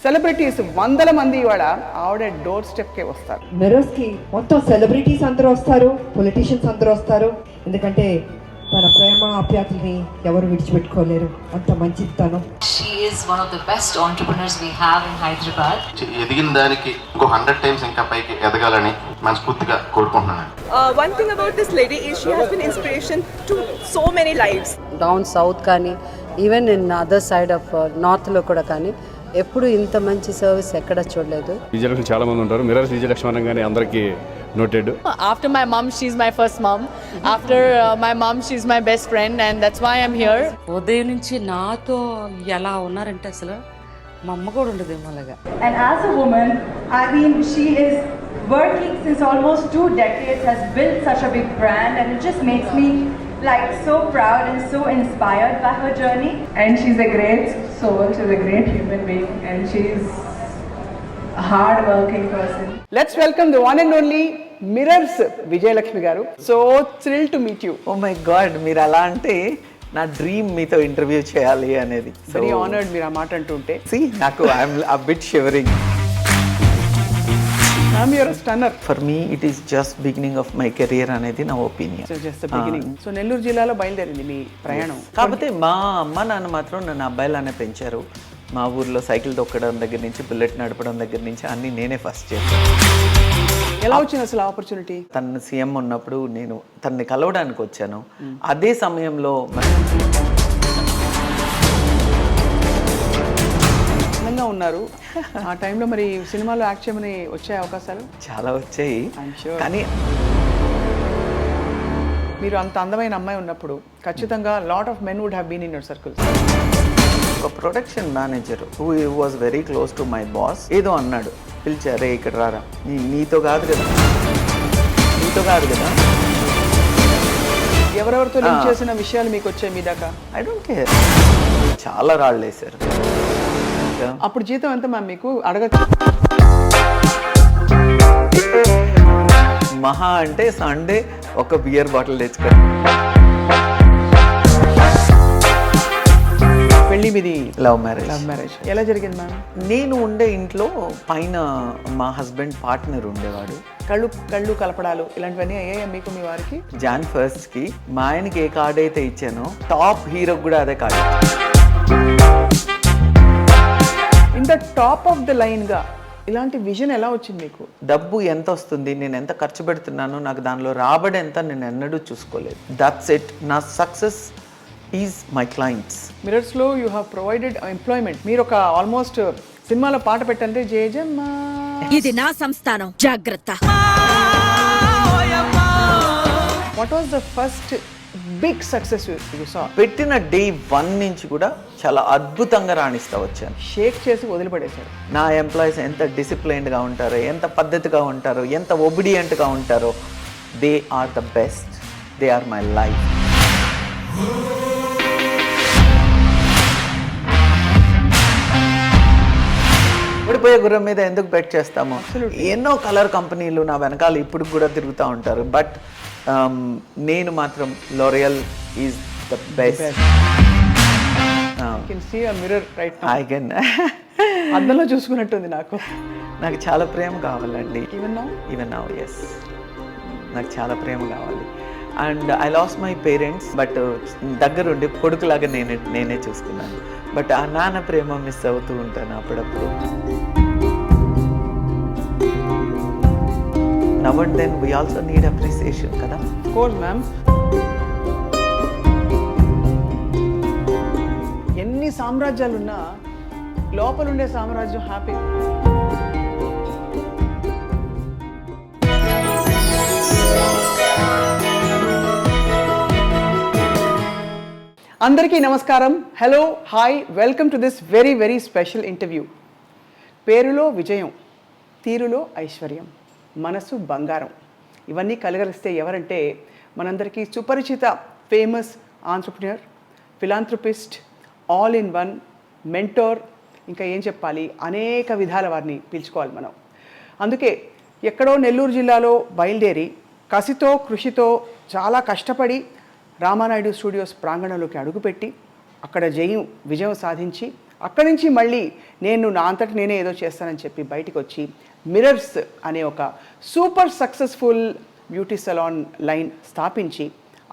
Celebrities వందల మంది ఇవాళ ఆవిడ డోర్ స్టెప్కే వస్తారు. మిర్రర్స్ కి మొత్తం సెలబ్రిటీస్ అందరూ వస్తారు, పొలిటీషియన్స్ అందరూ వస్తారు. ఎందుకంటే తన ప్రేమ ఆప్యాయతల్ని ఎవరు విడిచిపెట్టుకోలేరు, అంత మంచిది తను. She is one of the best entrepreneurs we have in Hyderabad. ఎదిగిన దానికి ఇంకో 100 times ఇంకా పైకి ఎదగాలని మనస్ఫూర్తిగా కోరుకుంటున్నాను. One thing about this lady is she has been inspiration to so many lives. Down south కానీ even in other side of నార్త్లో కూడా కానీ ఎప్పుడు ఇంత మంచి సర్వీస్ ఎక్కడ చూడలేదు. విజయలక్ష్మి చాలా మంది ఉంటారు. మిర్రర్స్ విజయలక్ష్మి అనగానే అందరికీ noted. After my mom, she's my first mom. After my mom, she's my best friend, and that's why I'm here. ఉదయం నుంచి నాతో ఎలా ఉన్నారంటే అసలు మా అమ్మ కూడా ఉండదు అలాగా. And as a woman, I mean, she is working since almost 2 decades, has built such a big brand, and it just makes me like so proud and so inspired by her journey. And she's a great soul, she's a great human being, and she's a hard-working person. Let's welcome the one and only mirrors Vijayalakshmi garu. So thrill to meet you. Oh my god, మీరు అలా అంటే నా dream మీతో interview చేయాలి అనేది. Very honoured మీరు ఆ మాట అంటుంటే. నాకు I'm a bit shivering. Ma'am you're stunner. For me it is just beginning of my career అనేది నా opinion. So just beginning. So Nellore జిల్లాలో బయలుదేరింది మీ ప్రయాణం. కాకపోతే మా అమ్మ నాన్న మాత్రం నన్ను అబ్బాయిలానే పెంచారు. మా ఊర్లో సైకిల్ తొక్కడం దగ్గర నుంచి బుల్లెట్ నడపడం దగ్గర నుంచి అన్నీ నేనే ఫస్ట్ చేశాను. ఎలా వచ్చింది అసలు ఆపర్చునిటీ? తను సీఎం ఉన్నప్పుడు నేను తనని కలవడానికి వచ్చాను. అదే సమయంలో అందంగా ఉన్నారు. ఆ టైంలో మరి సినిమాలో యాక్ట్ చేయమని వచ్చే అవకాశాలు చాలా వచ్చాయి. కానీ మీరు అంత అందమైన అమ్మాయి ఉన్నప్పుడు ఖచ్చితంగా lot of men would have been in your circles. ఒక production manager who was very close to my boss ఏదో అన్నాడు, పిలిచారే ఇక్కడ రారా, నీతో కాదు కదా, నీతో కాదు కదా. ఎవరెవరితో లింక్ చేసిన విషయాలు మీకు వచ్చాయి మీ దాకా? I don't care. చాలా రాళ్ళు వేశారు. అప్పుడు జీతం ఎంత మ్యామ్ మీకు అడగచ్చు? మహా అంటే సండే ఒక బియర్ బాటిల్ తెచ్చుకో. పెళ్లి మీది లవ్ మ్యారేజ్. లవ్ మ్యారేజ్ ఎలా జరిగింది మ్యామ్? నేను ఉండే ఇంట్లో పైన మా హస్బెండ్ పార్ట్నర్ ఉండేవాడు. కళ్ళు కలపడాలు ఇలాంటివన్నీ అయ్యాయా మీకు మీ వారికి? Jan 1st కి మా ఆయనకి ఏ కార్డ్ అయితే ఇచ్చానో టాప్ హీరోకి కూడా అదే కార్డు. ఇంత టాప్ ఆఫ్ ద లైన్ గా ఇలాంటి విజన్ ఎలా వచ్చింది మీకు? డబ్బు ఎంత వస్తుంది, నేను ఎంత ఖర్చు పెడుతున్నాను, నాకు దానిలో రాబడి ఎంత నేను ఎన్నడూ చూసుకోలేదు. That's it. నా success is my clients. Mirrors లో యూ హ్యావ్ ప్రొవైడెడ్ ఎంప్లాయ్మెంట్. మీరు ఒక ఆల్మోస్ట్ సినిమాలో పాట పెట్టండి, జయజమ్మ ఇది నా సంస్థానం జాగ్రత్త. What was the first big success you saw? పెట్టిన డే 1 నుంచి కూడా చాలా అద్భుతంగా రాణిస్తా వచ్చాను. షేక్ చేసి వదిలిపడేశారు. నా ఎంప్లాయీస్ ఎంత డిసిప్లైన్డ్గా ఉంటారో, ఎంత పద్ధతిగా ఉంటారో, ఎంత ఒబిడియంట్గా ఉంటారో, they are the best. They are my life. ఓడిపోయే గుర్రం మీద ఎందుకు బెట్ చేస్తాము? ఎన్నో కలర్ కంపెనీలు నా వెనకాల ఇప్పుడు కూడా తిరుగుతూ ఉంటారు. బట్ నేను మాత్రం L'Oreal is the best. I can అద్దంలో చూసుకున్నట్టుంది నాకు. నాకు చాలా ప్రేమ కావాలండి. ఈవెన్ నౌ ఎస్, నాకు చాలా ప్రేమ కావాలి. And I lost my parents, but దగ్గరుండి కొడుకులాగా నేనే చూసుకున్నాను. బట్ ఆ నాన్న ప్రేమ మిస్ అవుతూ ఉంటాను అప్పుడప్పుడు. Now and then we also need appreciation kada. Of course ma'am. ఎన్ని సామ్రాజ్యాలున్నా లోపల ఉండే సామ్రాజ్యం హ్యాపీ. అందరికీ నమస్కారం. Hello, hi, welcome to this very very special interview. పేరులో విజయం, తీరులో ఐశ్వర్యం, మనసు బంగారం, ఇవన్నీ కలగలిస్తే ఎవరంటే మనందరికీ సుపరిచిత famous entrepreneur, philanthropist, all in one, mentor, ఇంకా ఏం చెప్పాలి, అనేక విధాల వారిని పిలుచుకోవాలి మనం. అందుకే ఎక్కడో నెల్లూరు జిల్లాలో బయలుదేరి కసితో కృషితో చాలా కష్టపడి రామానాయుడు స్టూడియోస్ ప్రాంగణంలోకి అడుగుపెట్టి అక్కడ విజయం సాధించి అక్కడి నుంచి మళ్ళీ నేను నా అంతటి నేనే ఏదో చేస్తానని చెప్పి బయటికి వచ్చి మిరర్స్ అనే ఒక super successful beauty salon line స్థాపించి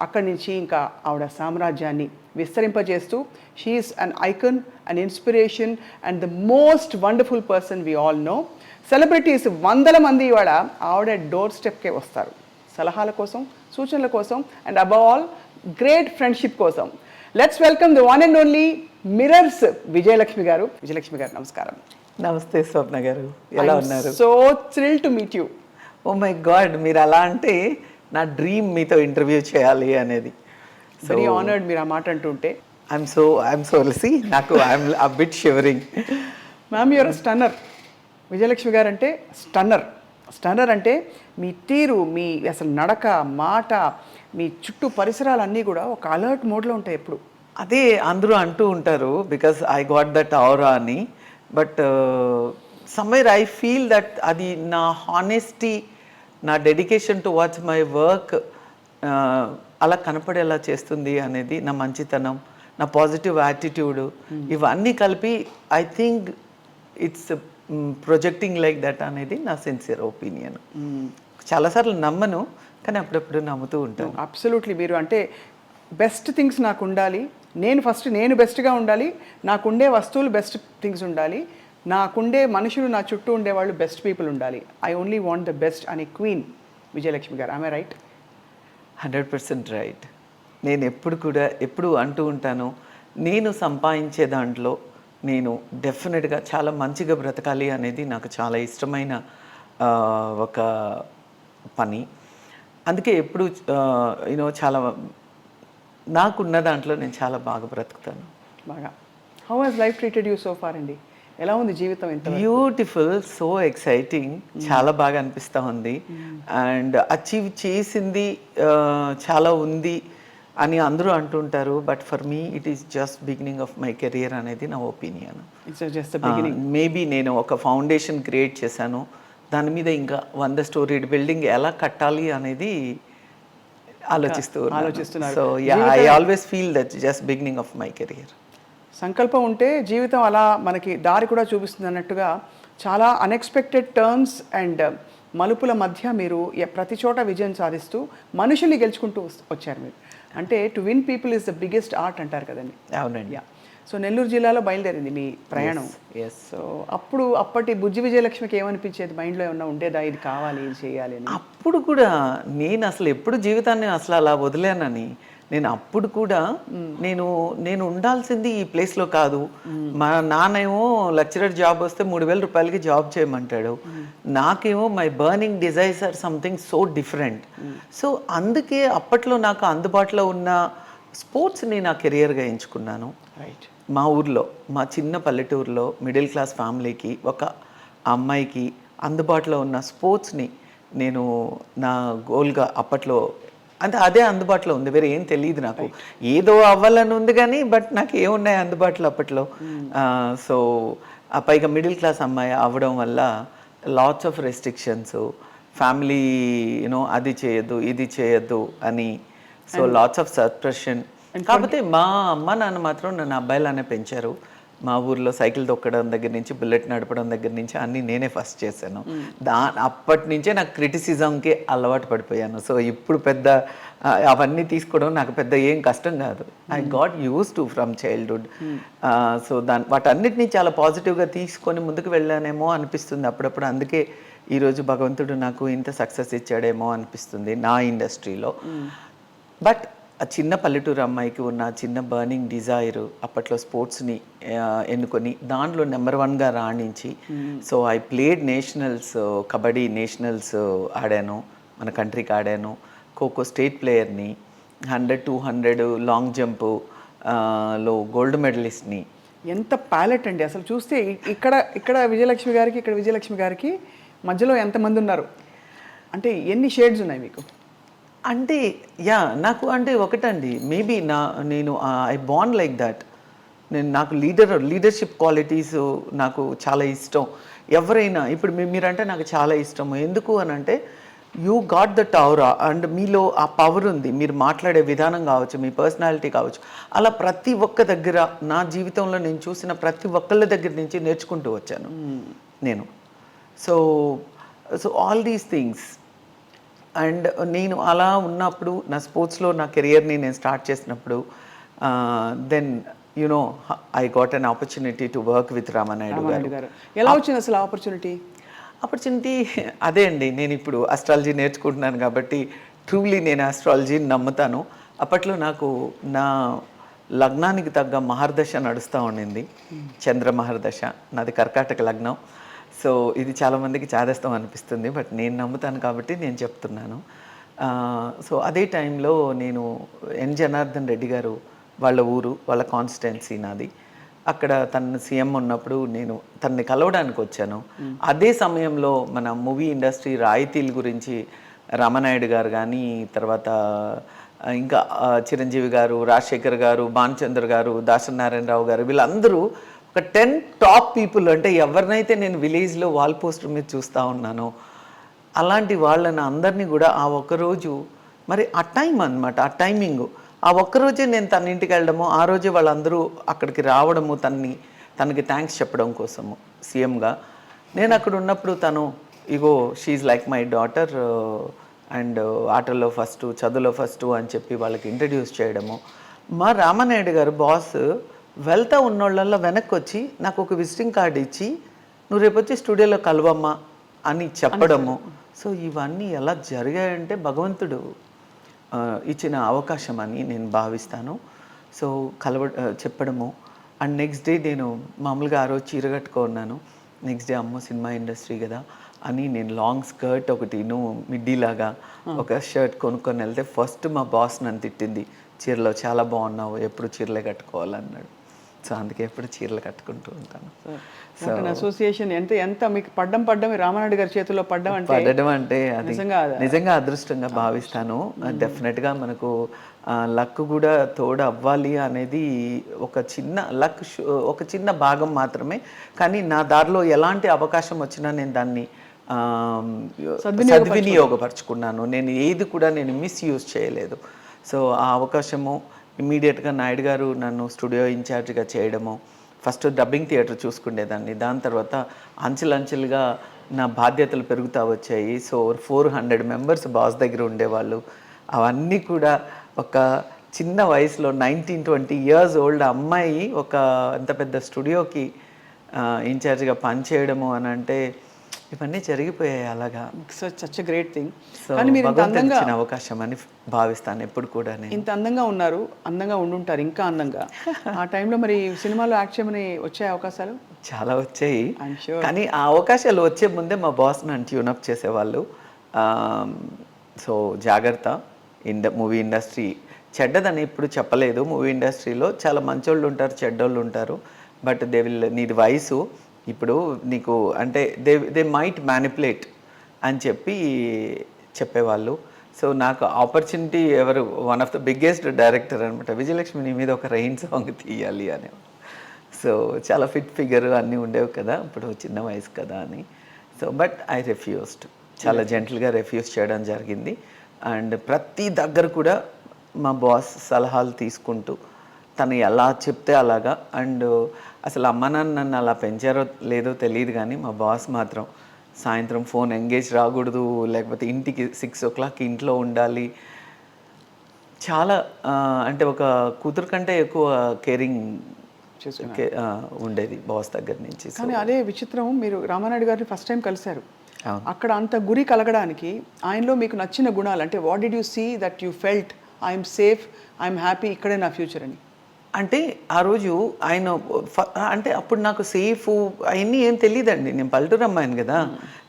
అక్కడి నుంచి ఇంకా ఆవిడ సామ్రాజ్యాన్ని విస్తరింపజేస్తూ she's an icon an inspiration and the most wonderful person we all know. Celebrities వందల మంది ఇవాళ ఆవిడ డోర్ స్టెప్కే వస్తారు సలహాల కోసం, సూచనల కోసం, and above all great friendship కోసం. Let's welcome the one and only mirrors Vijayalakshmi garu. Vijayalakshmi garu నమస్కారం. నమస్తే స్వప్న గారు, ఎలా ఉన్నారు? So thrill to meet you. Oh my god, మీరు అలా అంటే నా డ్రీమ్ మీతో ఇంటర్వ్యూ చేయాలి అనేది. వెరీ ఆనర్డ్ మీరు ఆ మాట అంటుంటే. ఐఎమ్ సో సి నాకు I'm a bit shivering. Ma'am you're stunner. Vijayalakshmi garu అంటే స్టన్నర్ అంటే మీ తీరు, మీ అసలు నడక, మాట, మీ చుట్టూ పరిసరాలన్నీ కూడా ఒక అలర్ట్ మోడ్లో ఉంటాయి ఎప్పుడు. అదే అందరూ అంటూ ఉంటారు because I got that aura అని. But somewhere I feel that అది నా హానెస్టీ, నా డెడికేషన్ టువర్డ్స్ మై వర్క్ అలా కనపడేలా చేస్తుంది అనేది, నా మంచితనం, నా పాజిటివ్ యాటిట్యూడ్, ఇవన్నీ కలిపి I think it's projecting like that అనేది నా సిన్సియర్ ఒపీనియన్. చాలాసార్లు నమ్మను, కానీ అప్పుడప్పుడు నమ్ముతూ ఉంటాను. అబ్సల్యూట్లీ. మీరు అంటే బెస్ట్ థింగ్స్ నాకు ఉండాలి, నేను బెస్ట్గా ఉండాలి, నాకుండే వస్తువులు బెస్ట్ థింగ్స్ ఉండాలి, నాకుండే మనుషులు, నా చుట్టూ ఉండేవాళ్ళు బెస్ట్ పీపుల్ ఉండాలి. I only want the best అనే క్వీన్ విజయలక్ష్మి గారు. ఆమె రైట్? 100% రైట్. నేను ఎప్పుడు అంటూ ఉంటాను, నేను సంపాదించే దాంట్లో నేను డెఫినెట్గా చాలా మంచిగా బ్రతకాలి అనేది నాకు చాలా ఇష్టమైన ఒక పని. అందుకే ఎప్పుడు చాలా నాకున్న దాంట్లో నేను చాలా బాగా బ్రతుకుతాను. బాగా. How has life treated you so far అండి? ఎలా ఉంది జీవితం? ఎంత బ్యూటిఫుల్, సో ఎక్సైటింగ్, చాలా బాగా అనిపిస్తూ ఉంది. అండ్ అచీవ్ చేసింది చాలా ఉంది అని అందరూ అంటుంటారు. But for me it is just beginning of my career అనేది నా ఒపీనియన్. మేబీ నేను ఒక ఫౌండేషన్ క్రియేట్ చేశాను, దాని మీద ఇంకా 100 స్టోరీడ్ బిల్డింగ్ ఎలా కట్టాలి అనేది ఆలోచిస్తున్నారు. So I always feel that just beginning of my career. సంకల్పం ఉంటే జీవితం అలా మనకి దారి కూడా చూపిస్తుంది అన్నట్టుగా చాలా అన్ఎక్స్పెక్టెడ్ టర్న్స్ అండ్ మలుపుల మధ్య మీరు ప్రతి చోట విజయం సాధిస్తూ మనుషుల్ని గెలుచుకుంటూ వచ్చారు మీరు. అంటే to win people is the biggest art అంటారు కదండి. అవునండి. యా. సో నెల్లూరు జిల్లాలో బయలుదేరింది మీ ప్రయాణం. సో అప్పటి బుజ్జి విజయలక్ష్మికి ఏమనిపించేది? మైండ్లో ఏమన్నా ఉండేదా, ఇది కావాలి, ఇది చేయాలి అని? అప్పుడు కూడా నేను అసలు ఎప్పుడు జీవితాన్ని అసలు అలా వదిలేనని, నేను అప్పుడు కూడా నేను ఉండాల్సింది ఈ ప్లేస్లో కాదు. మా నాన్నేమో లెక్చరర్ జాబ్ వస్తే 3,000 రూపాయలకి జాబ్ చేయమంటాడు, నాకేమో my burning desires or something so different. So అందుకే అప్పట్లో నాకు అందుబాటులో ఉన్న స్పోర్ట్స్ని నా కెరియర్గా ఎంచుకున్నాను. రైట్. మా ఊర్లో, మా చిన్న పల్లెటూరులో మిడిల్ క్లాస్ ఫ్యామిలీకి, ఒక అమ్మాయికి అందుబాటులో ఉన్న స్పోర్ట్స్ని నేను నా గోల్గా అప్పట్లో, అంటే అదే అందుబాటులో ఉంది, వేరే ఏం తెలియదు నాకు. ఏదో అవ్వాలని ఉంది కానీ బట్ నాకు ఏమున్నాయి అందుబాటులో అప్పట్లో. సో పైగా మిడిల్ క్లాస్ అమ్మాయి అవ్వడం వల్ల లాట్స్ ఆఫ్ రెస్ట్రిక్షన్స్, ఫ్యామిలీ అది చేయొద్దు, ఇది చేయొద్దు అని. So lots of suppression. కాకపోతే మా అమ్మ నాన్న మాత్రం నన్ను అబ్బాయిలానే పెంచారు. మా ఊర్లో సైకిల్ తొక్కడం దగ్గర నుంచి, బుల్లెట్ నడపడం దగ్గర నుంచి అన్నీ నేనే ఫస్ట్ చేశాను. అప్పటి నుంచే నాకు క్రిటిసిజంకి అలవాటు పడిపోయాను. సో ఇప్పుడు పెద్ద అవన్నీ తీసుకోవడం నాకు పెద్ద ఏం కష్టం కాదు. I got use to from childhood. So వాటన్నిటినీ చాలా పాజిటివ్గా తీసుకొని ముందుకు వెళ్ళానేమో అనిపిస్తుంది అప్పుడప్పుడు. అందుకే ఈరోజు భగవంతుడు నాకు ఇంత సక్సెస్ ఇచ్చాడేమో అనిపిస్తుంది నా ఇండస్ట్రీలో. బట్ ఆ చిన్న పల్లెటూరు అమ్మాయికి ఉన్న చిన్న బర్నింగ్ డిజైర్ అప్పట్లో స్పోర్ట్స్ని ఎన్నుకొని దాంట్లో నెంబర్ 1గా రాణించి, so I played nationals, kabaddi nationals ఆడాను, మన కంట్రీకి ఆడాను. ఖోఖో స్టేట్ ప్లేయర్ని, 100, 200 లాంగ్ జంప్ లో గోల్డ్ మెడలిస్ట్ని. ఎంత ప్యాలెట్ అండి అసలు చూస్తే. ఇక్కడ విజయలక్ష్మి గారికి మధ్యలో ఎంతమంది ఉన్నారు, అంటే ఎన్ని షేడ్స్ ఉన్నాయి మీకు? అంటే నాకు అంటే ఒకటండి, మేబీ నేను ఐ బార్న్ లైక్ దట్. నాకు లీడర్షిప్ క్వాలిటీస్ నాకు చాలా ఇష్టం. ఎవరైనా ఇప్పుడు మీరంటే నాకు చాలా ఇష్టము. ఎందుకు అని అంటే యూ గాట్ దట్ ఔరా అండ్ మీలో ఆ పవర్ ఉంది. మీరు మాట్లాడే విధానం కావచ్చు, మీ పర్సనాలిటీ కావచ్చు, అలా ప్రతి ఒక్క దగ్గర నా జీవితంలో నేను చూసిన ప్రతి ఒక్కళ్ళ దగ్గర నుంచి నేర్చుకుంటూ వచ్చాను నేను. So all these things. And నేను అలా ఉన్నప్పుడు నా స్పోర్ట్స్లో నా కెరియర్ని నేను స్టార్ట్ చేసినప్పుడు then you know I got an opportunity to work with Ramanaidu garu. ఎలా వచ్చింది అసలు ఆపర్చునిటీ? అదే అండి, నేను ఇప్పుడు అస్ట్రాలజీ నేర్చుకుంటున్నాను కాబట్టి ట్రూలీ నేను ఆస్ట్రాలజీని నమ్ముతాను. అప్పట్లో నాకు నా లగ్నానికి తగ్గ మహర్దశ నడుస్తూ ఉండింది, చంద్ర మహర్దశ. నాది కర్కాటక లగ్నం. సో ఇది చాలామందికి చాదస్తం అనిపిస్తుంది, బట్ నేను నమ్ముతాను కాబట్టి నేను చెప్తున్నాను. సో అదే టైంలో నేను ఎన్ జనార్దన్ రెడ్డి గారు వాళ్ళ ఊరు, వాళ్ళ కాన్స్టిట్యున్సీ నాది. అక్కడ తను సీఎం ఉన్నప్పుడు నేను తనని కలవడానికి వచ్చాను. అదే సమయంలో మన మూవీ ఇండస్ట్రీ రాయితీల గురించి రామానాయుడు గారు కానీ, తర్వాత ఇంకా చిరంజీవి గారు, రాజశేఖర్ గారు, భానుచంద్ర గారు, దాసనారాయణరావు గారు, వీళ్ళందరూ ఒక 10 టాప్ పీపుల్. అంటే ఎవరినైతే నేను విలేజ్లో వాల్ పోస్టర్ మీద చూస్తూ ఉన్నానో అలాంటి వాళ్ళని అందరినీ కూడా ఆ ఒక్కరోజు, మరి ఆ టైం అన్నమాట, ఆ టైమింగు, ఆ ఒక్కరోజే నేను తన ఇంటికి వెళ్ళడము, ఆ రోజే వాళ్ళందరూ అక్కడికి రావడము, తనకి థ్యాంక్స్ చెప్పడం కోసము సీఎంగా. నేను అక్కడ ఉన్నప్పుడు తను ego she like my daughter and ఆటల్లో ఫస్ట్, చదువులో ఫస్ట్ అని చెప్పి వాళ్ళకి ఇంట్రడ్యూస్ చేయడము. మా రామానాయుడు గారు బాస్ వెళ్తా ఉన్నోళ్ళల్లో వెనక్కి వచ్చి నాకు ఒక విజిటింగ్ కార్డు ఇచ్చి నువ్వు రేపు వచ్చి స్టూడియోలో కలవమ్మా అని చెప్పడము. సో ఇవన్నీ ఎలా జరిగాయంటే భగవంతుడు ఇచ్చిన అవకాశం అని నేను భావిస్తాను. సో చెప్పడము. అండ్ నెక్స్ట్ డే నేను మామూలుగా ఆ రోజు చీర కట్టుకున్నాను. నెక్స్ట్ డే అమ్మో సినిమా ఇండస్ట్రీ కదా అని నేను లాంగ్ స్కర్ట్ ఒకటి మిడ్డీలాగా ఒక షర్ట్ కొనుక్కొని వెళ్తే ఫస్ట్ మా బాస్ నన్ను తిట్టింది, చీరలో చాలా బాగున్నావు, ఎప్పుడు చీరలే కట్టుకోవాలన్నాడు. సో అందుకే ఎప్పుడు చీరలు కట్టుకుంటూ ఉంటాను. సో అసోసియేషన్ ఎంత మీకు పడ్డం రామానాయుడు గారి చేతిలో పడ్డం అంటే అది నిజంగా అదృష్టంగా భావిస్తాను. డెఫినెట్గా మనకు లక్ కూడా తోడు అవ్వాలి అనేది ఒక చిన్న లక్, ఒక చిన్న భాగం మాత్రమే. కానీ నా దారిలో ఎలాంటి అవకాశం వచ్చినా నేను దాన్ని సద్వినియోగపరుచుకున్నాను. నేను ఏది కూడా నేను మిస్యూజ్ చేయలేదు. సో ఆ అవకాశము ఇమ్మీడియట్గా నాయుడు గారు నన్ను స్టూడియో ఇన్ఛార్జ్గా చేయడము. ఫస్ట్ డబ్బింగ్ థియేటర్ చూసుకునేదాన్ని, దాని తర్వాత అంచెలంచెలుగా నా బాధ్యతలు పెరుగుతూ వచ్చాయి. సో 400 మెంబర్స్ బాస్ దగ్గర ఉండేవాళ్ళు. అవన్నీ కూడా ఒక చిన్న వయసులో 19-20 years ఓల్డ్ అమ్మాయి ఒక ఎంత పెద్ద స్టూడియోకి ఇన్ఛార్జ్గా పనిచేయడము అని అంటే ఇవన్నీ జరిగిపోయాయి అలాగా. Such great thing. కానీ మీరు ఇచ్చిన అవకాశం అని భావిస్తాను ఎప్పుడు కూడా. ఇంత అందంగా ఉన్నారు, అందంగా ఉండుంటారు, ఇంకా అందంగా. ఆ టైంలో మరి సినిమాలో యాక్ట్ చేయమని వచ్చే అవకాశాలు చాలా వచ్చాయి. కానీ ఆ అవకాశాలు వచ్చే ముందే మా బాస్ నన్ను ట్యూనప్ చేసేవాళ్ళు. సో జాగ్రత్త, మూవీ ఇండస్ట్రీ చెడ్డదని ఎప్పుడు చెప్పలేదు. మూవీ ఇండస్ట్రీలో చాలా మంచోళ్ళు ఉంటారు, చెడ్డోళ్ళు ఉంటారు. బట్ నీది వయసు ఇప్పుడు నీకు అంటే దే మైట్ మ్యానిపులేట్ అని చెప్పేవాళ్ళు. సో నాకు ఆపర్చునిటీ ఎవరు, one of the biggest director అనమాట, విజయలక్ష్మి నీ మీద ఒక రెయిన్ సాంగ్ తీయాలి అని. సో చాలా ఫిట్ ఫిగర్ అన్నీ ఉండేవి కదా, ఇప్పుడు చిన్న వయసు కదా అని. సో బట్ ఐ రెఫ్యూస్డ్, చాలా జెంటల్గా రెఫ్యూజ్ చేయడం జరిగింది. అండ్ ప్రతి దగ్గర కూడా మా బాస్ సలహాలు తీసుకుంటూ తను ఎలా చెప్తే అలాగా. అండ్ అసలు అమ్మ నాన్న నన్ను అలా పెంచారో లేదో తెలియదు కానీ మా బాస్ మాత్రం సాయంత్రం ఫోన్ ఎంగేజ్ రాకూడదు, లేకపోతే ఇంటికి 6 o'clock ఇంట్లో ఉండాలి. చాలా అంటే ఒక కూతురు కంటే ఎక్కువ కేరింగ్ ఉండేది బాస్ దగ్గర నుంచి. కానీ అదే విచిత్రం, మీరు రామానాయుడు గారిని ఫస్ట్ టైం కలిశారు, అక్కడ అంత గురి కలగడానికి ఆయనలో మీకు నచ్చిన గుణాలు అంటే what did you see that you felt I'm safe, I'm happy, ఇక్కడే నా ఫ్యూచర్ అని? అంటే ఆ రోజు ఆయన అంటే అప్పుడు నాకు సేఫ్ అవన్నీ ఏం తెలియదండి, నేను పల్లెటూరు అమ్మాయిని కదా,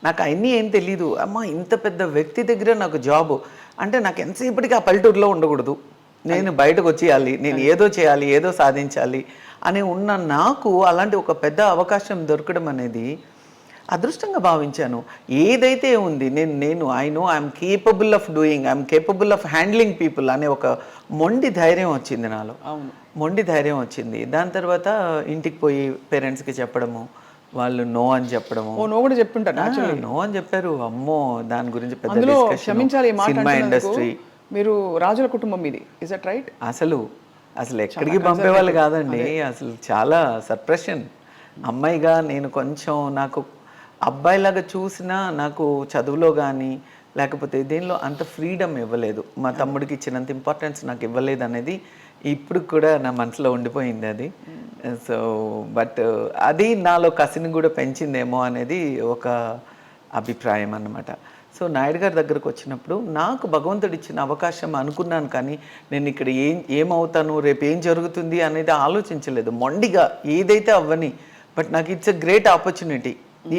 నాకు అవన్నీ ఏం తెలీదు. అమ్మ ఇంత పెద్ద వ్యక్తి దగ్గర నాకు జాబు అంటే నాకు ఎంతసేపటికి ఆ పల్లెటూరులో ఉండకూడదు, నేను బయటకు వచ్చేయాలి, నేను ఏదో చేయాలి, ఏదో సాధించాలి అని ఉన్న నాకు అలాంటి ఒక పెద్ద అవకాశం దొరకడం అనేది అదృష్టంగా భావించాను. ఏదైతే ఉంది I'm capable of doing, I'm capable of handling people అనే ఒక మొండి ధైర్యం వచ్చింది నాలో. మొండి ధైర్యం వచ్చింది. దాని తర్వాత ఇంటికి పోయి పేరెంట్స్కి చెప్పడము, వాళ్ళు నో అని చెప్పడము. ఓ నో కూడా చెప్తుంటారు యాక్చువల్లీ. నో అని చెప్పారు. అమ్మో దాని గురించి పెద్ద అందులో discussion. క్షమించాలి ఈ మాట సినిమా అంటున్నందుకు. ఇండస్ట్రీ మీరు రాజుల కుటుంబం ఇది, ఇస్ దట్ రైట్? అసలు ఎక్కడికి పంపేవాళ్ళు కాదండి. అసలు చాలా సర్ప్రెషన్. అమ్మాయిగా నేను కొంచెం నాకు అబ్బాయిలాగా చూసినా నాకు చదువులో కానీ లేకపోతే దేనిలో అంత ఫ్రీడమ్ ఇవ్వలేదు. మా తమ్ముడికి ఇచ్చినంత ఇంపార్టెన్స్ నాకు ఇవ్వలేదు అనేది ఇప్పుడు కూడా నా మనసులో ఉండిపోయింది అది. సో బట్ అది నాలో కసిని కూడా పెంచిందేమో అనేది ఒక అభిప్రాయం అన్నమాట. సో నాయుడు గారి దగ్గరకు వచ్చినప్పుడు నాకు భగవంతుడు ఇచ్చిన అవకాశం అనుకున్నాను, కానీ నేను ఇక్కడ ఏమవుతాను, రేపు ఏం జరుగుతుంది అనేది ఆలోచించలేదు. మొండిగా ఏదైతే అవ్వని, బట్ నాకు ఇట్స్ ఎ గ్రేట్ ఆపర్చునిటీ.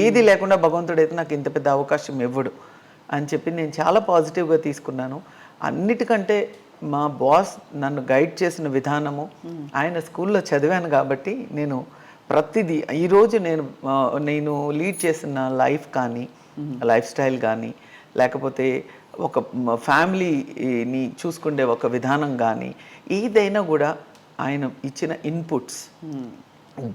ఏది లేకుండా భగవంతుడు అయితే నాకు ఇంత పెద్ద అవకాశం ఇవ్వడు అని చెప్పి నేను చాలా పాజిటివ్గా తీసుకున్నాను. అన్నిటికంటే మా బాస్ నన్ను గైడ్ చేసిన విధానము, ఆయన స్కూల్లో చదివాను కాబట్టి నేను ప్రతిదీ ఈరోజు నేను లీడ్ చేసిన లైఫ్ కానీ లైఫ్ స్టైల్ కానీ లేకపోతే ఒక ఫ్యామిలీని చూసుకునే ఒక విధానం కానీ ఏదైనా కూడా ఆయన ఇచ్చిన ఇన్పుట్స్,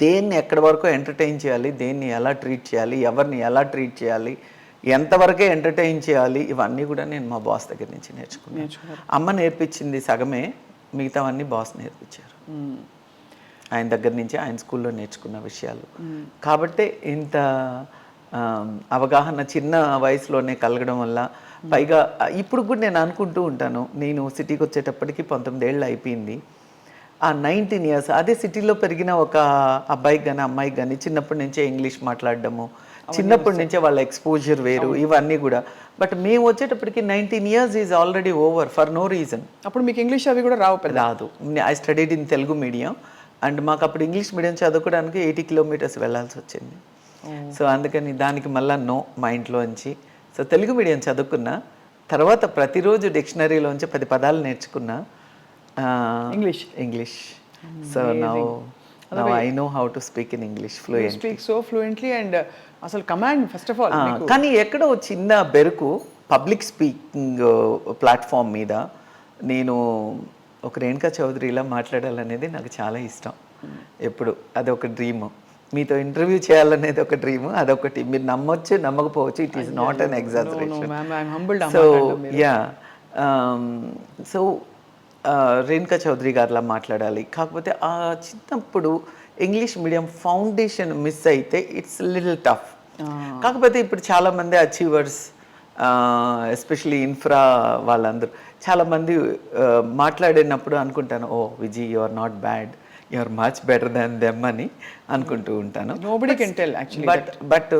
దేన్ని ఎక్కడి వరకు ఎంటర్టైన్ చేయాలి, దేన్ని ఎలా ట్రీట్ చేయాలి, ఎవరిని ఎలా ట్రీట్ చేయాలి, ఎంతవరకే ఎంటర్టైన్ చేయాలి, ఇవన్నీ కూడా నేను మా బాస్ దగ్గర నుంచి నేర్చుకున్నాను. అమ్మ నేర్పించింది సగమే, మిగతావన్నీ బాస్ నేర్పించారు. ఆయన దగ్గర నుంచి ఆయన స్కూల్లో నేర్చుకున్న విషయాలు కాబట్టి ఇంత అవగాహన చిన్న వయసులోనే కలగడం వల్ల, పైగా ఇప్పుడు కూడా నేను అనుకుంటూ ఉంటాను, నేను సిటీకి వచ్చేటప్పటికి 19 ఏళ్ళు అయిపోయింది. ఆ 19 years అదే సిటీలో పెరిగిన ఒక అబ్బాయికి కానీ అమ్మాయికి కానీ చిన్నప్పటి నుంచే ఇంగ్లీష్ మాట్లాడడము, చిన్నప్పటి నుంచే వాళ్ళ ఎక్స్పోజర్ వేరు, ఇవన్నీ కూడా. బట్ మేము వచ్చేటప్పటికి 19 years is already over for no reason. అప్పుడు మీకు ఇంగ్లీష్ అవి కూడా రాదు. I studied in Telugu medium and మాకు అప్పుడు ఇంగ్లీష్ మీడియం చదువుకోవడానికి 80 kilometers వెళ్ళాల్సి వచ్చింది. సో అందుకని దానికి మళ్ళీ నో మా ఇంట్లోంచి. సో తెలుగు మీడియం చదువుకున్నా, తర్వాత ప్రతిరోజు డిక్షనరీలోంచి 10 పదాలు నేర్చుకున్నా English. So now I know how to speak in English fluently. Speak so fluently and అసలు కమాండ్ ఫస్ట్ ఆఫ్ ఆల్. కానీ ఎక్కడో చిన్న బెరుకు పబ్లిక్ స్పీకింగ్ ప్లాట్ఫామ్ మీద నేను ఒక రేణుకా చౌదరిలా మాట్లాడాలనేది నాకు చాలా ఇష్టం. ఎప్పుడు అదొక డ్రీమ్. మీతో ఇంటర్వ్యూ చేయాలనేది ఒక డ్రీమ్, అదొకటి. మీరు నమ్మొచ్చు నమ్మకపోవచ్చు, it is not an exaggeration. So yeah, so Renuka Chowdhury గారిలా మాట్లాడాలి. కాకపోతే ఆ చిన్నప్పుడు ఇంగ్లీష్ మీడియం ఫౌండేషన్ మిస్ అయితే ఇట్స్ లిటిల్ టఫ్. కాకపోతే ఇప్పుడు చాలామంది అచీవర్స్, ఎస్పెషలీ ఇన్ఫ్రా వాళ్ళందరూ చాలామంది మాట్లాడినప్పుడు అనుకుంటాను, oh Vijay you are not bad, you are much better than them అని అనుకుంటూ ఉంటాను. బట్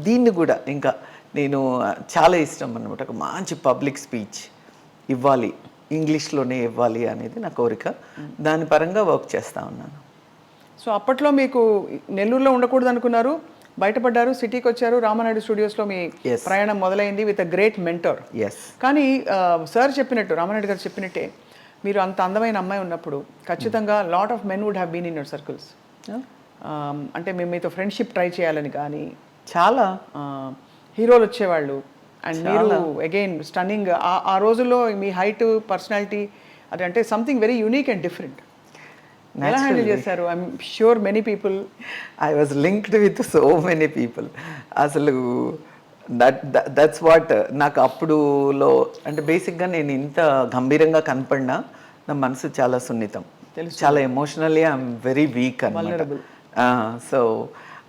దీన్ని కూడా ఇంకా నేను చాలా ఇష్టం అన్నమాట. ఒక మంచి పబ్లిక్ స్పీచ్ ఇవ్వాలి, ఇంగ్లీష్లోనే ఇవ్వాలి అనేది నా కోరిక. దాని పరంగా వర్క్ చేస్తూ ఉన్నాను. సో అప్పట్లో మీకు నెల్లూరులో ఉండకూడదు అనుకున్నారు, బయటపడ్డారు, సిటీకి వచ్చారు, రామానాయుడు స్టూడియోస్లో మీ ప్రయాణం మొదలైంది విత్ అ గ్రేట్ మెంటర్. కానీ సార్ చెప్పినట్టు, రామానాయుడు గారు చెప్పినట్టే, మీరు అంత అందమైన అమ్మాయి ఉన్నప్పుడు ఖచ్చితంగా lot of men would have been in your circles. అంటే మేము మీతో ఫ్రెండ్షిప్ ట్రై చేయాలని, కానీ చాలా హీరోలు వచ్చేవాళ్ళు. అండ్ మీరు అగైన్ స్టన్నింగ్. ఆ రోజుల్లో మీ హైట్, పర్సనాలిటీ అది అంటే something very unique and different. ఎలా హ్యాండిల్ చేశారు? I'm sure many people. I was linked with so many people. అసలు దట్స్ వాట్ నాకు అప్పుడులో అంటే బేసిక్గా నేను ఇంత గంభీరంగా కనపడినా నా మనసు చాలా సున్నితం, చాలా ఎమోషనల్లీ ఐఎమ్ వెరీ వీక్ అన్నమాట. సో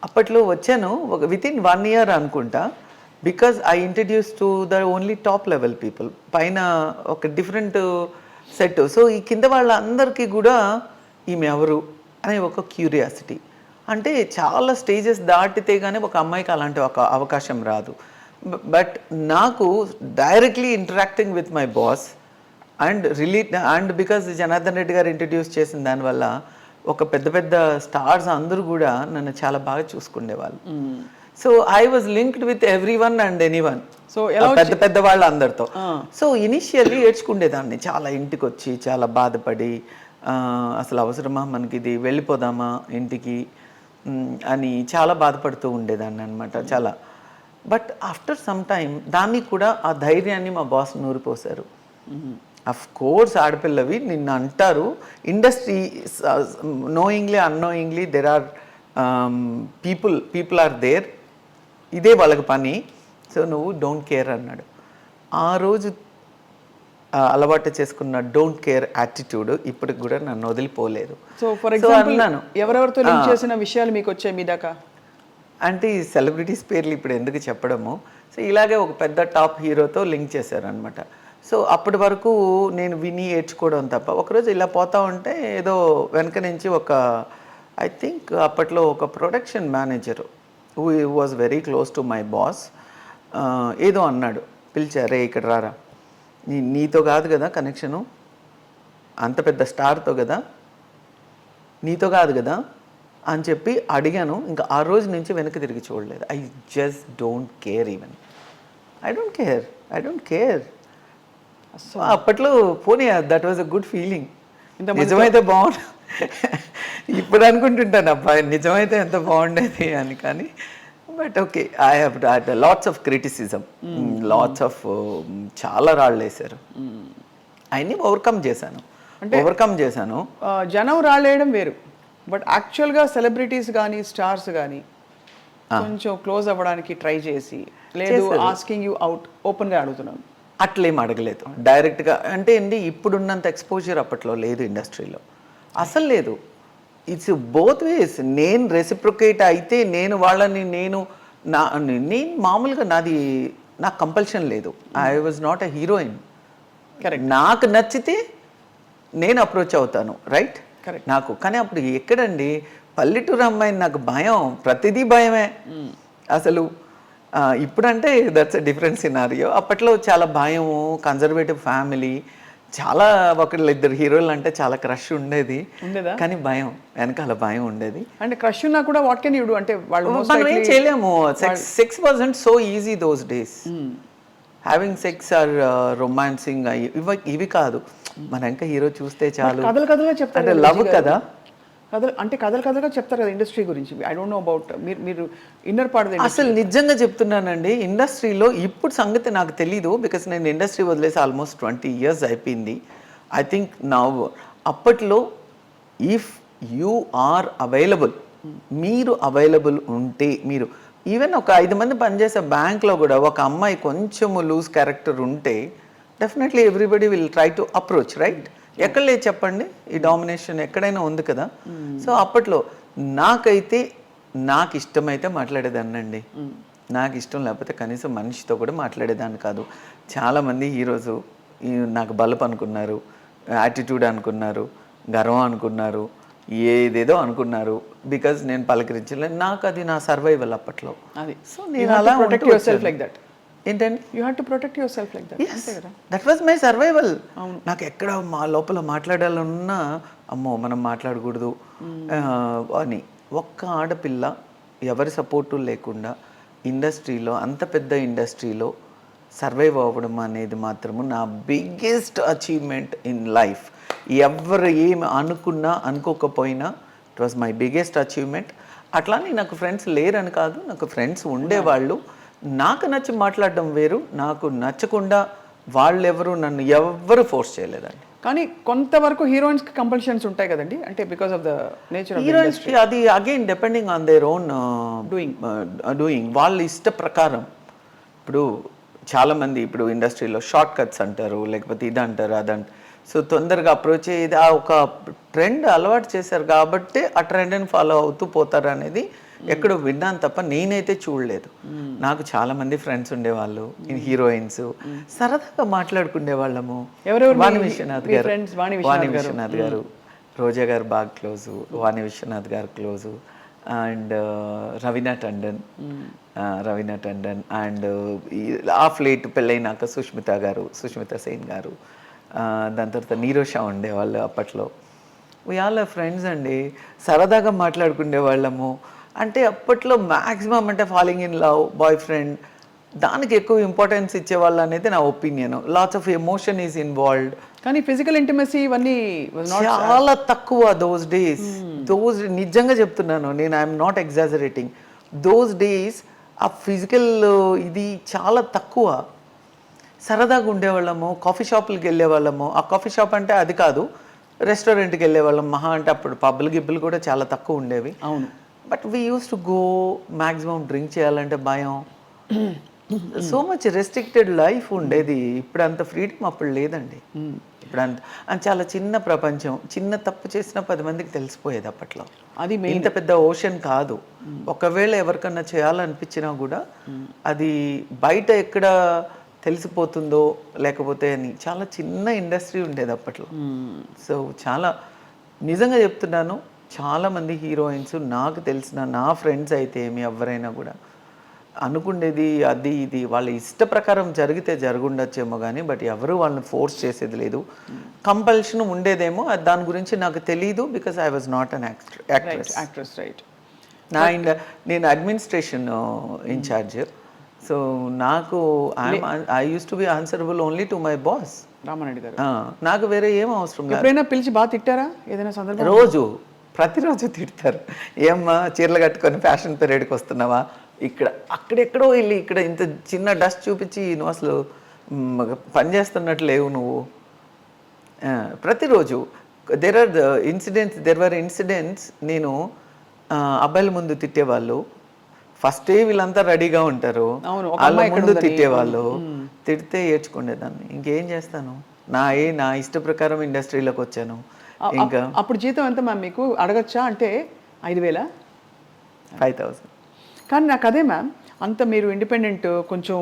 అప్పట్లో వచ్చాను విత్ ఇన్ 1 year అనుకుంటా, because I introduce to the only top level people. పైన ఒక డిఫరెంట్ సెట్. సో ఈ కింద వాళ్ళందరికీ కూడా ఈమె ఎవరు అనే ఒక క్యూరియాసిటీ. అంటే చాలా స్టేజెస్ దాటితే కానీ ఒక అమ్మాయికి అలాంటి ఒక అవకాశం రాదు. బట్ నాకు directly interacting with my boss and because Janardhan Reddy గారు ఇంట్రడ్యూస్ చేసిన దానివల్ల ఒక పెద్ద పెద్ద స్టార్స్ అందరూ కూడా నన్ను చాలా బాగా చూసుకునేవాళ్ళు. So I was linked with every one and any one. So పెద్ద పెద్ద వాళ్ళు అందరితో. సో ఇనిషియల్లీ ఏడ్చుకునేదాన్ని చాలా, ఇంటికి వచ్చి చాలా బాధపడి, అసలు అవసరమా మనకి ఇది, వెళ్ళిపోదామా ఇంటికి అని చాలా బాధపడుతూ ఉండేదాన్ని అనమాట చాలా. బట్ ఆఫ్టర్ సమ్ టైమ్ దాన్ని కూడా ఆ ధైర్యాన్ని మా బాస్ నూరిపోసారు. అఫ్ కోర్స్ ఆడపిల్లవి నిన్ను అంటారు, industry knowingly annoyingly there are people are there, ఇదే వాళ్ళకి పని, సో నువ్వు డోంట్ కేర్ అన్నాడు. ఆ రోజు అలవాటు చేసుకున్న డోంట్ కేర్ యాటిట్యూడ్ ఇప్పటికి కూడా నన్ను వదిలిపోలేదు. సో ఫర్ ఎగ్జాంపుల్ ఎవరెవరితో లింక్ చేసిన విషయాలు మీకు వచ్చాయి మీ దాకా? అంటే ఈ సెలబ్రిటీస్ పేర్లు ఇప్పుడు ఎందుకు చెప్పడము, సో ఇలాగే ఒక పెద్ద టాప్ హీరోతో లింక్ చేశారనమాట. సో అప్పటి వరకు నేను విని ఏడ్చుకోవడం తప్ప, ఒకరోజు ఇలా పోతా ఉంటే ఏదో వెనక నుంచి ఒక ఐ థింక్ అప్పట్లో ఒక production manager who was very close to my boss ఏదో అన్నాడు, పిలిచారే ఇక్కడ రారా, నీతో కాదు కదా కనెక్షను, అంత పెద్ద స్టార్తో కదా, నీతో కాదు కదా అని చెప్పి అడిగాను. ఇంకా ఆ రోజు నుంచి వెనక్కి తిరిగి చూడలేదు. I just don't care, even I don't care. So అప్పట్లో పోనీ that was a good feeling. నిజమైతే బాగుండు, ఇప్పుడు అనుకుంటుంటాను అబ్బాయి నిజమైతే ఎంత బాగుండేది అని. కానీ but okay, I have lots of criticism, lots of చాలా రాళ్ళు వేశారు, అవన్నీ ఓవర్కమ్ చేశాను. జనం రాళ్ళేయడం వేరు, బట్ యాక్చువల్గా సెలబ్రిటీస్ కానీ స్టార్స్ కానీ కొంచెం క్లోజ్ అవ్వడానికి ట్రై చేసి, లేదు ఆస్కింగ్ యూ అవుట్ ఓపెన్గా అడుగుతున్నాను, అట్లేం అడగలేదు డైరెక్ట్గా. అంటే అండి ఇప్పుడున్నంత ఎక్స్పోజర్ అప్పట్లో లేదు ఇండస్ట్రీలో, అసలు లేదు. It's both ways. నేను రెసిప్రొకేట్ అయితే నేను వాళ్ళని నేను మామూలుగా నాకు కంపల్షన్ లేదు. I was not a heroine. Correct. నాకు నచ్చితే నేను అప్రోచ్ అవుతాను, రైట్? కరెక్ట్. నాకు కానీ అప్పుడు ఎక్కడండి పల్లెటూరు అమ్మాయిని, నాకు భయం, ప్రతిదీ భయమే అసలు. ఇప్పుడంటే దట్స్ ఎ డిఫరెంట్ సినారియో. అప్పట్లో చాలా భయము, కన్జర్వేటివ్ ఫ్యామిలీ, చాలా ఇద్దరు హీరోలు అంటే చాలా క్రష్ ఉండేది, కానీ భయం, వెనకాల భయం ఉండేది. అంటే క్రష్ ఉన్నా కూడా వాట్ కెన్ యూ డు, అంటే మనం ఏం చేయలేము. Sex wasn't so easy those days. Having sex or romancing ఇవి కాదు. మన ఇంకా హీరో చూస్తే చాలు, కథలుగా చెప్తారు, అంటే లవ్ కదా, కథలుగా చెప్తారు కదా ఇండస్ట్రీ గురించి. ఐ డోంట్ నో అబౌట్ మీరు ఇన్నర్ పార్ట్. అసలు నిజంగా చెప్తున్నానండి, ఇండస్ట్రీలో ఇప్పుడు సంగతి నాకు తెలీదు, బికాస్ నేను ఇండస్ట్రీ వదిలేసి ఆల్మోస్ట్ 20 years అయిపోయింది. ఐ థింక్ నవ్, అప్పట్లో ఇఫ్ యూ ఆర్ అవైలబుల్, మీరు అవైలబుల్ ఉంటే, మీరు ఈవెన్ ఒక 5 మంది పనిచేసే బ్యాంక్లో కూడా ఒక అమ్మాయి కొంచెము లూజ్ క్యారెక్టర్ ఉంటే definitely everybody will try to approach, right? ఎక్కడ లేదు చెప్పండి, ఈ డామినేషన్ ఎక్కడైనా ఉంది కదా. సో అప్పట్లో నాకైతే నాకు ఇష్టమైతే మాట్లాడేదాన్నండి, నాకు ఇష్టం లేకపోతే కనీసం మనిషితో కూడా మాట్లాడేదాన్ని కాదు. చాలామంది హీరోసు నాకు బలుపు అనుకున్నారు, యాటిట్యూడ్ అనుకున్నారు, గర్వం అనుకున్నారు, ఏదేదో అనుకున్నారు, బికాజ్ నేను పలకరించలేదు. నాకు అది నా సర్వైవల్ అప్పట్లో. అది సో నేను అలా protect your self like that. ఏంటండి? You have to protect your self like that. That was my survival. నాకు ఎక్కడ మా లోపల మాట్లాడాలన్నా అమ్మో మనం మాట్లాడకూడదు అని. ఒక్క ఆడపిల్ల ఎవరి సపోర్టు లేకుండా ఇండస్ట్రీలో, అంత పెద్ద ఇండస్ట్రీలో సర్వైవ్ అవ్వడం అనేది మాత్రము నా బిగ్గెస్ట్ అచీవ్మెంట్ ఇన్ లైఫ్. ఎవరు ఏమి అనుకున్నా అనుకోకపోయినా it was my biggest achievement. అట్లానే నాకు ఫ్రెండ్స్ లేరని కాదు, నాకు ఫ్రెండ్స్ ఉండేవాళ్ళు. నాకు నచ్చి మాట్లాడడం వేరు, నాకు నచ్చకుండా వాళ్ళెవరు నన్ను ఎవ్వరు ఫోర్స్ చేయలేదండి. కానీ కొంతవరకు హీరోయిన్స్కి కంపల్షన్స్ ఉంటాయి కదండి, అంటే because of the nature of హీరోయిన్స్కి అది again depending on their own doing, వాళ్ళ ఇష్ట ప్రకారం. ఇప్పుడు చాలామంది ఇప్పుడు ఇండస్ట్రీలో షార్ట్ కట్స్ అంటారు, లేకపోతే ఇది అంటారు అదంటారు. సో తొందరగా అప్రోచ్ అయ్యేది, ఆ ఒక ట్రెండ్ అలవాటు చేశారు కాబట్టి ఆ ట్రెండ్ని ఫాలో అవుతూ పోతారు అనేది ఎక్కడో విన్నాను తప్ప నేనైతే చూడలేదు. నాకు చాలామంది ఫ్రెండ్స్ ఉండేవాళ్ళు హీరోయిన్స్, సరదాగా మాట్లాడుకునే వాళ్ళము. వాణి విశ్వనాథ్ గారు, రోజా గారు బాగా close, Vani Viswanath garu close, and Raveena Tandon and of late పెళ్ళైనాక సుష్మితా సేన్ గారు, దాని తర్వాత నీరోషా ఉండేవాళ్ళు అప్పట్లో. వీ ఆల్ ఆర్ ఫ్రెండ్స్ అండి, సరదాగా మాట్లాడుకునే వాళ్ళము. అంటే అప్పట్లో మ్యాక్సిమం అంటే falling in love, boy friend, దానికి ఎక్కువ ఇంపార్టెన్స్ ఇచ్చేవాళ్ళు అనేది నా opinion. Lots of emotion is involved. కానీ ఫిజికల్ ఇంటిమసీ ఇవన్నీ చాలా తక్కువ దోస్ డేస్. నిజంగా చెప్తున్నాను నేను, I'm not exaggerating. Those days ఆ ఫిజికల్ ఇది చాలా తక్కువ. సరదాగా ఉండేవాళ్ళము, కాఫీ షాపులకి వెళ్ళేవాళ్ళము. ఆ కాఫీ షాప్ అంటే అది కాదు, రెస్టారెంట్కి వెళ్ళేవాళ్ళం మహా అంటే. అప్పుడు పబ్బులు గిబ్బులు కూడా చాలా తక్కువ ఉండేవి. అవును. But we use to go maximum drink చేయాలంటే భయం. సో మచ్ రెస్ట్రిక్టెడ్ లైఫ్ ఉండేది. ఇప్పుడు అంత ఫ్రీడమ్ అప్పుడు లేదండి. ఇప్పుడు అంత చాలా చిన్న ప్రపంచం. చిన్న తప్పు చేసినా 10 మందికి తెలిసిపోయేది అప్పట్లో. అది ఇంత పెద్ద ఓషన్ కాదు. ఒకవేళ ఎవరికన్నా చేయాలనిపించినా కూడా అది బయట ఎక్కడ తెలిసిపోతుందో లేకపోతే అని చాలా చిన్న ఇండస్ట్రీ ఉండేది అప్పట్లో. సో చాలా నిజంగా చెప్తున్నాను, చాలామంది హీరోయిన్స్ నాకు తెలిసిన నా ఫ్రెండ్స్ అయితే ఏమి ఎవరైనా కూడా అనుకుండేది అది ఇది వాళ్ళ ఇష్ట ప్రకారం జరిగితే జరుగుండొచ్చేమో కానీ బట్ ఎవరు వాళ్ళని ఫోర్స్ చేసేది లేదు. కంపల్షన్ ఉండేదేమో, దాని గురించి నాకు తెలీదు. Because I was not an actress. Right. నేను అడ్మినిస్ట్రేషన్ ఇన్ఛార్జ్. సో నాకు I use to be answerable only to my boss Ramareddy గారు. నాకు వేరే ఏం అవసరం లేదు. ఎప్పుడైనా పిలిచి బాగా తిట్టారా ఏదైనా సందర్భం? రోజు ప్రతిరోజు తిడతారు. ఏమ్మా చీరలు కట్టుకొని ఫ్యాషన్ పీరియడ్కి వస్తున్నావా, ఇక్కడ అక్కడెక్కడో వెళ్ళి ఇక్కడ ఇంత చిన్న డస్ట్ చూపించి నువ్వు అసలు పని చేస్తున్నట్టు లేవు నువ్వు. ప్రతిరోజు దెర్ వర్ ఇన్సిడెంట్స్. నేను అబ్బాయిల ముందు తిట్టేవాళ్ళు. ఫస్ట్ వీళ్ళంతా రెడీగా ఉంటారు, వాళ్ళ ముందు తిట్టేవాళ్ళు. తిడితే ఏడ్చుకునేదాన్ని. ఇంకేం చేస్తాను, నా ఇష్ట ప్రకారం ఇండస్ట్రీలోకి వచ్చాను. ఇంకా అప్పుడు జీతం ఎంత మ్యామ్ మీకు అడగచ్చా? అంటే 5,000 5,000. కానీ నాకు అదే మ్యామ్, అంత మీరు ఇండిపెండెంట్, కొంచెం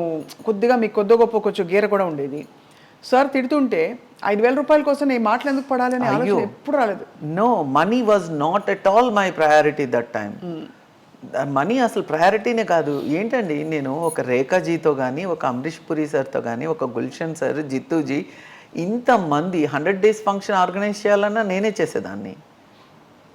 కొద్దిగా మీకు కొద్ది గొప్ప కొంచెం గీర కూడా ఉండేది. సార్ తిడుతుంటే 5,000 రూపాయల కోసం నేను మాటలు ఎందుకు పడాలని ఆలోచన ఎప్పుడు రాలేదు. No, money was not at all my priority that time. Money అసలు ప్రయారిటీనే కాదు. ఏంటండి, నేను ఒక రేఖాజీతో కానీ, ఒక అమరీష్ పురి సార్తో కానీ, ఒక గుల్షన్ సార్, జిత్తుజీ, ఇంతమంది 100 days ఫంక్షన్ ఆర్గనైజ్ చేయాలన్నా నేనే చేసేదాన్ని.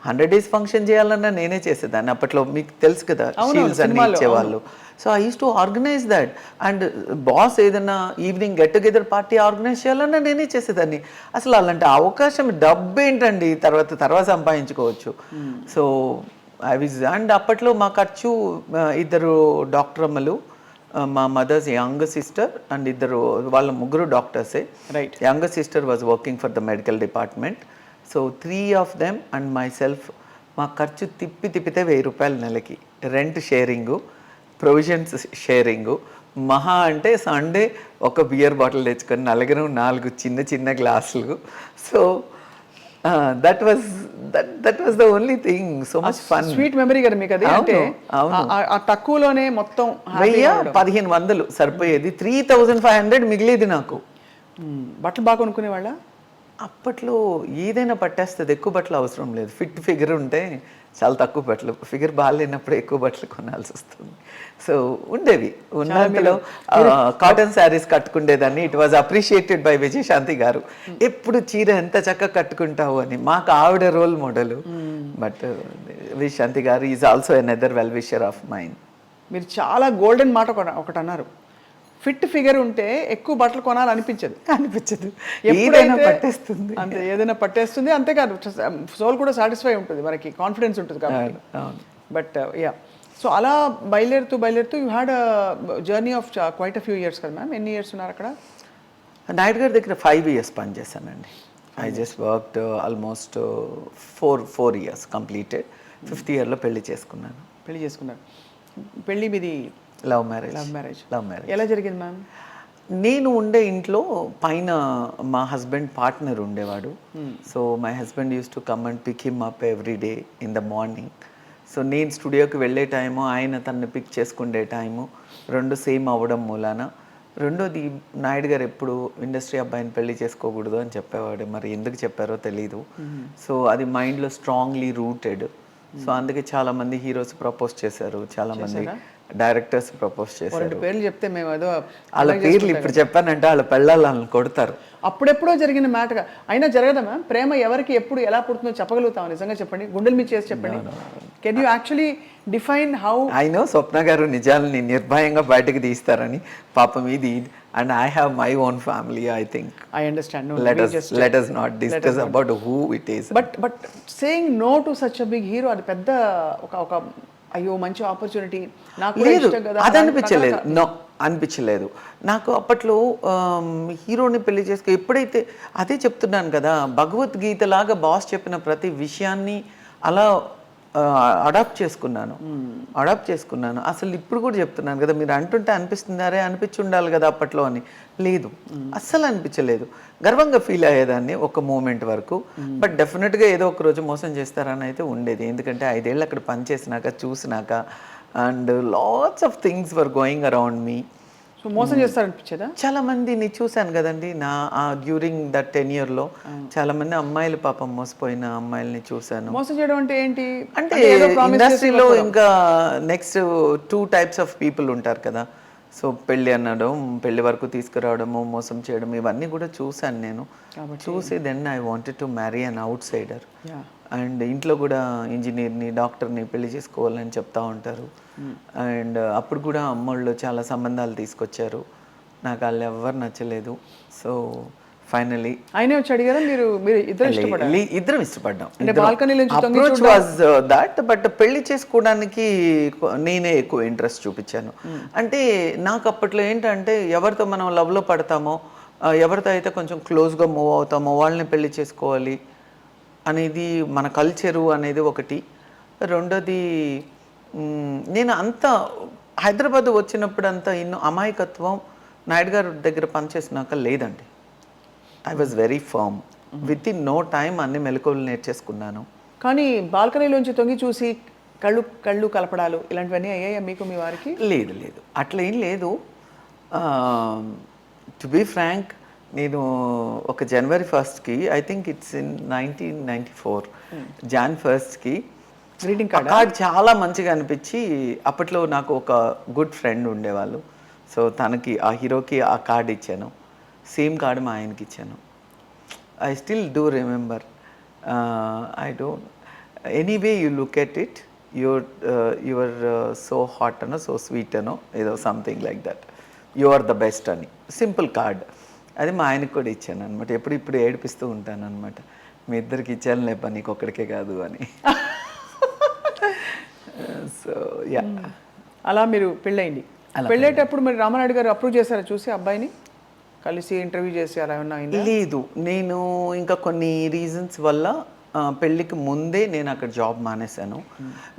100 days ఫంక్షన్ చేయాలన్నా నేనే చేసేదాన్ని. అప్పట్లో మీకు తెలుసు కదా, షీల్డ్స్ అన్ని ఇచ్చేవాళ్ళు. So I use to organise that. And boss ఏదైనా evening get together party organise చేయాలన్నా నేనే చేసేదాన్ని. అసలు అలాంటి అవకాశం, డబ్బు ఏంటండి, తర్వాత సంపాదించుకోవచ్చు. So I Vij. అండ్ అప్పట్లో మా ఖర్చు 2 డాక్టర్ అమ్మలు, మా మదర్స్ యంగ్ సిస్టర్ అండ్ వాళ్ళ ముగ్గురు డాక్టర్సే. Right. Young sister was working for the medical department. So 3 of them and my self. మా ఖర్చు తిప్పితే 1,000 రూపాయలు నెలకి. Rent sharing, provisions sharing. మహా అంటే సండే ఒక బియర్ బాటిల్ తెచ్చుకొని నలుగురు 4 చిన్న గ్లాసులు. So that was the only thing. So much fun. Sweet memory కదా మీకు అది. అంటే ఆ తక్కువలోనే మొత్తం 1,500 సరిపోయేది. 3,500 మిగిలేది నాకు. బట్టలు బాగా కొనుక్కునే వాళ్ళ అప్పట్లో. ఏదైనా పట్టేస్తుంది, ఎక్కువ బట్టలు అవసరం లేదు. ఫిట్ ఫిగర్ ఉంటే చాలా తక్కువ బట్టలు, ఫిగర్ బాగాలేనప్పుడు ఎక్కువ బట్టలు కొనాల్సి వస్తుంది. సో ఉండేవి. ఉన్నంతలో కాటన్ శారీస్ కట్టుకుండేదాన్ని. It was appreciated by Vijayashanti garu. ఎప్పుడు చీర ఎంత చక్కగా కట్టుకుంటావు అని. మాకు ఆవిడ రోల్ మోడల్. బట్ విజయశాంతి గారు is also another well wisher of mind. మీరు చాలా గోల్డెన్ మాట ఒకటి అన్నారు, ఫిట్ ఫిగర్ ఉంటే ఎక్కువ బట్టలు కొనాలనిపించదు. ఏదైనా పట్టేస్తుంది. అంతే, ఏదైనా పట్టేస్తుంది. అంతేకాదు సోల్ కూడా సాటిస్ఫై ఉంటుంది, మనకి కాన్ఫిడెన్స్ ఉంటుంది కాబట్టి. బట్ యా, సో అలా బయలుదేరుతూ you had journey of quite a few years కదా మ్యామ్. ఎన్ని ఇయర్స్ ఉన్నారు అక్కడ? నాయుడు గారి దగ్గర 5 years పనిచేశానండి. I just worked almost 4 years completed. 5th yearలో పెళ్లి చేసుకున్నారు. పెళ్లి మీది లవ్ మ్యారేజ్. ఎలా జరిగింది మ్యామ్? నేను ఉండే ఇంట్లో పైన మా హస్బెండ్ పార్ట్నర్ ఉండేవాడు. So my husband used to come and pick him up every day in the morning. So నేను స్టూడియోకి వెళ్ళే టైము, ఆయన తనని పిక్ చేసుకునే టైము 2 సేమ్ అవ్వడం మూలాన. రెండోది, నాయుడు గారు ఎప్పుడు ఇండస్ట్రీ అబ్బాయిని పెళ్లి చేసుకోకూడదు అని చెప్పేవాడు. మరి ఎందుకు చెప్పారో తెలీదు. సో అది మైండ్లో స్ట్రాంగ్లీ రూటెడ్. సో అందుకే చాలామంది హీరోస్ ప్రపోజ్ చేశారు, చాలామంది డైరెక్టర్స్ ప్రపోజ్ చేశారు. పేర్లు చెప్తే మేము ఏదో వాళ్ళ పేర్లు ఇప్పుడు చెప్పానంటే వాళ్ళ పెళ్ళాలను కొడతారు. అప్పుడెప్పుడో జరిగిన మ్యాటర్గా అయినా జరగదా మ్యామ్? ప్రేమ ఎవరికి ఎప్పుడు ఎలా పుడుతుందో చెప్పగలుగుతాం? నిజంగా చెప్పండి, గుండెల మీద చేసి చెప్పండి. Can you actually define how? I know Swapna garu నిజాలని నిర్భయంగా బయటకు తీస్తారని. పాపం ఇది. And I have my own family. I think I understand. Let us not discuss about who it is. But saying no to such a big hero, అది పెద్ద ఒక అయ్యో మంచి ఆపర్చునిటీ నాకు లేదు. అది అనిపించలేదు నాకు అప్పట్లో. హీరోని పెళ్లి చేసుకో ఎప్పుడైతే, అదే చెప్తున్నాను కదా, భగవద్గీత లాగా బాస్ చెప్పిన ప్రతి విషయాన్ని అలా అడాప్ట్ చేసుకున్నాను. అసలు ఇప్పుడు కూడా చెప్తున్నాను కదా, మీరు అంటుంటే అనిపిస్తుందారే అనిపించి ఉండాలి కదా అప్పట్లో అని. లేదు, అస్సలు అనిపించలేదు. గర్వంగా ఫీల్ అయ్యేదాన్ని ఒక మూమెంట్ వరకు. బట్ డెఫినెట్గా ఏదో ఒక రోజు మోసం చేస్తారని అయితే ఉండేది. ఎందుకంటే 5 ఏళ్ళు అక్కడ పనిచేసినాక చూసినాక and lots of things were going around me. So మోసం చేస్తారనిపించేదా? చాలా మందిని చూశాను కదండి నా డ్యూరింగ్ దట్ 10 yearలో. చాలా మంది అమ్మాయిలు పాపం మోసపోయిన అమ్మాయిల్ని చూశాను. మోసం చేయడం అంటే ఏంటి? అంటే ఇండస్ట్రీలో ఇంకా నెక్స్ట్ 2 types ఆఫ్ పీపుల్ ఉంటారు కదా. సో పెళ్ళి అనడం, పెళ్లి వరకు తీసుకురావడము, మోసం చేయడం, ఇవన్నీ కూడా చూశాను నేను. చూసి then I wanted to marry an outsider. And ఇంట్లో కూడా ఇంజనీర్ని, డాక్టర్ని పెళ్లి చేసుకోవాలని చెప్తా ఉంటారు. అండ్ అప్పుడు కూడా అమ్మోళ్ళు చాలా సంబంధాలు తీసుకొచ్చారు. నాకు వాళ్ళు ఎవ్వరు నచ్చలేదు. సో ఫైనలీ ఆయనే వచ్చి అడిగారా? మీరు ఇద్దరం ఇష్టపడ్డాం. Approach was that. బట్ పెళ్లి చేసుకోవడానికి నేనే ఎక్కువ ఇంట్రెస్ట్ చూపించాను. అంటే నాకు అప్పట్లో ఏంటంటే ఎవరితో మనం లవ్లో పడతామో, ఎవరితో అయితే కొంచెం క్లోజ్గా మూవ్ అవుతామో వాళ్ళని పెళ్లి చేసుకోవాలి అనేది మన కల్చరు అనేది ఒకటి. రెండోది, నేను అంత హైదరాబాద్ వచ్చినప్పుడు అంతా అమాయకత్వం నాయుడు గారి దగ్గర పనిచేసినాక లేదండి. I was very firm. With in no time అన్ని మెలకువలు నేర్చేసుకున్నాను. కానీ బాల్కనీలోంచి తొంగి చూసి కళ్ళు కలపడాలు ఇలాంటివన్నీ అయ్యాయా మీకు, మీ వారికి? లేదు, అట్లా ఏం లేదు. టు బీ ఫ్రాంక్, నేను ఒక January 1st I think it's in 1994 Jan 1st greeting card చాలా మంచిగా అనిపించి, అప్పట్లో నాకు ఒక గుడ్ ఫ్రెండ్ ఉండేవాళ్ళు. సో తనకి, ఆ హీరోకి ఆ కార్డ్ ఇచ్చాను. సేమ్ కార్డు మా ఆయనకి ఇచ్చాను. I still do remember. I don't anyway you look at it, your so hot అనో, సో స్వీట్ అనో, ఏదో something like that, you are the best అని సింపుల్ కార్డ్. అది మా ఆయనకు కూడా ఇచ్చాను అనమాట. ఇప్పుడు ఏడిపిస్తూ ఉంటాను అనమాట, మీ ఇద్దరికి ఇచ్చాను లేప, నీకు ఒక్కడికే కాదు అని. సో యా, అలా మీరు పెళ్ళయింది. పెళ్ళేటప్పుడు మరి రామానాయుడు గారు అప్రూవ్ చేశారా చూసి అబ్బాయిని కలిసి ఇంటర్వ్యూ చేసి అలా ఏమన్నా? లేదు, నేను ఇంకా కొన్ని రీజన్స్ వల్ల పెళ్ళికి ముందే నేను అక్కడ జాబ్ మానేశాను.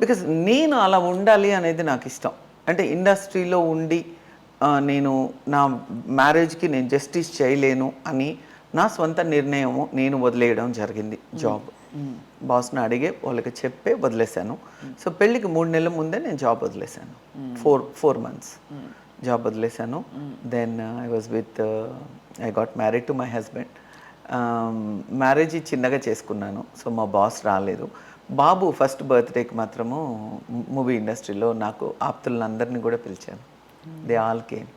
బికాస్ నేను అలా ఉండాలి అనేది నాకు ఇష్టం. అంటే ఇండస్ట్రీలో ఉండి నేను నా మ్యారేజ్కి నేను జస్టిస్ చేయలేను అని నా స్వంత నిర్ణయము నేను వదిలేయడం జరిగింది. జాబ్ బాస్ని అడిగే వాళ్ళకి చెప్పే వదిలేశాను. సో పెళ్ళికి 3 నెలల ముందే నేను జాబ్ వదిలేశాను. 4 months జాబ్ వదిలేశాను. Then I got married to my husband. Marriage చిన్నగా చేసుకున్నాను. సో మా బాస్ రాలేదు. బాబు ఫస్ట్ బర్త్డేకి మాత్రము మూవీ ఇండస్ట్రీలో నాకు ఆప్తులందరినీ కూడా పిలిచాను. They all came.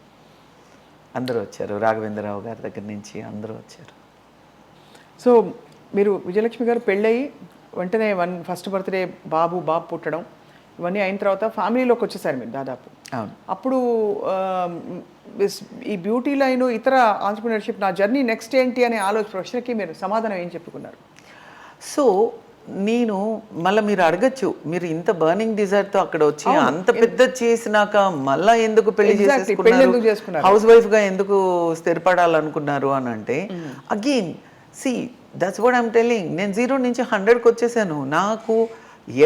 అందరూ వచ్చారు, రాఘవేంద్రరావు గారి దగ్గర నుంచి అందరూ వచ్చారు. సో మీరు విజయలక్ష్మి గారు పెళ్ళయి వెంటనే ఫస్ట్ బర్త్డే బాబు పుట్టడం ఇవన్నీ అయిన తర్వాత ఫ్యామిలీలోకి వచ్చేసారు మీరు దాదాపు. అప్పుడు ఈ బ్యూటీ లైన్, ఇతర ఆంటర్‌ప్రెన్యూర్‌షిప్, నా జర్నీ నెక్స్ట్ ఏంటి అనే ప్రశ్నకి మీరు సమాధానం ఏం చెప్పుకున్నారు? సో నేను మళ్ళీ మీరు అడగచ్చు, మీరు ఇంత బర్నింగ్ డిజైర్తో అక్కడ వచ్చి అంత పెద్ద చేసినాక మళ్ళీ ఎందుకు పెళ్లి చేసుకున్నారు, హౌస్ వైఫ్గా ఎందుకు స్థిరపడాలనుకున్నారు అని అంటే, again see that's what I'm telling. నేను 0 నుంచి 100కి వచ్చేసాను. నాకు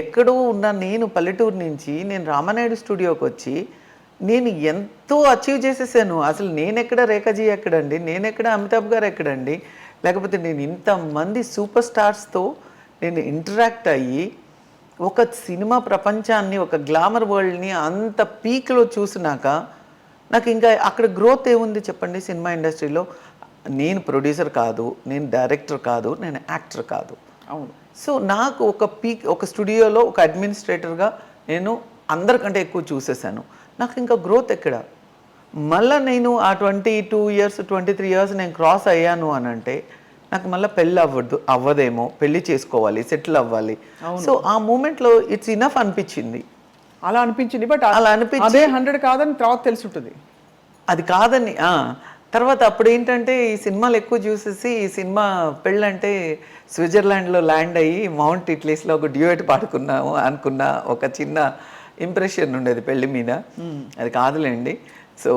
ఎక్కడో ఉన్న నేను పల్లెటూరు నుంచి నేను రామానాయుడు స్టూడియోకి వచ్చి నేను ఎంతో అచీవ్ చేసేసాను. అసలు నేనెక్కడ, రేఖాజీ ఎక్కడండి, నేనెక్కడ, అమితాబ్ గారు ఎక్కడండి, లేకపోతే నేను ఇంతమంది సూపర్ స్టార్స్తో నేను ఇంటరాక్ట్ అయ్యి ఒక సినిమా ప్రపంచాన్ని, ఒక గ్లామర్ వరల్డ్ని అంత పీక్లో చూసినాక నాకు ఇంకా అక్కడ గ్రోత్ ఏముంది చెప్పండి సినిమా ఇండస్ట్రీలో? నేను ప్రొడ్యూసర్ కాదు, నేను డైరెక్టర్ కాదు, నేను యాక్టర్ కాదు. అవును. సో నాకు ఒక స్టూడియోలో ఒక అడ్మినిస్ట్రేటర్గా నేను అందరికంటే ఎక్కువ చూసేసాను. నాకు ఇంకా గ్రోత్ ఎక్కడ? మళ్ళీ నేను ఆ 22 years 23 years నేను క్రాస్ అయ్యాను అని అంటే నాకు మళ్ళీ పెళ్ళి అవ్వదేమో, పెళ్ళి చేసుకోవాలి, సెటిల్ అవ్వాలి. సో ఆ మూమెంట్లో ఇట్స్ ఇనఫ్ అనిపించింది. అలా అనిపించింది. బట్ అలా అనిపించి అదే 100 కాదని తర్వాత తెలిసి ఉంటుంది. అది కాదని తర్వాత అప్పుడు ఏంటంటే ఈ సినిమాలు ఎక్కువ చూసేసి ఈ సినిమా పెళ్ళంటే స్విట్జర్లాండ్లో ల్యాండ్ అయ్యి మౌంట్ ఇట్లీస్లో ఒక డ్యూయట్ పాడుకున్నాము అనుకున్న ఒక చిన్న ఇంప్రెషన్ ఉండేది పెళ్ళి మీద. అది కాదులేండి. సో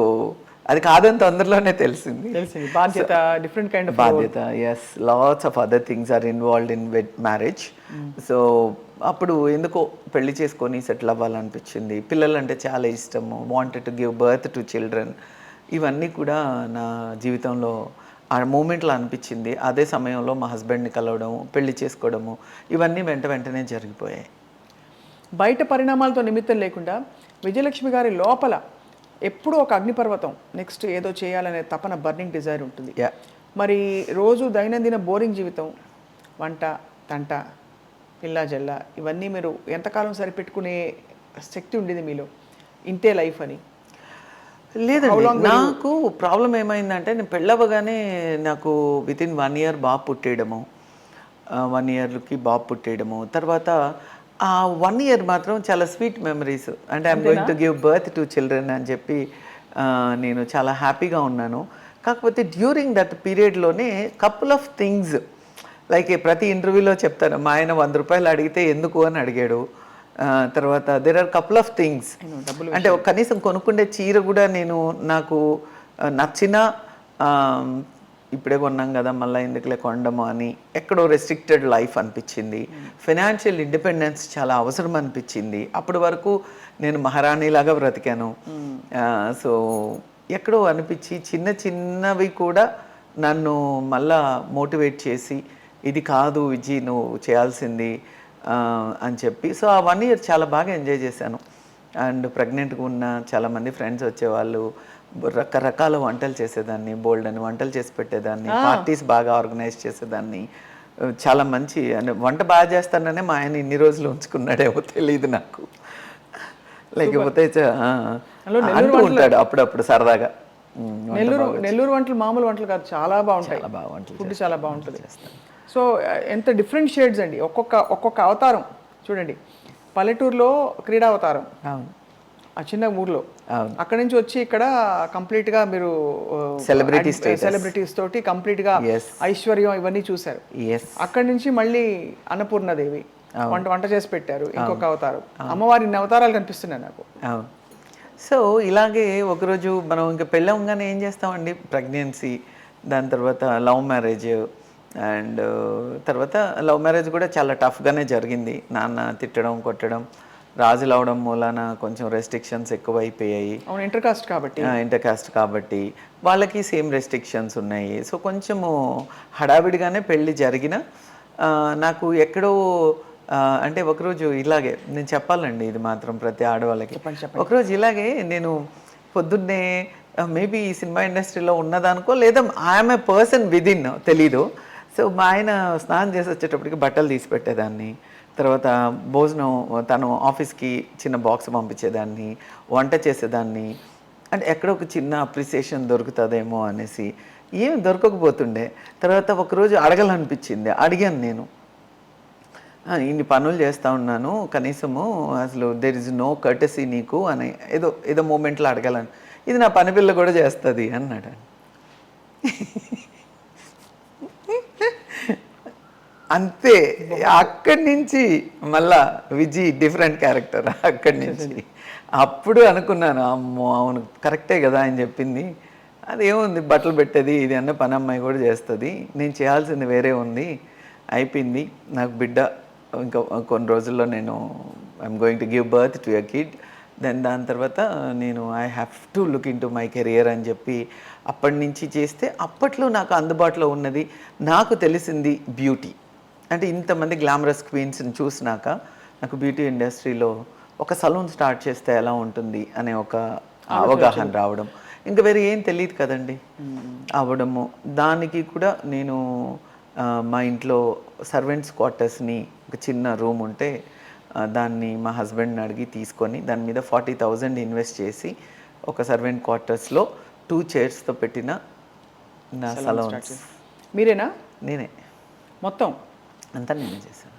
అది కాదని తొందరలోనే తెలిసింది. బాధ్యత, డిఫరెంట్ కైండ్ ఆఫ్ బాధ్యత, yes, lots of other things are involved in marriage. So అప్పుడు ఎందుకో పెళ్లి చేసుకొని సెటిల్ అవ్వాలనిపించింది. పిల్లలంటే చాలా ఇష్టము, wanted to give birth to children. ఇవన్నీ కూడా నా జీవితంలో ఆ మూమెంట్లో అనిపించింది. అదే సమయంలో మా హస్బెండ్ని కలవడం, పెళ్లి చేసుకోవడము, ఇవన్నీ వెంటనే జరిగిపోయాయి. బయట పరిణామాలతో నిమిత్తం లేకుండా విజయలక్ష్మి గారి లోపల ఎప్పుడూ ఒక అగ్నిపర్వతం, నెక్స్ట్ ఏదో చేయాలనే తపన, బర్నింగ్ డిజైర్ ఉంటుంది. మరి రోజు దైనందిన బోరింగ్ జీవితం, వంట, తంట, పిల్ల జల్ల, ఇవన్నీ మీరు ఎంతకాలం సరిపెట్టుకునే శక్తి ఉండేది మీలో, ఇంతే లైఫ్ అని? లేదండి, నాకు ప్రాబ్లం ఏమైందంటే నేను పెళ్ళవగానే నాకు వితిన్ 1 year బాబు పుట్టేయడము, 1 yearకి బాబు పుట్టేయడము. తర్వాత ఆ 1 year మాత్రం చాలా స్వీట్ మెమరీస్. అంటే I'm going to give birth to children అని చెప్పి నేను చాలా హ్యాపీగా ఉన్నాను. కాకపోతే డ్యూరింగ్ దట్ పీరియడ్లోనే కపుల్ ఆఫ్ థింగ్స్, లైక్ ప్రతి ఇంటర్వ్యూలో చెప్తాను, మా ఆయన 100 రూపాయలు అడిగితే ఎందుకు అని అడిగాడు. తర్వాత there are couple of things, అంటే కనీసం కొనుక్కుండే చీర కూడా నాకు నచ్చిన ఇప్పుడే కొన్నాం కదా మళ్ళీ ఎందుకులే కొనడము అని ఎక్కడో రెస్ట్రిక్టెడ్ లైఫ్ అనిపించింది. ఫైనాన్షియల్ ఇండిపెండెన్స్ చాలా అవసరం అనిపించింది. అప్పటి వరకు నేను మహారాణిలాగా బ్రతికాను. సో ఎక్కడో అనిపించి చిన్నవి కూడా నన్ను మళ్ళా మోటివేట్ చేసి ఇది కాదు విజయ్ నువ్వు చేయాల్సింది అని చెప్పి, సో ఆ 1 year చాలా బాగా ఎంజాయ్ చేశాను. అండ్ ప్రెగ్నెంట్గా ఉన్న చాలామంది ఫ్రెండ్స్ వచ్చేవాళ్ళు, రకరకాల వంటలు చేసేదాన్ని, బోల్డ్ అని వంటలు చేసి పెట్టేదాన్ని, పార్టీస్ బాగా ఆర్గనైజ్ చేసేదాన్ని. చాలా మంచి అంటే వంట బాగా చేస్తాననే మా ఆయన ఇన్ని రోజులు ఉంచుకున్నాడేమో తెలియదు నాకు. లేకపోతే అంటూ ఉంటాడు అప్పుడప్పుడు సరదాగా. నెల్లూరు వంటలు మామూలు వంటలు కాదు, చాలా బాగుంటాయి. ఫుడ్ చాలా బాగుంటుంది. సో ఎంత డిఫరెంట్ షేడ్స్ అండి, ఒక్కొక్క అవతారం చూడండి. పల్లెటూరులో క్రీడా అవతారం, ఆ చిన్న ఊర్లో, అక్కడి నుంచి వచ్చి ఇక్కడ కంప్లీట్గా మీరు సెలబ్రిటీస్ తోటి కంప్లీట్గా ఐశ్వర్యం ఇవన్నీ చూశారు. అక్కడి నుంచి మళ్ళీ అన్నపూర్ణదేవి వంట చేసి పెట్టారు, ఇంకొక అవతారం. అమ్మవారి ఇన్ని అవతారాలు కనిపిస్తున్నాయి నాకు. సో ఇలాగే ఒకరోజు మనం ఇంకా పెళ్ళంగానే ఏం చేస్తామండి, ప్రెగ్నెన్సీ, దాని తర్వాత లవ్ మ్యారేజ్. అండ్ తర్వాత లవ్ మ్యారేజ్ కూడా చాలా టఫ్గానే జరిగింది. నాన్న తిట్టడం, కొట్టడం, రాజులు అవడం మూలాన కొంచెం రెస్ట్రిక్షన్స్ ఎక్కువైపోయాయి. ఇంటర్ కాస్ట్ కాబట్టి వాళ్ళకి సేమ్ రెస్ట్రిక్షన్స్ ఉన్నాయి. సో కొంచెము హడావిడిగానే పెళ్ళి జరిగిన నాకు ఎక్కడో అంటే ఒకరోజు ఇలాగే నేను చెప్పాలండి, ఇది మాత్రం ప్రతి ఆడవాళ్ళకి. ఒకరోజు ఇలాగే నేను పొద్దున్నే మేబీ ఈ సినిమా ఇండస్ట్రీలో ఉన్నదానికో లేదా ఐఎమ్ ఏ పర్సన్ విదిన్ తెలీదు. సో మా ఆయన స్నానం చేసి వచ్చేటప్పటికి బట్టలు తీసి పెట్టేదాన్ని, తర్వాత భోజనం తను ఆఫీస్కి చిన్న బాక్స్ పంపించేదాన్ని, వంట చేసేదాన్ని. అంటే ఎక్కడో ఒక చిన్న అప్రిసియేషన్ దొరుకుతుందేమో అనేసి ఏమి దొరకకపోతుండే. తర్వాత ఒకరోజు అడగాలనిపించింది, అడిగాను నేను, ఇన్ని పనులు చేస్తూ ఉన్నాను, కనీసము అసలు దెర్ ఇస్ నో కర్టసీ నీకు అని ఏదో మూమెంట్లో అడగాలని. ఇది నా పని పిల్ల కూడా చేస్తుంది అన్నాడు. అంతే, అక్కడి నుంచి మళ్ళా విజయ్ డిఫరెంట్ క్యారెక్టర్. అక్కడి నుంచి అప్పుడు అనుకున్నాను, అమ్మో అవును కరెక్టే కదా అని చెప్పింది. అదేముంది, బట్టలు పెట్టేది ఇది అన్న పని అమ్మాయి కూడా చేస్తుంది, నేను చేయాల్సింది వేరే ఉంది, అయిపోయింది. నాకు బిడ్డ ఇంకా కొన్ని రోజుల్లో నేను I'm going to give birth to a kid. దాని తర్వాత నేను I have to look in to my career అని చెప్పి అప్పటి నుంచి చేస్తే, అప్పట్లో నాకు అందుబాటులో ఉన్నది, నాకు తెలిసింది బ్యూటీ. అంటే ఇంతమంది గ్లామరస్ క్వీన్స్ని చూసినాక నాకు బ్యూటీ ఇండస్ట్రీలో ఒక సలూన్ స్టార్ట్ చేస్తే ఎలా ఉంటుంది అనే ఒక అవగాహన రావడం, ఇంకా వేరే ఏం తెలియదు కదండి అవ్వడము. దానికి కూడా నేను మా ఇంట్లో సర్వెంట్స్ క్వార్టర్స్ని ఒక చిన్న రూమ్ ఉంటే దాన్ని మా హస్బెండ్ని అడిగి తీసుకొని దాని మీద 40,000 ఇన్వెస్ట్ చేసి ఒక సర్వెంట్ క్వార్టర్స్లో 2 చైర్స్తో పెట్టిన నా సలూన్స్. మీరేనా? నేనే మొత్తం అంతా నేనే చేశాను.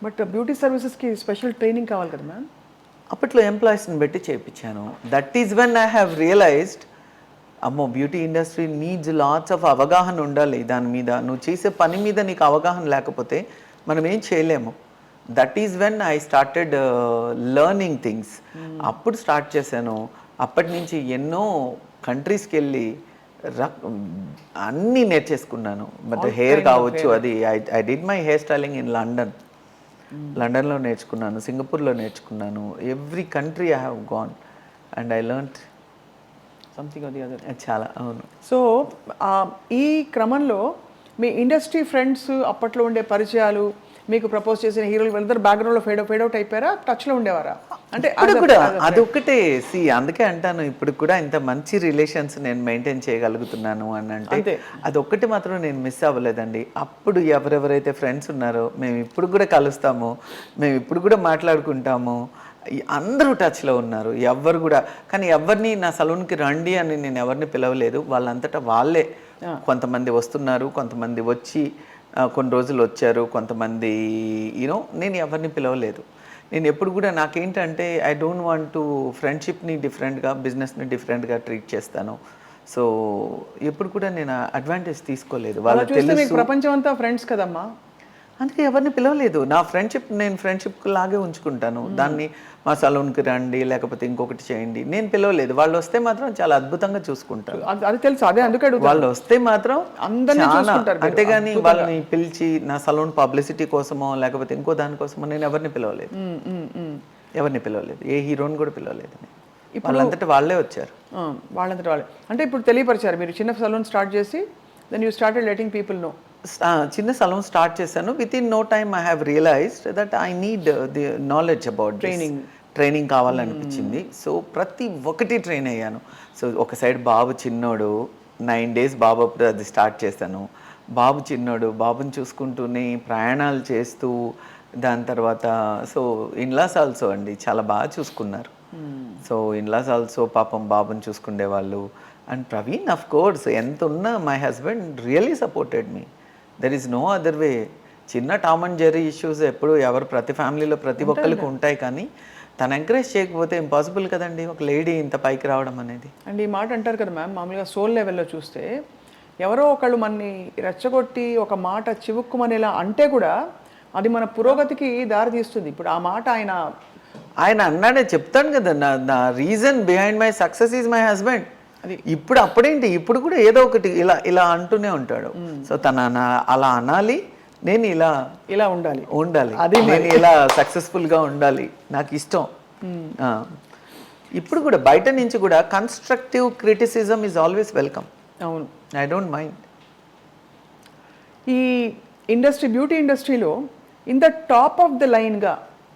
బట్ బ్యూటీ సర్వీసెస్కి స్పెషల్ ట్రైనింగ్ కావాలి కదా మ్యామ్? అప్పట్లో ఎంప్లాయీస్ని పెట్టి చేయించాను. That is when I have realised, అమ్మో beauty industry needs lots of అవగాహన ఉండాలి దాని మీద. నువ్వు చేసే పని మీద నీకు అవగాహన లేకపోతే మనం ఏం చేయలేము. That is when I started learning things. అప్పుడు స్టార్ట్ చేశాను. అప్పటి నుంచి ఎన్నో కంట్రీస్కి వెళ్ళి అన్నీ నేర్చేసుకున్నాను. బట్ హెయిర్ కావచ్చు, అది I did my hair styling in లండన్లో నేర్చుకున్నాను, సింగపూర్లో నేర్చుకున్నాను. Every country I have gone and I learn something అది అదర్. చాలా. అవును. సో ఈ క్రమంలో మీ ఇండస్ట్రీ ఫ్రెండ్స్, అప్పట్లో ఉండే పరిచయాలు, మీకు ప్రపోజ్ చేసిన హీరోలు వీళ్ళందరూ బ్యాక్గ్రౌండ్లో ఫేడ్ అవుట్ అయిపోయారా, టచ్లో ఉండేవారా? అంటే ఇప్పుడు కూడా అదొక్కటే. అందుకే అంటాను, ఇప్పుడు కూడా ఇంత మంచి రిలేషన్స్ నేను మెయింటైన్ చేయగలుగుతున్నాను అని అంటే అదొక్కటి మాత్రం నేను మిస్ అవ్వలేదండి. అప్పుడు ఎవరెవరైతే ఫ్రెండ్స్ ఉన్నారో మేము ఇప్పుడు కూడా కలుస్తాము, మేము ఇప్పుడు కూడా మాట్లాడుకుంటాము. అందరూ టచ్లో ఉన్నారు, ఎవ్వరు కూడా. కానీ ఎవరిని నా సలూన్కి రండి అని నేను ఎవరిని పిలవలేదు. వాళ్ళంతటా వాళ్ళే కొంతమంది వస్తున్నారు, కొంతమంది వచ్చి కొన్ని రోజులు వచ్చారు, కొంతమంది నేను ఎవరిని పిలవలేదు. నేను ఎప్పుడు కూడా నాకేంటంటే ఐ డోంట్ వాంట్ టు ఫ్రెండ్షిప్ని డిఫరెంట్గా, బిజినెస్ని డిఫరెంట్గా ట్రీట్ చేస్తాను. సో ఎప్పుడు కూడా నేను అడ్వాంటేజ్ తీసుకోలేదు. వాళ్ళకి తెలుసు ప్రపంచం అంతా ఫ్రెండ్స్ కదమ్మా, అందుకే ఎవరిని పిలవలేదు. నా ఫ్రెండ్షిప్ నేను ఫ్రెండ్షిప్ లాగే ఉంచుకుంటాను. దాన్ని మా సలూన్కి రండి లేకపోతే ఇంకొకటి చేయండి నేను పిలవలేదు. వాళ్ళు వస్తే మాత్రం చాలా అద్భుతంగా చూసుకుంటారు. అది తెలుసు, అదే అందుకే వాళ్ళు వస్తే మాత్రం అందరినీ చూసుకుంటారు. అంతేగాని వాళ్ళని పిలిచి నా సలూన్ పబ్లిసిటీ కోసమో లేకపోతే ఇంకో దానికోసమో నేను ఎవరిని పిలవలేదు. ఏ హీరోని కూడా పిలవలేదు. వాళ్ళంతటా వాళ్ళే వచ్చారు. వాళ్ళంతటా వాళ్ళే అంటే ఇప్పుడు తెలియపరిచారు, మీరు చిన్న సలూన్ స్టార్ట్ చేసి then you started letting people know. చిన్న సలూన్ స్టార్ట్ చేశాను. With in no time I have realised that I need the knowledge about training కావాలనిపించింది. సో ప్రతి ఒక్కటి ట్రైన్ అయ్యాను. సో ఒక సైడ్ బాబు చిన్నోడు, 9 days బాబు అప్పుడు అది స్టార్ట్ చేశాను. బాబు చిన్నోడు, బాబుని చూసుకుంటూనే ప్రయాణాలు చేస్తూ, దాని తర్వాత సో ఇన్లాస్ ఆల్సో అండి చాలా బాగా చూసుకున్నారు. సో ఇన్లాస్ ఆల్సో పాపం బాబుని చూసుకునేవాళ్ళు. అండ్ ప్రవీణ్ అఫ్ కోర్స్ ఎంత ఉన్నా my husband really supported me. There is no other way. చిన్న టామ్ అండ్ జెర్రీ ఇష్యూస్ ఎప్పుడు ప్రతి ఫ్యామిలీలో ప్రతి ఒక్కరికి ఉంటాయి, కానీ తను ఎంకరేజ్ చేయకపోతే ఇంపాసిబుల్ కదండి ఒక లేడీ ఇంత పైకి రావడం అనేది. అండ్ ఈ మాట అంటారు కదా మ్యామ్, మామూలుగా సోల్ లెవెల్లో చూస్తే ఎవరో ఒకళ్ళు మనని రెచ్చగొట్టి ఒక మాట చివుక్కుమనేలా అంటే కూడా అది మన పురోగతికి దారి తీస్తుంది. ఇప్పుడు ఆ మాట ఆయన అన్నాడే, చెప్తాను కదా, నా reason behind my success is my husband. అది ఇప్పుడు అప్పుడేంటి, ఇప్పుడు కూడా ఏదో ఒకటి ఇలా అంటూనే ఉంటాడు. సో అలా అనాలి, నేను ఇలా ఉండాలి, అది నేను ఇలా సక్సెస్ఫుల్గా ఉండాలి, నాకు ఇష్టం. ఇప్పుడు కూడా బయట నుంచి కూడా constructive criticism is always welcome. అవును, ఐ డోంట్ మైండ్. ఈ బ్యూటీ ఇండస్ట్రీలో in the top of the లైన్గా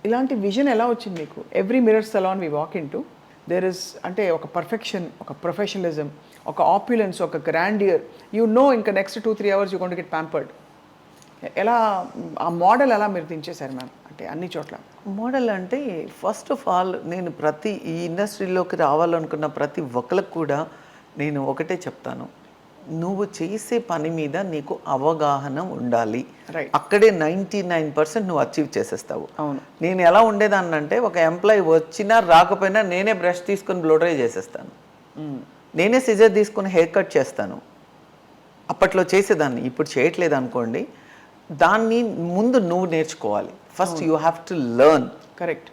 ఇలాంటి విజన్ ఎలా వచ్చింది మీకు? Every mirror salon we walk in to there is అంటే ఒక పర్ఫెక్షన్, ఒక ప్రొఫెషనలిజం, ఒక ఆప్యులెన్స్, ఒక గ్రాండియర్. ఇంకా next 2-3 hours you going to get pampered. ఎలా ఆ మోడల్ ఎలా మీరు దించేశారు మ్యామ్? అంటే అన్ని చోట్ల మోడల్ అంటే ఫస్ట్ ఆఫ్ ఆల్ నేను ఈ ఇండస్ట్రీలోకి రావాలనుకున్న ప్రతి ఒక్కరికి కూడా నేను ఒకటే చెప్తాను, నువ్వు చేసే పని మీద నీకు అవగాహన ఉండాలి. అక్కడే 99% నువ్వు అచీవ్ చేసేస్తావు. నేను ఎలా ఉండేదాన్ని అంటే, ఒక ఎంప్లాయీ వచ్చినా రాకపోయినా నేనే బ్రష్ తీసుకొని బ్లో డ్రై చేసేస్తాను, నేనే సిజర్ తీసుకొని హెయిర్ కట్ చేస్తాను. అప్పట్లో చేసేదాన్ని, ఇప్పుడు చేయట్లేదు అనుకోండి. దాన్ని ముందు నువ్వు నేర్చుకోవాలి. First you have to learn. Correct.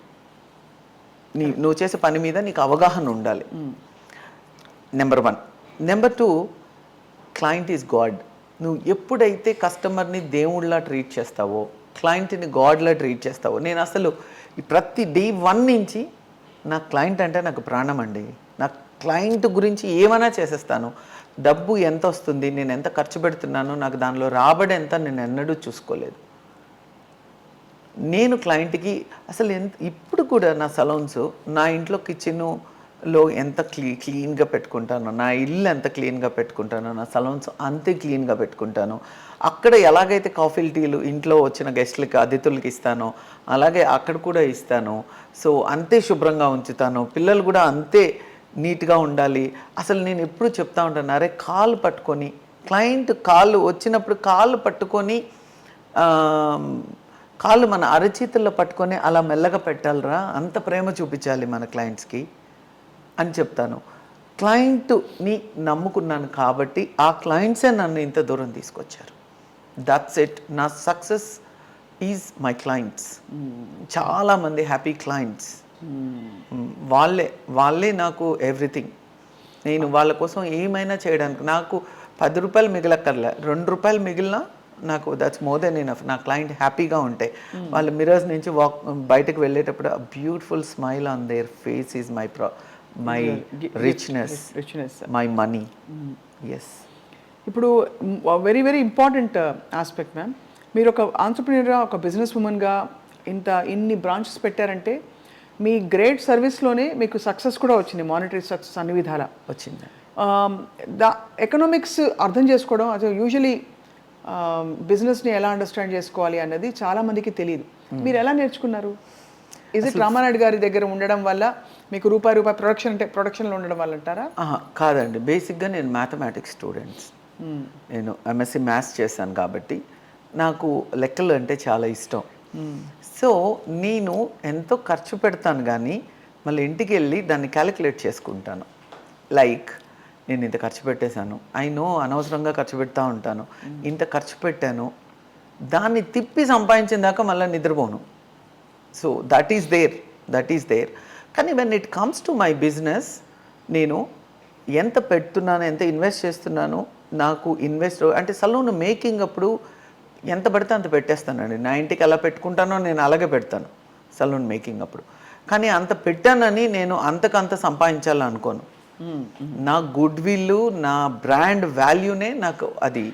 నువ్వు చేసే పని మీద నీకు అవగాహన ఉండాలి, number 1. Number 2, client is God. నువ్వు ఎప్పుడైతే కస్టమర్ని దేవుళ్ళలా ట్రీట్ చేస్తావో, క్లయింట్ని గాడ్లా ట్రీట్ చేస్తావో. నేను అసలు ప్రతి day 1 నుంచి నా క్లయింట్ అంటే నాకు ప్రాణం అండి. నా క్లయింట్ గురించి ఏమైనా చేసేస్తాను. డబ్బు ఎంత వస్తుంది, నేను ఎంత ఖర్చు పెడుతున్నాను, నాకు దానిలో రాబడి ఎంత నేను ఎన్నడూ చూసుకోలేదు. నేను క్లయింట్కి అసలు ఇప్పుడు కూడా నా సలూన్స్, నా ఇంట్లో కిచెన్లో ఎంత క్లీన్గా పెట్టుకుంటానో, నా ఇల్లు ఎంత క్లీన్గా పెట్టుకుంటానో, నా సలూన్స్ అంతే క్లీన్గా పెట్టుకుంటాను. అక్కడ ఎలాగైతే కాఫీలు టీలు ఇంట్లో వచ్చిన గెస్ట్లకి, అతిథులకి ఇస్తానో అలాగే అక్కడ కూడా ఇస్తాను. సో అంతే శుభ్రంగా ఉంచుతాను. పిల్లలు కూడా అంతే నీట్గా ఉండాలి. అసలు నేను ఎప్పుడు చెప్తా ఉంటాను, అరే కాలు పట్టుకొని, క్లయింట్ కాళ్ళు వచ్చినప్పుడు కాళ్ళు పట్టుకొని, కాళ్ళు మన అరచేతుల్లో పట్టుకొని అలా మెల్లగా పెట్టాలిరా, అంత ప్రేమ చూపించాలి మన క్లయింట్స్కి అని చెప్తాను. క్లయింట్ని నమ్ముకున్నాను కాబట్టి ఆ క్లయింట్సే నన్ను ఇంత దూరం తీసుకొచ్చారు. That's it. నా సక్సెస్ ఈజ్ మై క్లయింట్స్. చాలామంది హ్యాపీ క్లయింట్స్, వాళ్ళే నాకు ఎవ్రీథింగ్. నేను వాళ్ళ కోసం ఏమైనా చేయడానికి నాకు 10 రూపాయలు మిగలక్కర్లే, 2 రూపాయలు మిగిలినా నాకు దట్స్ మోర్ దెన్ ఎనఫ్. నా క్లయింట్ హ్యాపీగా ఉంటే వాళ్ళు మిరర్స్ నుంచి బయటకు వెళ్ళేటప్పుడు beautiful smile on their face is my richness, my money. Yes. ఇప్పుడు very very important aspect ma'am, మీరు ఒక ఆంటర్‌ప్రెన్యూర్గా, ఒక బిజినెస్ ఉమెన్గా ఇన్ని బ్రాంచెస్ పెట్టారంటే మీ గ్రేట్ సర్వీస్లోనే మీకు సక్సెస్ కూడా వచ్చింది, మానిటరీ సక్సెస్ అన్ని విధాలా వచ్చింది. ఎకనామిక్స్ అర్థం చేసుకోవడం, అది యూజువలీ బిజినెస్ని ఎలా అండర్స్టాండ్ చేసుకోవాలి అన్నది చాలామందికి తెలియదు. మీరు ఎలా నేర్చుకున్నారు? ఇజ్ ఇట్ రామానాయుడు గారి దగ్గర ఉండడం వల్ల మీకు రూపాయి ప్రొడక్షన్లో ఉండడం వల్ల అంటారా? కాదండి, బేసిక్గా నేను మ్యాథమెటిక్స్ స్టూడెంట్స్. నేను ఎంఎస్సి మ్యాథ్స్ చేశాను కాబట్టి నాకు లెక్కలు అంటే చాలా ఇష్టం. సో నేను ఎంతో ఖర్చు పెడతాను కానీ మళ్ళీ ఇంటికి వెళ్ళి దాన్ని క్యాలిక్యులేట్ చేసుకుంటాను. లైక్ నేను ఇంత ఖర్చు పెట్టేశాను, అనవసరంగా ఖర్చు పెడతా ఉంటాను, ఇంత ఖర్చు పెట్టాను, దాన్ని తిప్పి సంపాదించిన దాకా మళ్ళీ నిద్రపోను. So that is there. కానీ when it comes to my business, నేను ఎంత పెడుతున్నాను, ఎంత ఇన్వెస్ట్ చేస్తున్నాను, నాకు అంటే సలూన్ మేకింగ్ అప్పుడు ఎంత పడితే అంత పెట్టేస్తానండి. నా ఇంటికి ఎలా పెట్టుకుంటానో నేను అలాగే పెడతాను సలూన్ మేకింగ్ అప్పుడు. కానీ అంత పెట్టానని నేను అంతకంత సంపాదించాలనుకోను. నా గుడ్ విల్, నా బ్రాండ్ వాల్యూనే నాకు అది.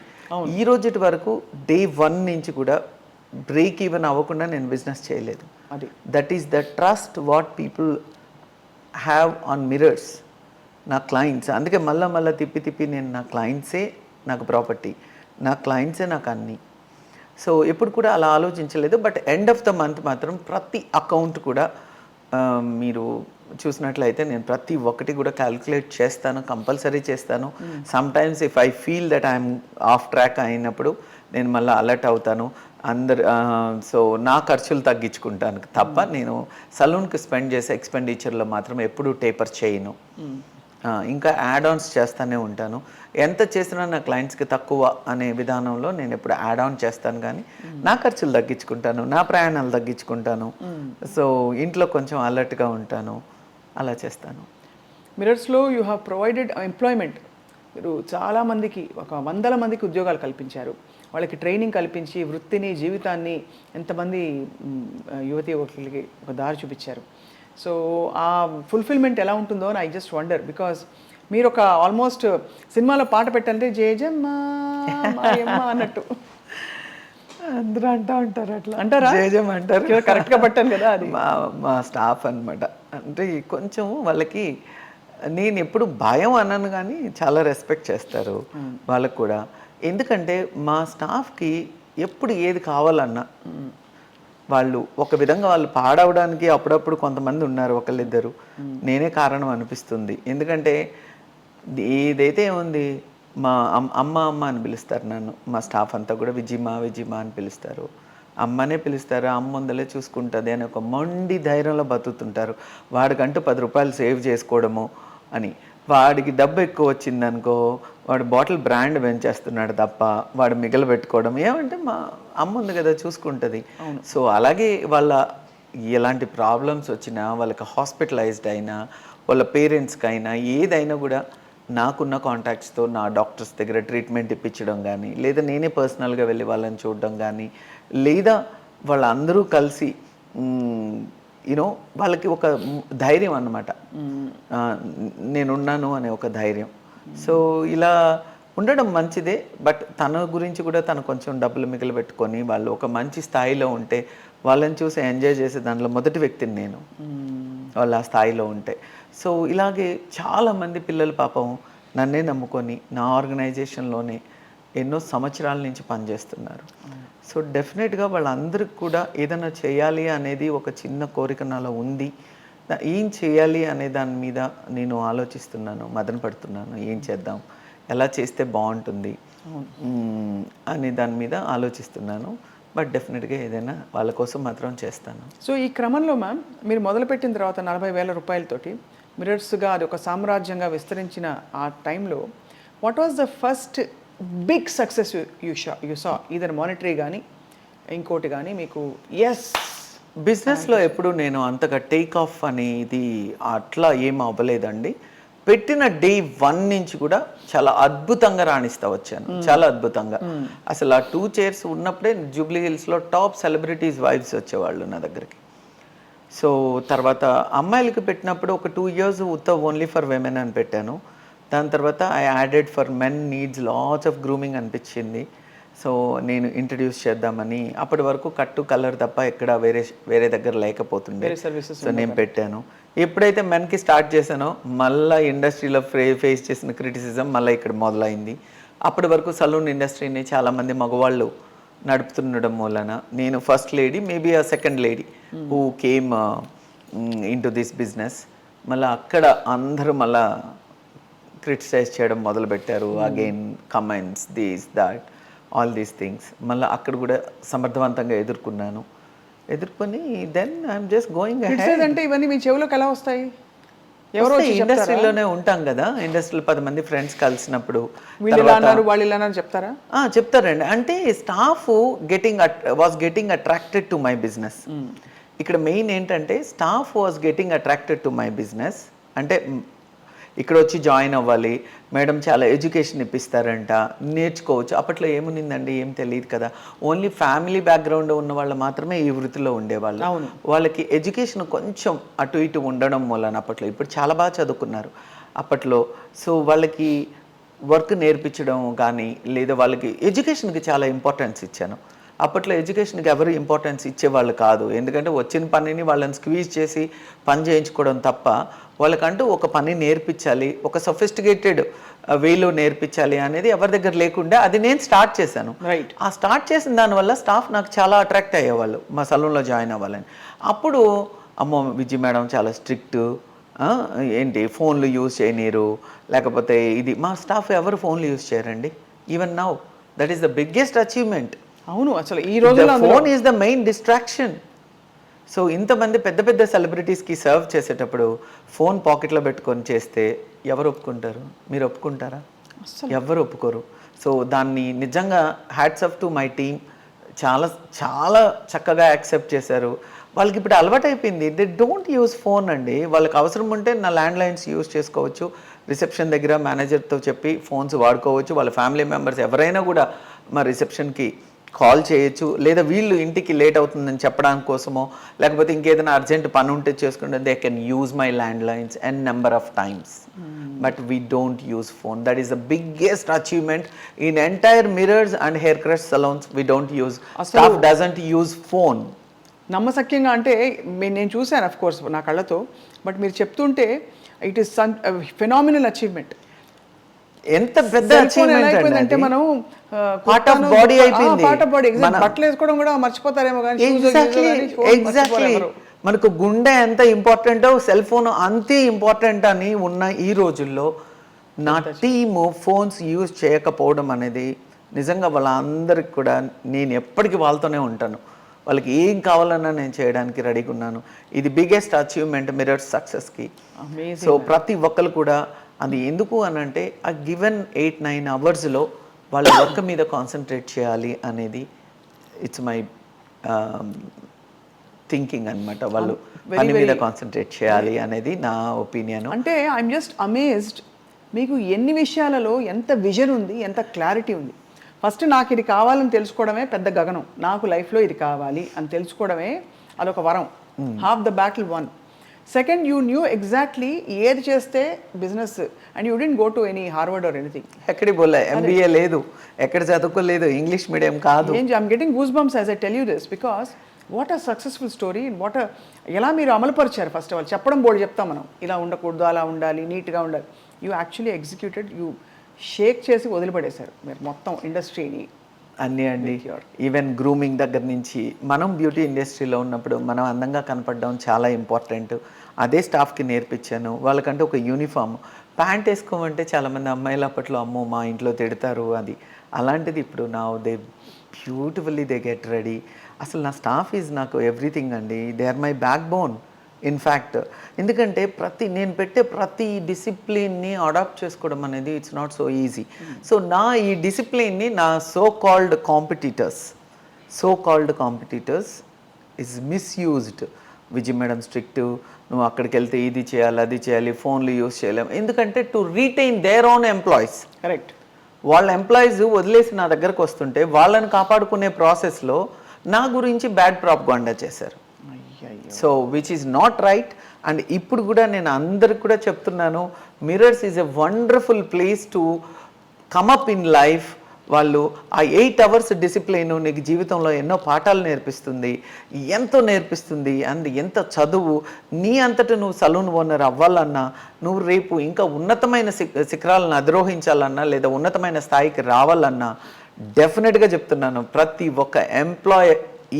ఈ రోజుటి వరకు డే 1 నుంచి కూడా బ్రేక్ ఈవెన్ అవ్వకుండా నేను బిజినెస్ చేయలేదు. That is the trust what people have on mirrors, నా క్లయింట్స్. అందుకే మళ్ళీ తిప్పి నేను నా క్లయింట్సే నాకు ప్రాపర్టీ, నా క్లయింట్సే నాకు అన్నీ. సో ఎప్పుడు కూడా అలా ఆలోచించలేదు. But end of the month మాత్రం ప్రతి అకౌంట్ కూడా మీరు చూసినట్లయితే నేను ప్రతి ఒక్కటి కూడా క్యాలిక్యులేట్ చేస్తాను, కంపల్సరీ చేస్తాను. Some times if I feel that I'm of track అయినప్పుడు నేను మళ్ళీ అలర్ట్ అవుతాను. సో నా ఖర్చులు తగ్గించుకుంటాను తప్ప నేను సలూన్కి స్పెండ్ చేసే ఎక్స్పెండిచర్లో మాత్రం ఎప్పుడూ టేపర్ చేయను. ఇంకా యాడ్ ఆన్స్ చేస్తూనే ఉంటాను. ఎంత చేసినా నా క్లయింట్స్కి తక్కువ అనే విధానంలో నేను ఎప్పుడు యాడ్ ఆన్ చేస్తాను, కానీ నా ఖర్చులు తగ్గించుకుంటాను, నా ప్రయాణాలు తగ్గించుకుంటాను. సో ఇంట్లో కొంచెం అలర్ట్గా ఉంటాను, అలా చేస్తాను. మిరర్స్లో యూ హ్యావ్ ప్రొవైడెడ్ ఎంప్లాయ్మెంట్. మీరు చాలామందికి, 100 మందికి ఉద్యోగాలు కల్పించారు. వాళ్ళకి ట్రైనింగ్ కల్పించి వృత్తిని, జీవితాన్ని ఎంతమంది యువతి యువకులకి ఒక దారి చూపించారు. సో ఆ ఫుల్ఫిల్మెంట్ ఎలా ఉంటుందో అని ఐ జస్ట్ వండర్. బికాజ్ మీరు ఒక ఆల్మోస్ట్ సినిమాలో పాట పెట్టాలంటే జయజమ్మ మాయమ్మ అన్నట్టు అందరూ అంటూ ఉంటారు, అట్లా అంటారా? జయజమ్మ అంటారు. కరెక్ట్గా పట్టాను కదా అది. మా స్టాఫ్ అనమాట. అంటే కొంచెం వాళ్ళకి నేను ఎప్పుడు భయం అన్నాను కానీ చాలా రెస్పెక్ట్ చేస్తారు వాళ్ళకు కూడా. ఎందుకంటే మా స్టాఫ్కి ఎప్పుడు ఏది కావాలన్నా వాళ్ళు ఒక విధంగా వాళ్ళు పాడవడానికి అప్పుడప్పుడు కొంతమంది ఉన్నారు, ఒకళ్ళిద్దరు. నేనే కారణం అనిపిస్తుంది. ఎందుకంటే ఏదైతే ఉంది, మా అమ్మ అని పిలుస్తారు నన్ను. మా స్టాఫ్ అంతా కూడా విజయమా అని పిలుస్తారు, అమ్మనే పిలుస్తారు. అమ్మ ముందలే చూసుకుంటుంది అని ఒక మొండి ధైర్యంలో బతుకుతుంటారు. వాడికంటూ 10 రూపాయలు సేవ్ చేసుకోవడము అని. వాడికి డబ్బు ఎక్కువ వచ్చిందనుకో, వాడు బాటిల్ బ్రాండ్ పెంచేస్తున్నాడు తప్ప వాడు మిగలబెట్టుకోవడం. ఏమంటే మా అమ్మ ఉంది కదా, చూసుకుంటుంది. సో అలాగే వాళ్ళ ఎలాంటి ప్రాబ్లమ్స్ వచ్చినా, వాళ్ళకి హాస్పిటలైజ్డ్ అయినా, వాళ్ళ పేరెంట్స్కి అయినా, ఏదైనా కూడా నాకున్న కాంటాక్ట్స్తో నా డాక్టర్స్ దగ్గర ట్రీట్మెంట్ ఇప్పించడం కానీ, లేదా నేనే పర్సనల్గా వెళ్ళి వాళ్ళని చూడడం కానీ, లేదా వాళ్ళందరూ కలిసి వాళ్ళకి ఒక ధైర్యం అన్నమాట, నేనున్నాను అనే ఒక ధైర్యం. సో ఇలా ఉండడం మంచిదే. బట్ తన గురించి కూడా తను కొంచెం డబ్బులు మిగిలిపెట్టుకొని వాళ్ళు ఒక మంచి స్థాయిలో ఉంటే వాళ్ళని చూసి ఎంజాయ్ చేసే దాంట్లో మొదటి వ్యక్తిని నేను, వాళ్ళు ఆ స్థాయిలో ఉంటే. సో ఇలాగే చాలామంది పిల్లలు పాపం నన్నే నమ్ముకొని నా ఆర్గనైజేషన్లోనే ఎన్నో సంవత్సరాల నుంచి పనిచేస్తున్నారు. సో డెఫినెట్గా వాళ్ళందరికీ కూడా ఏదైనా చేయాలి అనేది ఒక చిన్న కోరిక నాలో ఉంది. ఏం చేయాలి అనే దాని మీద నేను ఆలోచిస్తున్నాను, మదన పడుతున్నాను. ఏం చేద్దాం, ఎలా చేస్తే బాగుంటుంది అనే దాని మీద ఆలోచిస్తున్నాను. బట్ డెఫినెట్గా ఏదైనా వాళ్ళ కోసం మాత్రం చేస్తాను. సో ఈ క్రమంలో మ్యామ్, మీరు మొదలుపెట్టిన తర్వాత 40,000 రూపాయలతోటి మిరర్స్గా అది ఒక సామ్రాజ్యంగా విస్తరించిన ఆ టైంలో, what was the first big success you saw either monetary కానీ ఇంకోటి కానీ మీకు? ఎస్, బిజినెస్లో ఎప్పుడు నేను అంతగా టేక్ ఆఫ్ అనేది అట్లా ఏం అవ్వలేదండి. పెట్టిన డే 1 నుంచి కూడా చాలా అద్భుతంగా రాణిస్తా వచ్చాను, చాలా అద్భుతంగా. అసలు ఆ 2 చైర్స్ ఉన్నప్పుడే జూబ్లీ హిల్స్లో టాప్ సెలబ్రిటీస్ వైఫ్స్ వచ్చేవాళ్ళు నా దగ్గరికి. సో తర్వాత అమ్మాయిలకి పెట్టినప్పుడు ఒక 2 years ఓన్లీ ఫర్ విమెన్ అని పెట్టాను. దాని తర్వాత I added for men needs lots of grooming అనిపించింది. సో నేను ఇంట్రడ్యూస్ చేద్దామని, అప్పటి వరకు కట్టు కలర్ తప్ప ఎక్కడ వేరే దగ్గర లేకపోతుండే. సో నేను పెట్టాను. ఎప్పుడైతే మెన్కి స్టార్ట్ చేశానో మళ్ళీ ఇండస్ట్రీలో ఫేస్ చేసిన క్రిటిసిజం మళ్ళీ ఇక్కడ మొదలైంది. అప్పటి వరకు సలూన్ ఇండస్ట్రీని చాలామంది మగవాళ్ళు నడుపుతుండడం వలన నేను first lady, maybe a second lady who came in to this business. మళ్ళీ అక్కడ అందరూ మళ్ళా క్రిటిసైజ్ చేయడం మొదలుపెట్టారు. Again comments, these that all these things. మళ్ళీ అక్కడ కూడా సమర్థవంతంగా ఎదుర్కొని then I'm just going ahead. అంటే ఇవన్నీ మీ చెవులోకి ఎలా వస్తాయి? ఎవరో ఇండస్ట్రీలోనే ఉంటాం కదా, ఇండస్ట్రీలో 10 మంది ఫ్రెండ్స్ కలిసినప్పుడు వీళ్ళు ఇలా అన్నారు వాళ్ళు ఇలా అన్నారు చెప్తారా? చెప్తారండి. అంటే staff was getting attracted to my business. ఇక్కడ మెయిన్ ఏంటంటే staff was getting attracted to my business. అంటే ఇక్కడ వచ్చి జాయిన్ అవ్వాలి మేడం, చాలా ఎడ్యుకేషన్ ఇప్పిస్తారంట, నేర్చుకోవచ్చు. అప్పట్లో ఏమునిందండి, ఏం తెలియదు కదా. ఓన్లీ ఫ్యామిలీ బ్యాక్గ్రౌండ్ ఉన్న వాళ్ళు మాత్రమే ఈ వృత్తిలో ఉండేవాళ్ళు. వాళ్ళకి ఎడ్యుకేషన్ కొంచెం అటు ఇటు ఉండడం వలన అప్పట్లో, ఇప్పుడు చాలా బాగా చదువుకున్నారు అప్పట్లో. సో వాళ్ళకి వర్క్ నేర్పించడం కానీ, లేదా వాళ్ళకి ఎడ్యుకేషన్కి చాలా ఇంపార్టెన్స్ ఇచ్చాను. అప్పట్లో ఎడ్యుకేషన్కి ఎవరు ఇంపార్టెన్స్ ఇచ్చేవాళ్ళు కాదు. ఎందుకంటే వచ్చిన పనిని వాళ్ళని స్క్వీజ్ చేసి పని చేయించుకోవడం తప్ప, వాళ్ళకంటూ ఒక పని నేర్పించాలి, ఒక సొఫిస్టికేటెడ్ వేలో నేర్పించాలి అనేది ఎవరి దగ్గర లేకుండా అది నేను స్టార్ట్ చేశాను. ఆ స్టార్ట్ చేసిన దానివల్ల స్టాఫ్ నాకు చాలా అట్రాక్ట్ అయ్యేవాళ్ళు మా సలూన్లో జాయిన్ అవ్వాలని. అప్పుడు అమ్మో విజయ్ మేడం చాలా స్ట్రిక్ట్, ఏంటి ఫోన్లు యూజ్ చేయనీరు, లేకపోతే ఇది. మా స్టాఫ్ ఎవరు ఫోన్లు యూజ్ చేయరండి. Even now that is the biggest achievement. అవును, అసలు ఈ రోజుల్లో phone is the main distraction. So ఇంతమంది పెద్ద పెద్ద సెలబ్రిటీస్కి సర్వ్ చేసేటప్పుడు ఫోన్ పాకెట్లో పెట్టుకొని చేస్తే ఎవరు ఒప్పుకుంటారు? మీరు ఒప్పుకుంటారా? ఎవరు ఒప్పుకోరు. సో దాన్ని నిజంగా hats off to my team. చాలా చాలా చక్కగా యాక్సెప్ట్ చేశారు. వాళ్ళకి ఇప్పుడు అలవాటు అయిపోయింది. దే డోంట్ యూజ్ ఫోన్ అండి. వాళ్ళకి అవసరం ఉంటే నా ల్యాండ్ లైన్స్ యూజ్ చేసుకోవచ్చు, రిసెప్షన్ దగ్గర మేనేజర్తో చెప్పి ఫోన్స్ వాడుకోవచ్చు. వాళ్ళ ఫ్యామిలీ మెంబర్స్ ఎవరైనా కూడా మా రిసెప్షన్కి కాల్ చేయొచ్చు, లేదా వీళ్ళు ఇంటికి లేట్ అవుతుందని చెప్పడానికి కోసమో, లేకపోతే ఇంకేదైనా అర్జెంట్ పని ఉంటే చేసుకుంటే they can use my land lines and number of times. But we don't use phone. That is the biggest achievement in entire mirrors and hair crush salons. We don't use, staff doesn't use phone. నమ్మసక్యంగా అంటే నేను చూశాను of course నా కళ్ళతో, but మీరు చెప్తుంటే it is phenomenal achievement. ఎంత పెద్ద అచీవ్మెంట్ అంటే మనం పార్ట్ ఆఫ్ బాడీ అయిపోయింది. బట్టలు వేసుకోవడం కూడా మర్చిపోతారేమో కానీ ఎగ్జాక్ట్లీ మనకు గుండె ఎంత ఇంపార్టెంటో సెల్ ఫోన్ అంతే ఇంపార్టెంట్ అని ఉన్న ఈ రోజుల్లో నా టీము ఫోన్స్ యూజ్ చేయకపోవడం అనేది నిజంగా వాళ్ళందరికి కూడా నేను ఎప్పటికీ వాళ్ళతోనే ఉంటాను. వాళ్ళకి ఏం కావాలన్నా నేను చేయడానికి రెడీగా ఉన్నాను. ఇది బిగ్గెస్ట్ అచీవ్మెంట్ మిరర్స్ సక్సెస్కి. సో ప్రతి ఒక్కరు కూడా అది ఎందుకు అని అంటే ఆ గివెన్ 8-9 అవర్స్లో వాళ్ళ వర్క్ మీద కాన్సన్ట్రేట్ చేయాలి అనేది ఇట్స్ మై థింకింగ్ అనమాట. వాళ్ళు పని మీద కాన్సన్ట్రేట్ చేయాలి అనేది నా ఒపీనియన్. అంటే ఐఎమ్ జస్ట్ అమేజ్డ్. మీకు ఎన్ని విషయాలలో ఎంత విజన్ ఉంది, ఎంత క్లారిటీ ఉంది. ఫస్ట్ నాకు ఇది కావాలని తెలుసుకోవడమే పెద్ద గగనం. నాకు లైఫ్లో ఇది కావాలి అని తెలుసుకోవడమే అదొక వరం. Half the battle won. Second, you knew exactly ఏది చేస్తే business, and you didn't go to any Harvard or anything. ఎక్కడి పోలే, ఎంబీఏ లేదు, ఎక్కడ చదువుకోలేదు, ఇంగ్లీష్ మీడియం కాదు. I'm getting goose bumps as I tell you this because what a successful story. ఎలా మీరు అమలుపరిచారు. ఫస్ట్ ఆఫ్ ఆల్ చెప్పడం బోర్డు చెప్తాం మనం, ఇలా ఉండకూడదు, అలా ఉండాలి, నీట్గా ఉండాలి. You actually executed. You shake చేసి వదిలిపడేశారు మీరు మొత్తం ఇండస్ట్రీని అన్నీ అండి. ఈవెన్ గ్రూమింగ్ దగ్గర నుంచి మనం బ్యూటీ ఇండస్ట్రీలో ఉన్నప్పుడు మనం అందంగా కనపడడం చాలా ఇంపార్టెంట్. అదే స్టాఫ్కి నేర్పించాను. వాళ్ళకంటే ఒక యూనిఫామ్, ప్యాంట్ వేసుకోమంటే చాలామంది అమ్మాయిలు అప్పట్లో అమ్మో మా ఇంట్లో తిడతారు అది. అలాంటిది ఇప్పుడు నా they beautifully they get ready. అసలు నా స్టాఫ్ ఈజ్ నాకు ఎవ్రీథింగ్ అండి. They are my backbone in fact. ఎందుకంటే నేను పెట్టే ప్రతి డిసిప్లిన్ని అడాప్ట్ చేసుకోవడం అనేది it's not so easy. So నా ఈ డిసిప్లిన్ని నా so called competitors is misused Vijay madam strict, నువ్వు అక్కడికి వెళ్తే ఇది చేయాలి అది చేయాలి, ఫోన్లు యూస్ చేయలేము. ఎందుకంటే to retain their own employees. Correct. వాళ్ళ ఎంప్లాయీస్ వదిలేసి నా దగ్గరకు వస్తుంటే వాళ్ళని కాపాడుకునే ప్రాసెస్లో నా గురించి బ్యాడ్ ప్రాపగాండా చేశారు. So which is not right. And ఇప్పుడు కూడా నేను అందరికి కూడా చెప్తున్నాను, mirrors is a wonderful place to come up in life. వాళ్ళు ఆ 8 hours డిసిప్లైన్ నీకు జీవితంలో ఎన్నో పాఠాలు నేర్పిస్తుంది, ఎంతో నేర్పిస్తుంది. అండ్ ఎంత చదువు, నీ అంతటా నువ్వు సలూన్ ఓనర్ అవ్వాలన్నా, నువ్వు రేపు ఇంకా ఉన్నతమైన శిఖరాలను అధిరోహించాలన్నా లేదా ఉన్నతమైన స్థాయికి రావాలన్నా డెఫినెట్గా చెప్తున్నాను, ప్రతి ఒక్క ఎంప్లాయ్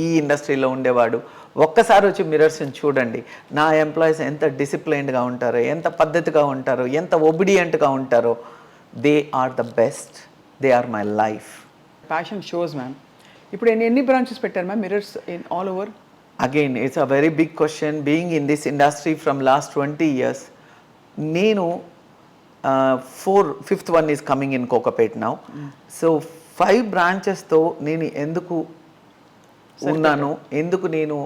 ఈ ఇండస్ట్రీలో ఉండేవాడు ఒక్కసారి వచ్చి మిర్రర్స్ని చూడండి. నా ఎంప్లాయీస్ ఎంత డిసిప్లైన్డ్గా ఉంటారో, ఎంత పద్ధతిగా ఉంటారో, ఎంత ఒబిడియంట్గా ఉంటారో. They are the best. They are my life. Passion shows ma'am. ఇప్పుడు ఎన్ని బ్రాంచెస్ పెట్టారు ma'am mirrors in all over? Again it's a very big question. Being in this industry from last 20 years, నేను 5th one is coming in Kokapet now. So 5 branchesతో నేను ఎందుకు ఉన్నాను, ఎందుకు నేను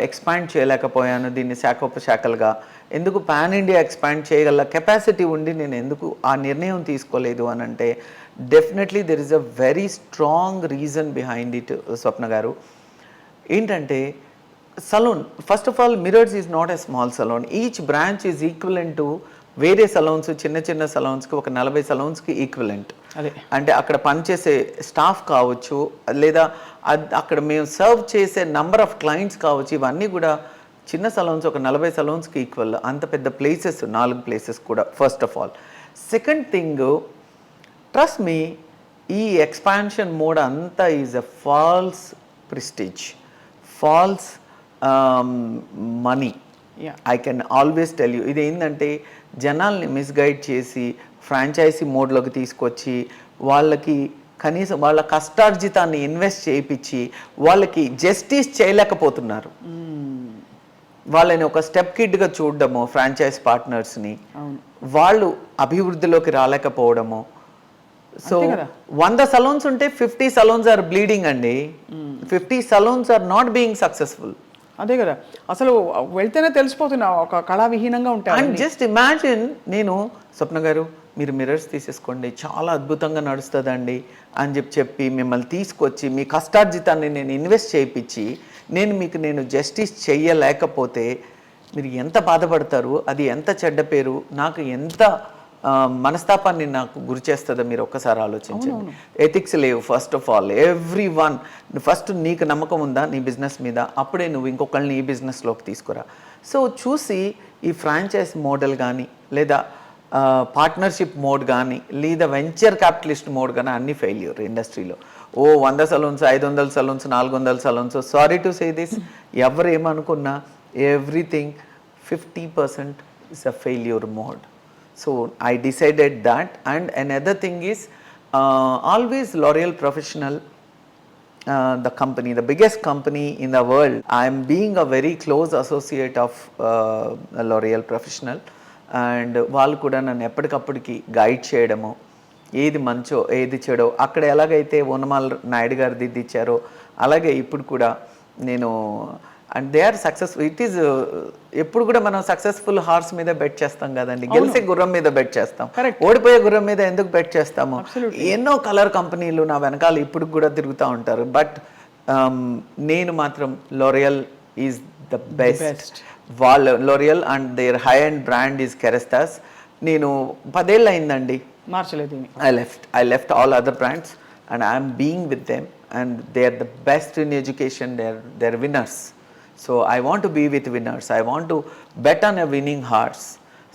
ఎక్స్పాండ్ చేయలేకపోయాను దీన్ని శాఖోపశాఖలుగా, ఎందుకు పాన్ ఇండియా ఎక్స్పాండ్ చేయగల కెపాసిటీ ఉండి నేను ఎందుకు ఆ నిర్ణయం తీసుకోలేదు అని అంటే, definitely there is a very strong reason behind it Swapna garu. ఏంటంటే salon, first of all Mirrors is not a small salon. Each branch is equivalent to వేరే సలూన్స్, చిన్న చిన్న సలూన్స్కి ఒక 40 salonsకి ఈక్వలెంట్. అదే అంటే అక్కడ పనిచేసే స్టాఫ్ కావచ్చు, లేదా అక్కడ మేము సర్వ్ చేసే నంబర్ ఆఫ్ క్లయింట్స్ కావచ్చు, ఇవన్నీ కూడా చిన్న సలూన్స్ ఒక 40 salonsకి ఈక్వల్. అంత పెద్ద ప్లేసెస్, 4 places కూడా first of all. Second thing, trust me, ఈ ఎక్స్పాన్షన్ మోడ్ అంతా is a false prestige, false money. I can always tell you. ఇది ఏంటంటే జనాల్ని మిస్గైడ్ చేసి ఫ్రాంచైజీ మోడ్లోకి తీసుకొచ్చి వాళ్ళకి కనీసం వాళ్ళ కష్టార్జితాన్ని ఇన్వెస్ట్ చేయించి వాళ్ళకి జస్టిస్ చేయలేకపోతున్నారు. వాళ్ళని ఒక స్టెప్ కిడ్గా చూడడము, ఫ్రాంచైజ్ పార్ట్నర్స్ని, వాళ్ళు అభివృద్ధిలోకి రాలేకపోవడము. సో 100 salons ఉంటే 50 salons ఆర్ బ్లీడింగ్ అండి. 50 salons are not being successful. అదే కదా, అసలు వెళ్తేనే తెలిసిపోతున్నా ఒక కళావిహీనంగా ఉంటాయి. అండ్ జస్ట్ ఇమాజిన్, నేను స్వప్న గారు మీరు మిర్రర్స్ తీసేసుకోండి చాలా అద్భుతంగా నడుస్తుందండి అని చెప్పి మిమ్మల్ని తీసుకొచ్చి మీ కష్టార్జితాన్ని నేను ఇన్వెస్ట్ చేయించి నేను జస్టిస్ చెయ్యలేకపోతే మీరు ఎంత బాధపడతారు, అది ఎంత చెడ్డ పేరు, నాకు ఎంత మనస్తాపాన్ని నాకు గురి చేస్తుందో మీరు ఒక్కసారి ఆలోచించండి. ఎథిక్స్ లేవు first of all. Every one, first నీకు నమ్మకం ఉందా నీ బిజినెస్ మీద, అప్పుడే నువ్వు ఇంకొకళ్ళని ఈ బిజినెస్లోకి తీసుకురా. సో చూసి ఈ ఫ్రాంచైజ్ మోడల్ కానీ లేదా పార్ట్నర్షిప్ మోడ్ కానీ లేదా వెంచర్ క్యాపిటలిస్ట్ మోడ్ కానీ అన్ని ఫెయిల్యూర్ ఇండస్ట్రీలో. 100 salons, 500 salons, 400 salons. Sorry to say this, ఎవరు ఏమనుకున్నా everything 50% is a failure mode. So I decided that. And another thing is always L'Oreal Professional, the company, the biggest company in the world. I am being a very close associate of L'Oreal Professional, and వాళ్ళు కూడా నన్ను ఎప్పటికప్పటికి guide చేయడము, ఏది మంచో ఏది చెడో, అక్కడ ఎలాగైతే వనమాల నాయుడు గారు దిద్దిచ్చారో అలాగే ఇప్పుడు కూడా నేను. And they are successful. It is ఎప్పుడు కూడా మనం సక్సెస్ఫుల్ హార్స్ మీద బెట్ చేస్తాం కదండి, గెలిచే గుర్రం మీద బెట్ చేస్తాం, ఓడిపోయే గుర్రం మీద ఎందుకు బెట్ చేస్తాము. ఎన్నో కలర్ కంపెనీలు నా వెనకాల ఇప్పుడు కూడా తిరుగుతూ ఉంటారు, బట్ నేను మాత్రం L'Oreal ఈజ్ ద బెస్ట్. వాళ్ళ L'Oreal and there high and brand is Kerastase. నేను 10 ఏళ్ళు అయిందండి మార్చలేదు. I left all other brands and I am being with them, and they are the best in education. They're winners. So I want to be with winners. I want to bet on a winning horse.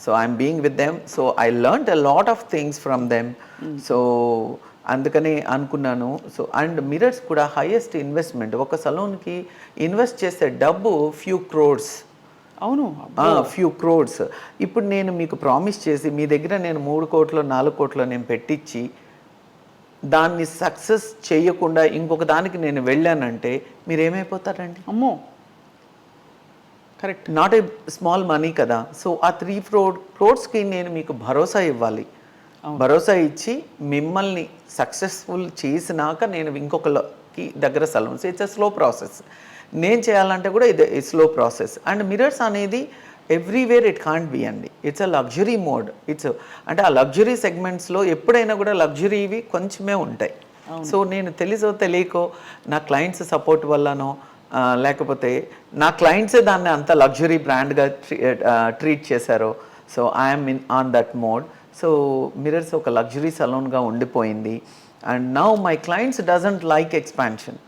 So I'm being with them. So I learned a lot of things from them. So అందుకని అనుకున్నాను. So and mirrors కూడా highest investment. ఒక సలూన్కి invest చేసే డబ్బు few crores. అవును, few crores. ఇప్పుడు నేను మీకు ప్రామిస్ చేసి మీ దగ్గర నేను 3 కోట్లు 4 కోట్లు నేను పెట్టించి దాన్ని సక్సెస్ చేయకుండా ఇంకొక దానికి నేను వెళ్ళానంటే మీరు ఏమైపోతారండి? అమ్మో, correct. Not a small money కదా. సో ఆ 3 crores నేను మీకు భరోసా ఇవ్వాలి. భరోసా ఇచ్చి మిమ్మల్ని సక్సెస్ఫుల్ చేసినాక నేను ఇంకొకళ్ళకి దగ్గర saloons. It's a slow process. నేను చేయాలంటే కూడా ఇది స్లో ప్రాసెస్. అండ్ మిర్రర్స్ అనేది ఎవ్రీవేర్ ఇట్ కాంట్ బి అండి. It's a luxury mode. అంటే ఆ లగ్జరీ సెగ్మెంట్స్లో ఎప్పుడైనా కూడా లగ్జరీవి కొంచెమే ఉంటాయి. సో నేను తెలుసో తెలియకో నా క్లయింట్స్ సపోర్ట్ వల్లనో లేకపోతే నా క్లయింట్సే దాన్ని అంత లగ్జరీ బ్రాండ్గా ట్రీట్ చేశారో. So I'm on that mode. So Mirrors ఒక లగ్జరీ సలూన్గా ఉండిపోయింది. And now my clients doesn't like expansion.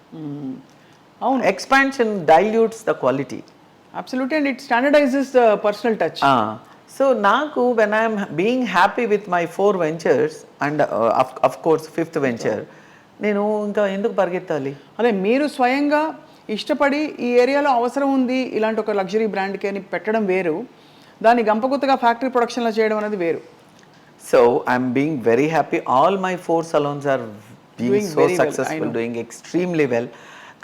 అవును, expansion dilutes the quality. Absolutely, and it standardises the personal touch. So నాకు when I'm being happy with my 4 ventures and of course 5th venture, నేను ఇంకా ఎందుకు పరిగెత్తాలి? అదే మీరు స్వయంగా ఇష్టపడి ఈ ఏరియాలో అవసరం ఉంది ఇలాంటి ఒక లగ్జరీ బ్రాండ్కి అని పెట్టడం వేరు, దాన్ని గంపగుత్తగా ఫ్యాక్టరీ ప్రొడక్షన్లో చేయడం అనేది వేరు. So I'm being very happy. All my 4 salons are being so successful, doing extremely well.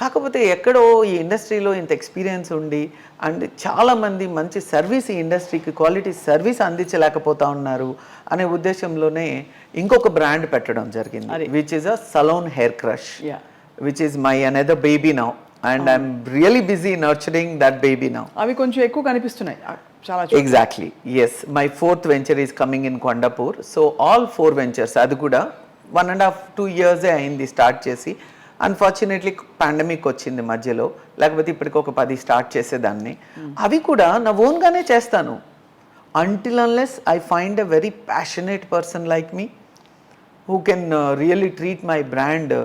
కాకపోతే ఎక్కడో ఈ ఇండస్ట్రీలో ఇంత ఎక్స్పీరియన్స్ ఉండి అండ్ చాలామంది మంచి సర్వీస్ ఈ ఇండస్ట్రీకి క్వాలిటీ సర్వీస్ అందించలేకపోతా ఉన్నారు అనే ఉద్దేశంలోనే ఇంకొక బ్రాండ్ పెట్టడం జరిగింది, which is a salon hair crush, which is my another baby now. And I'm really busy nurturing that baby now. అవి కొంచెం ఎక్కువ కనిపిస్తున్నాయి చాలా. Exactly, yes. My 4th venture is coming in Kondapur. So all 4 ventures, అది కూడా 1.5-2 years అయింది start చేసి. Unfortunately pandemic వచ్చింది మధ్యలో, లేకపోతే ఇప్పటికి ఒక 10 స్టార్ట్ చేసేదాన్ని. అవి కూడా నా ఓన్గానే చేస్తాను. Until unless I find a very passionate person like me who can really treat my brand,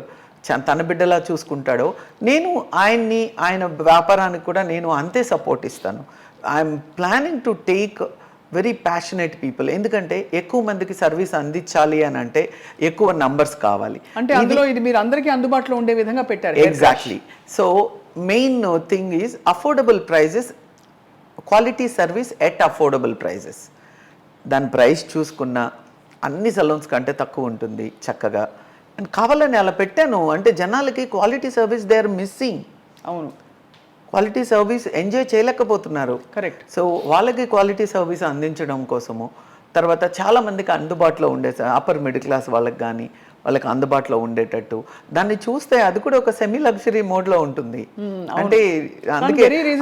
తన బిడ్డలా చూసుకుంటాడో, నేను ఆయన వ్యాపారానికి కూడా నేను అంతే సపోర్ట్ ఇస్తాను. I'm planning to take very passionate people. ఎందుకంటే ఎక్కువ మందికి సర్వీస్ అందించాలి అని అంటే ఎక్కువ నంబర్స్ కావాలి. అంటే అందులో ఇది మీరు అందరికీ అందుబాటులో ఉండే విధంగా పెట్టారు. Exactly. So main thing is affordable prices, quality service at affordable prices. దాని ప్రైస్ చూసుకున్న అన్ని సలూన్స్ కంటే తక్కువ ఉంటుంది చక్కగా. అండ్ కావాలని అలా పెట్టాను అంటే జనాలకి quality service they are missing. అవును, క్వాలిటీ సర్వీస్ ఎంజాయ్ చేయలేకపోతున్నారు. కరెక్ట్. సో వాళ్ళకి క్వాలిటీ సర్వీస్ అందించడం కోసము, తర్వాత చాలామందికి అందుబాటులో ఉండే అప్పర్ మిడిల్ క్లాస్ వాళ్ళకి కానీ వాళ్ళకి అందుబాటులో ఉండేటట్టు దాన్ని చూస్తే అది కూడా ఒక సెమీ లగ్జరీ మోడ్లో ఉంటుంది. అంటే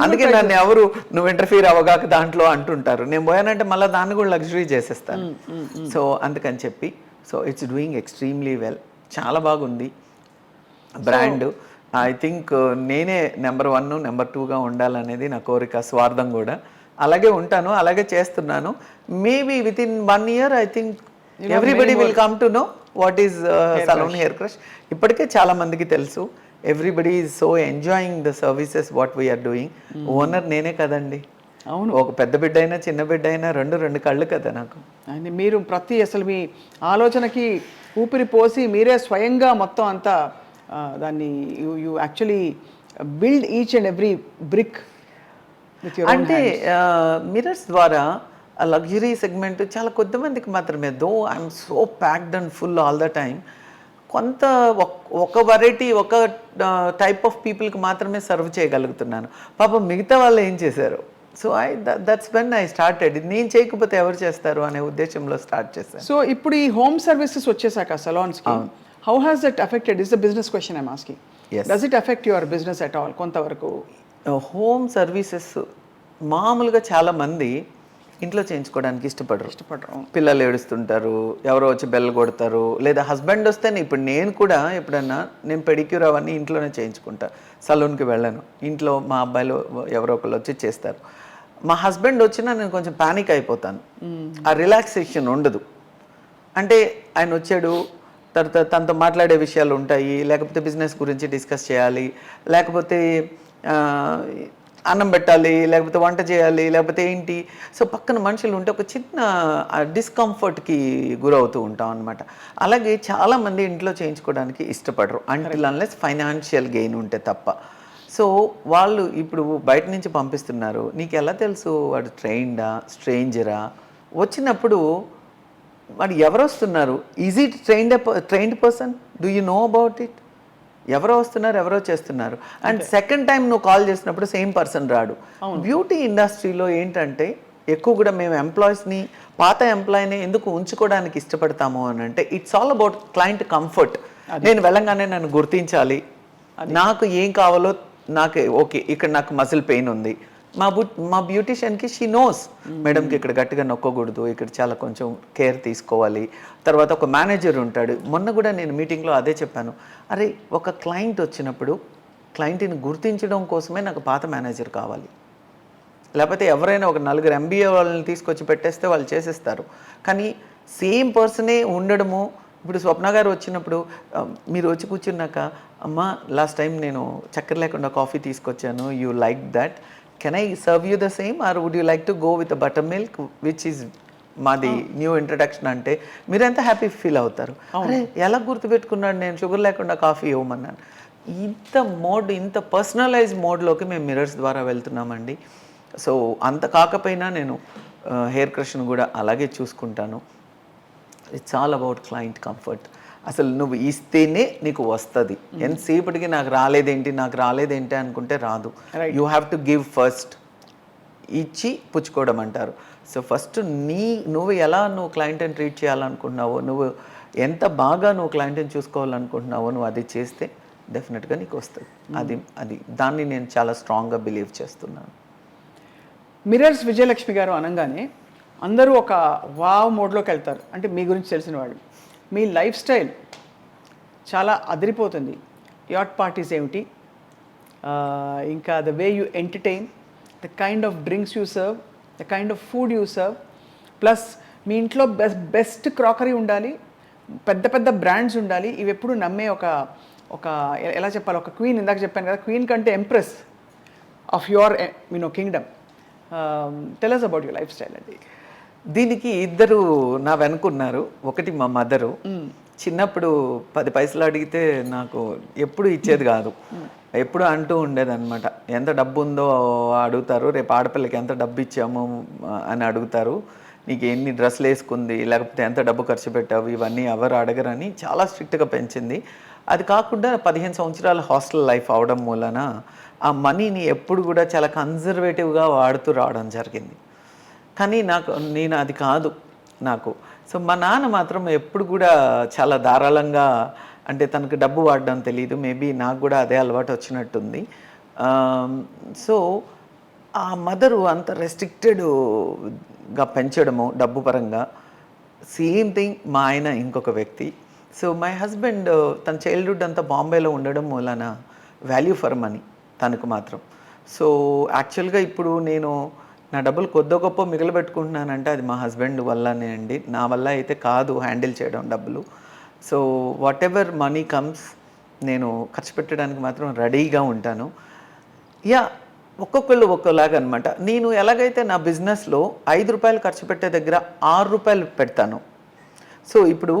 అందుకే నన్ను ఎవరు నువ్వు ఇంటర్ఫీర్ అవ్వగాక దాంట్లో అంటుంటారు. నేను పోయానంటే మళ్ళీ దాన్ని కూడా లగ్జరీ చేసేస్తాను. సో అందుకని చెప్పి so it's doing extremely well. చాలా బాగుంది బ్రాండ్. ఐ థింక్ నేనే నెంబర్ 1, నెంబర్ 2గా ఉండాలనేది నా కోరిక, స్వార్థం కూడా. అలాగే ఉంటాను, అలాగే చేస్తున్నాను. Maybe with in 1 year I think everybody will come to know what is salon hair crush. ఇప్పటికే చాలా మందికి తెలుసు. Everybody is so enjoying the services what we're doing. Owner నేనే కదండి. అవును, ఒక పెద్ద బిడ్డ అయినా చిన్న బిడ్డ అయినా రెండు కళ్ళు కదా నాకు. అండ్ మీరు అసలు మీ ఆలోచనకి ఊపిరి పోసి మీరే స్వయంగా మొత్తం అంతా దాన్ని you actually build each and every brick with your అంటే మిర్రర్స్ ద్వారా ఆ లగ్జరీ సెగ్మెంట్ చాలా కొద్దిమందికి మాత్రమే. Though I'm so packed and full all the time. కొంత ఒక వెరైటీ ఒక టైప్ ఆఫ్ పీపుల్కి మాత్రమే సర్వ్ చేయగలుగుతున్నాను. పాపం మిగతా వాళ్ళు ఏం చేశారు. So that's when I started. నేను చేయకపోతే ఎవరు చేస్తారు అనే ఉద్దేశంలో స్టార్ట్ చేశాను. సో ఇప్పుడు ఈ హోమ్ సర్వీసెస్ వచ్చేసాక సలాన్స్కి how has that affected? Is the business question I'm asking. Does it affect your business at all? కొంతవరకు హోమ్ సర్వీసెస్ మామూలుగా చాలామంది ఇంట్లో చేయించుకోవడానికి ఇష్టపడరు. పిల్లలు ఏడుస్తుంటారు, ఎవరో వచ్చి బెల్ కొడతారు, లేదా హస్బెండ్ వస్తేనే. ఇప్పుడు నేను కూడా ఎప్పుడన్నా నేను పెడిక్యూర్ అవన్నీ ఇంట్లోనే చేయించుకుంటా, సలూన్కి వెళ్ళాను. ఇంట్లో మా అబ్బాయిలు ఎవరో ఒకళ్ళు వచ్చి చేస్తారు. మా హస్బెండ్ వచ్చినా నేను కొంచెం ప్యానిక్ అయిపోతాను. ఆ రిలాక్సేషన్ ఉండదు. అంటే ఆయన వచ్చాడు, తర్వాత తనతో మాట్లాడే విషయాలు ఉంటాయి, లేకపోతే బిజినెస్ గురించి డిస్కస్ చేయాలి, లేకపోతే అన్నం పెట్టాలి, లేకపోతే వంట చేయాలి, లేకపోతే ఏంటి. సో పక్కన మనుషులు ఉంటే ఒక చిన్న డిస్కంఫర్ట్కి గురవుతూ ఉంటాం అనమాట. అలాగే చాలామంది ఇంట్లో చేయించుకోవడానికి ఇష్టపడరు అంటిల్ అన్లెస్ ఫైనాన్షియల్ గెయిన్ ఉంటే తప్ప. సో వాళ్ళు ఇప్పుడు బయట నుంచి పంపిస్తున్నారు. నీకు ఎలా తెలుసు వాడు ట్రైన్డా స్ట్రేంజరా? వచ్చినప్పుడు వాడు ఎవరు వస్తున్నారు? Is it trained person? Do you know about it? ఎవరో వస్తున్నారు, ఎవరో చేస్తున్నారు. అండ్ సెకండ్ టైం నువ్వు కాల్ చేసినప్పుడు సేమ్ పర్సన్ రాడు. బ్యూటీ ఇండస్ట్రీలో ఏంటంటే ఎక్కువ కూడా మేము ఎంప్లాయీస్ని, పాత ఎంప్లాయీని ఎందుకు ఉంచుకోవడానికి ఇష్టపడతాము అని అంటే it's all about client comfort. నేను వెళ్ళంగానే నన్ను గుర్తించాలి, నాకు ఏం కావాలో నాకు ఓకే ఇక్కడ నాకు మజిల్ పెయిన్ ఉంది, మా బ్యూటిషియన్కి షీ నోస్ మేడంకి ఇక్కడ గట్టిగా నొక్కకూడదు, ఇక్కడ చాలా కొంచెం కేర్ తీసుకోవాలి. తర్వాత ఒక మేనేజర్ ఉంటాడు. మొన్న కూడా నేను మీటింగ్లో అదే చెప్పాను, అరే ఒక క్లయింట్ వచ్చినప్పుడు క్లయింట్ని గుర్తించడం కోసమే నాకు పాత మేనేజర్ కావాలి. లేకపోతే ఎవరైనా ఒక 4 MBA వాళ్ళని తీసుకొచ్చి పెట్టేస్తే వాళ్ళు చేసేస్తారు. కానీ సేమ్ పర్సనే ఉండడము. ఇప్పుడు స్వప్న గారు వచ్చినప్పుడు మీరు వచ్చి కూర్చున్నాక, అమ్మ లాస్ట్ టైం నేను చక్కెర లేకుండా కాఫీ తీసుకొచ్చాను, you like that, can I serve you the same or would you like to go with butter milk which is మాది న్యూ ఇంట్రడక్షన్ అంటే మీరు ఎంత హ్యాపీ ఫీల్ అవుతారు. అరే ఎలా గుర్తుపెట్టుకున్నాడు నేను షుగర్ లేకుండా కాఫీ ఇవ్వమన్నాను. ఇంత పర్సనలైజ్ మోడ్లోకి మేము మిర్రర్స్ ద్వారా వెళ్తున్నామండి. సో అంత కాకపోయినా నేను హెయిర్ క్రష్ను కూడా అలాగే చూసుకుంటాను. It's all about client comfort. అసలు నువ్వు ఇస్తేనే నీకు వస్తుంది. ఎంతసేపటికి నాకు రాలేదేంటి అనుకుంటే రాదు. You have to give first. ఇచ్చి పుచ్చుకోవడం అంటారు. సో ఫస్ట్ నువ్వు క్లయింట్ని ట్రీట్ చేయాలనుకుంటున్నావో, నువ్వు ఎంత బాగా నువ్వు క్లయింట్ని చూసుకోవాలనుకుంటున్నావో నువ్వు అది చేస్తే డెఫినెట్గా నీకు వస్తుంది. అది దాన్ని నేను చాలా స్ట్రాంగ్గా బిలీవ్ చేస్తున్నాను. మిర్రర్స్ విజయలక్ష్మి గారు అనగానే అందరూ ఒక వావ్ మోడ్లోకి వెళ్తారు. అంటే మీ గురించి తెలిసిన వాళ్ళు, మీ లైఫ్ స్టైల్ చాలా అదిరిపోతుంది. యాట్ పార్టీస్ ఏమిటి, ఇంకా the way you entertain, the kind of drinks you serve, the kind of food you serve, plus మీ ఇంట్లో బెస్ట్ క్రాకరీ ఉండాలి, పెద్ద పెద్ద బ్రాండ్స్ ఉండాలి. ఇవి ఎప్పుడు నమ్మే ఒక ఎలా చెప్పాలి, ఒక క్వీన్, ఇందాక చెప్పాను కదా, క్వీన్ కంటే empress of your Kingdom. Tell us about your life style అండి. దీనికి ఇద్దరు నా వెనుకున్నారు. ఒకటి మా మదరు. చిన్నప్పుడు 10 పైసలు అడిగితే నాకు ఎప్పుడు ఇచ్చేది కాదు. ఎప్పుడు అంటూ ఉండేదన్నమాట, ఎంత డబ్బు ఉందో అడుగుతారు, రేపు ఆడపిల్లకి ఎంత డబ్బు ఇచ్చాము అని అడుగుతారు, నీకు ఎన్ని డ్రెస్సులు వేసుకుంది, లేకపోతే ఎంత డబ్బు ఖర్చు పెట్టావు, ఇవన్నీ ఎవరు అడగరని చాలా స్ట్రిక్ట్గా పెంచింది. అది కాకుండా 15 సంవత్సరాల హాస్టల్ లైఫ్ అవడం మూలన ఆ మనీని ఎప్పుడు కూడా చాలా కన్జర్వేటివ్గా వాడుతూ రావడం జరిగింది. కానీ నేను అది కాదు నాకు. సో మా నాన్న మాత్రం ఎప్పుడు కూడా చాలా ధారాళంగా, అంటే తనకు డబ్బు వాడడం తెలియదు, మేబీ నాకు కూడా అదే అలవాటు వచ్చినట్టుంది. సో ఆ మదరు అంత రెస్ట్రిక్టెడ్గా పెంచడము డబ్బు పరంగా. సేమ్ థింగ్ మా ఆయన ఇంకొక వ్యక్తి. సో మై హస్బెండ్ తన చైల్డ్హుడ్ అంతా బాంబేలో ఉండడం మూలన వాల్యూ ఫర్ మనీ తనకు మాత్రం. సో యాక్చువల్గా ఇప్పుడు నేను నా డబ్బులు కొద్దో గొప్ప మిగిలిపెట్టుకుంటున్నానంటే అది మా హస్బెండ్ వల్లనే అండి. నా వల్ల అయితే కాదు హ్యాండిల్ చేయడం డబ్బులు. So what ever money comes నేను ఖర్చు పెట్టడానికి మాత్రం రెడీగా ఉంటాను. ఒక్కొక్కళ్ళు ఒక్కోలాగా అనమాట. నేను ఎలాగైతే నా బిజినెస్లో 5 రూపాయలు ఖర్చు పెట్టే దగ్గర 6 రూపాయలు పెడతాను. సో ఇప్పుడు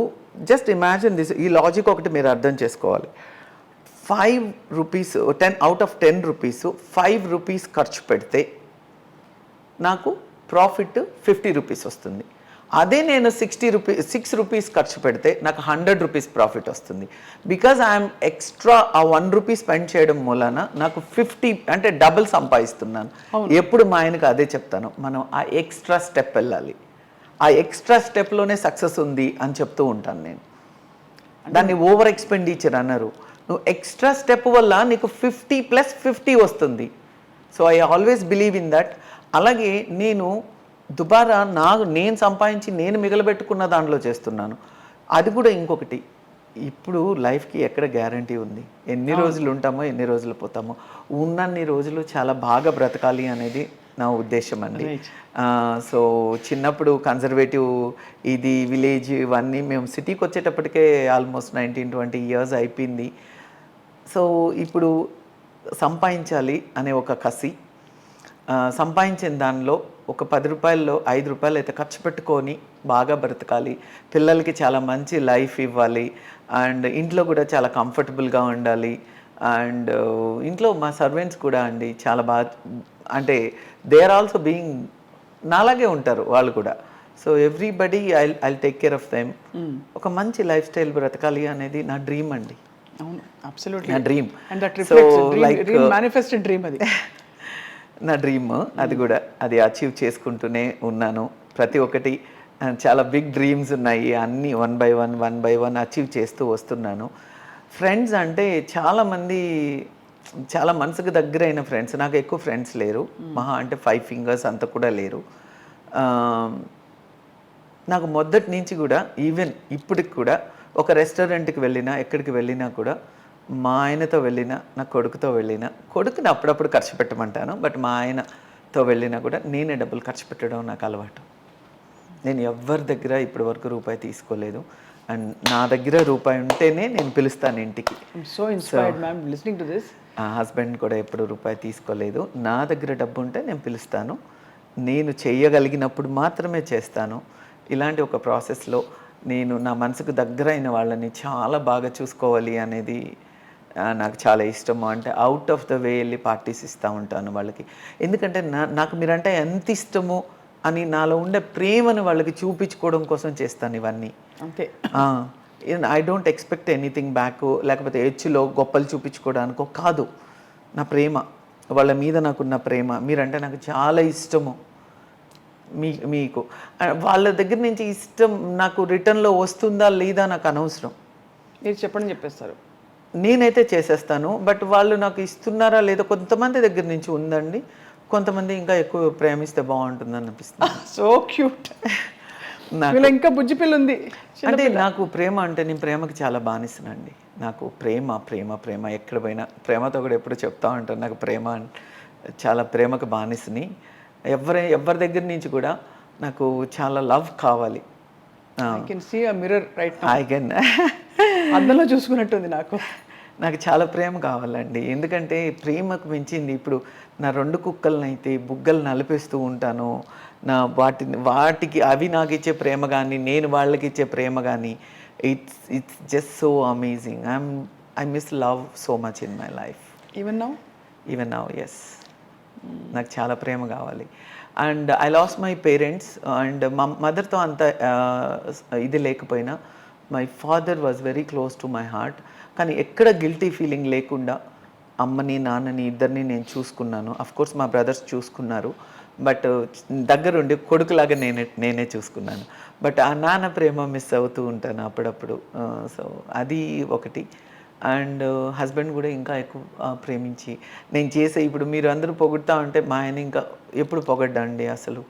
జస్ట్ ఇమాజిన్ దిస్, ఈ లాజిక్ ఒకటి మీరు అర్థం చేసుకోవాలి. 5 rupees, 10 out of 10 rupees 5 rupees ఖర్చు పెడితే నాకు ప్రాఫిట్ 50 రూపీస్ వస్తుంది. అదే నేను 6 రూపీస్ ఖర్చు పెడితే నాకు 100 రూపీస్ ప్రాఫిట్ వస్తుంది. బికాజ్ ఐఎమ్ ఎక్స్ట్రా ఆ 1 రూపీ స్పెండ్ చేయడం మూలన నాకు 50 అంటే డబుల్ సంపాదిస్తున్నాను. ఎప్పుడు మా ఆయనకు అదే చెప్తాను, మనం ఆ ఎక్స్ట్రా స్టెప్ వెళ్ళాలి, ఆ ఎక్స్ట్రా స్టెప్లోనే సక్సెస్ ఉంది అని చెప్తూ ఉంటాను నేను. దాన్ని ఓవర్ ఎక్స్పెండిచర్ అన్నారు. నువ్వు ఎక్స్ట్రా స్టెప్ వల్ల నీకు 50 + 50 వస్తుంది. So I always believe in that. అలాగే నేను దుబారా నేను సంపాదించి నేను మిగలబెట్టుకున్న దాంట్లో చేస్తున్నాను. అది కూడా ఇంకొకటి, ఇప్పుడు లైఫ్కి ఎక్కడ గ్యారంటీ ఉంది, ఎన్ని రోజులు ఉంటామో ఎన్ని రోజులు పోతామో, ఉన్నన్ని రోజులు చాలా బాగా బ్రతకాలి అనేది నా ఉద్దేశం అండి. సో చిన్నప్పుడు కన్జర్వేటివ్ ఇది విలేజ్ ఇవన్నీ, మేము సిటీకి వచ్చేటప్పటికే ఆల్మోస్ట్ 19-20 ఇయర్స్ అయిపోయింది. సో ఇప్పుడు సంపాదించాలి అనే ఒక కసి, సంపాదించిన దానిలో ఒక 10 రూపాయల్లో 5 రూపాయలు అయితే ఖర్చు పెట్టుకొని బాగా బ్రతకాలి, పిల్లలకి చాలా మంచి లైఫ్ ఇవ్వాలి, అండ్ ఇంట్లో కూడా చాలా కంఫర్టబుల్గా ఉండాలి. అండ్ ఇంట్లో మా సర్వెంట్స్ కూడా అండి చాలా బాగా, అంటే దే ఆర్ ఆల్సో బీయింగ్ నాలాగే ఉంటారు వాళ్ళు కూడా. So everybody I take care of them. ఒక మంచి లైఫ్ స్టైల్ బ్రతకాలి అనేది నా డ్రీమ్ అండి. నా dream. So like manifested dream అది. నా డ్రీమ్ అది కూడా, అది అచీవ్ చేసుకుంటూనే ఉన్నాను. ప్రతి ఒక్కటి చాలా బిగ్ డ్రీమ్స్ ఉన్నాయి, అన్నీ 1 by 1 అచీవ్ చేస్తూ వస్తున్నాను. ఫ్రెండ్స్ అంటే చాలామంది చాలా మనసుకు దగ్గరైన ఫ్రెండ్స్. నాకు ఎక్కువ ఫ్రెండ్స్ లేరు, మహా అంటే 5 ఫింగర్స్ అంత కూడా లేరు. నాకు మొదటి నుంచి కూడా ఈవెన్ ఇప్పటికి కూడా ఒక రెస్టారెంట్కి వెళ్ళినా ఎక్కడికి వెళ్ళినా కూడా మా ఆయనతో వెళ్ళినా నా కొడుకుతో వెళ్ళినా, కొడుకుని అప్పుడప్పుడు ఖర్చు పెట్టమంటాను, బట్ మా ఆయనతో వెళ్ళినా కూడా నేనే డబ్బులు ఖర్చు పెట్టడం నాకు అలవాటు. నేను ఎవరి దగ్గర ఇప్పటి వరకు రూపాయి తీసుకోలేదు. అండ్ నా దగ్గర రూపాయి ఉంటేనే నేను పిలుస్తాను ఇంటికి. So inspired ma'am listening to this. Husband కూడా ఎప్పుడు రూపాయి తీసుకోలేదు. నా దగ్గర డబ్బు ఉంటే నేను పిలుస్తాను, నేను చేయగలిగినప్పుడు మాత్రమే చేస్తాను. ఇలాంటి ఒక ప్రాసెస్లో నేను నా మనసుకు దగ్గరైన వాళ్ళని చాలా బాగా చూసుకోవాలి అనేది నాకు చాలా ఇష్టము. అంటే అవుట్ ఆఫ్ ద వే వెళ్ళి పార్టీస్ ఇస్తూ ఉంటాను వాళ్ళకి. ఎందుకంటే నాకు మీరంటే ఎంత ఇష్టమో అని నాలో ఉండే ప్రేమను వాళ్ళకి చూపించుకోవడం కోసం చేస్తాను ఇవన్నీ. అంతే. I don't expect anything back, లేకపోతే హెచ్చులో గొప్పలు చూపించుకోవడానికో కాదు. నా ప్రేమ, వాళ్ళ మీద నాకున్న ప్రేమ, మీరంటే నాకు చాలా ఇష్టము. మీకు వాళ్ళ దగ్గర నుంచి ఇష్టం నాకు రిటర్న్లో వస్తుందా లేదా నాకు అనవసరం. మీరు చెప్పండి చెప్పేస్తారు, నేనైతే చేసేస్తాను. బట్ వాళ్ళు నాకు ఇస్తున్నారా లేదా, కొంతమంది దగ్గర నుంచి ఉందండి, కొంతమంది ఇంకా ఎక్కువ ప్రేమిస్తే బాగుంటుంది అనిపిస్తుంది. So cute. నాకు ఇంకా బుజ్జి పిల్ల ఉంది. అంటే నాకు ప్రేమ అంటే నేను ప్రేమకి చాలా బానిస్తానండి. నాకు ప్రేమ ప్రేమ ప్రేమ ఎక్కడ పోయినా ప్రేమతో కూడా ఎప్పుడు చెప్తా ఉంటాను. నాకు ప్రేమ చాలా ప్రేమకు బానిసని. ఎవరి దగ్గర నుంచి కూడా నాకు చాలా లవ్ కావాలి. I can see a mirror right now. I can అద్దంలో చూసుకున్నట్టుంది నాకు. నాకు చాలా ప్రేమ కావాలండి. ఎందుకంటే ప్రేమకు మించింది ఇప్పుడు నా 2 కుక్కలనైతే బుగ్గలు నలిపేస్తూ ఉంటాను. నా వాటికి అవి నాకు ఇచ్చే ప్రేమ కానీ నేను వాళ్ళకి ఇచ్చే ప్రేమ కానీ it's just so amazing. I miss love so much in my life. Even now yes, నాకు చాలా ప్రేమ కావాలి. And I lost my parents. And మా మదర్తో అంత ఇది లేకపోయినా my father was very close to my heart. కానీ ఎక్కడ గిల్టీ ఫీలింగ్ లేకుండా అమ్మని నాన్నని ఇద్దరిని నేను చూసుకున్నాను. అఫ్కోర్స్ మా బ్రదర్స్ చూసుకున్నారు, బట్ దగ్గరుండి కొడుకులాగా నేనే చూసుకున్నాను. బట్ ఆ నాన్న ప్రేమ మిస్ అవుతూ ఉంటాను అప్పుడప్పుడు. సో అది ఒకటి. అండ్ హస్బెండ్ కూడా ఇంకా ఎక్కువ ప్రేమించి నేను చేసే, ఇప్పుడు మీరు అందరూ పొగుడుతూ ఉంటే మా ఆయన ఇంకా ఎప్పుడు పొగడ్డండి అసలు.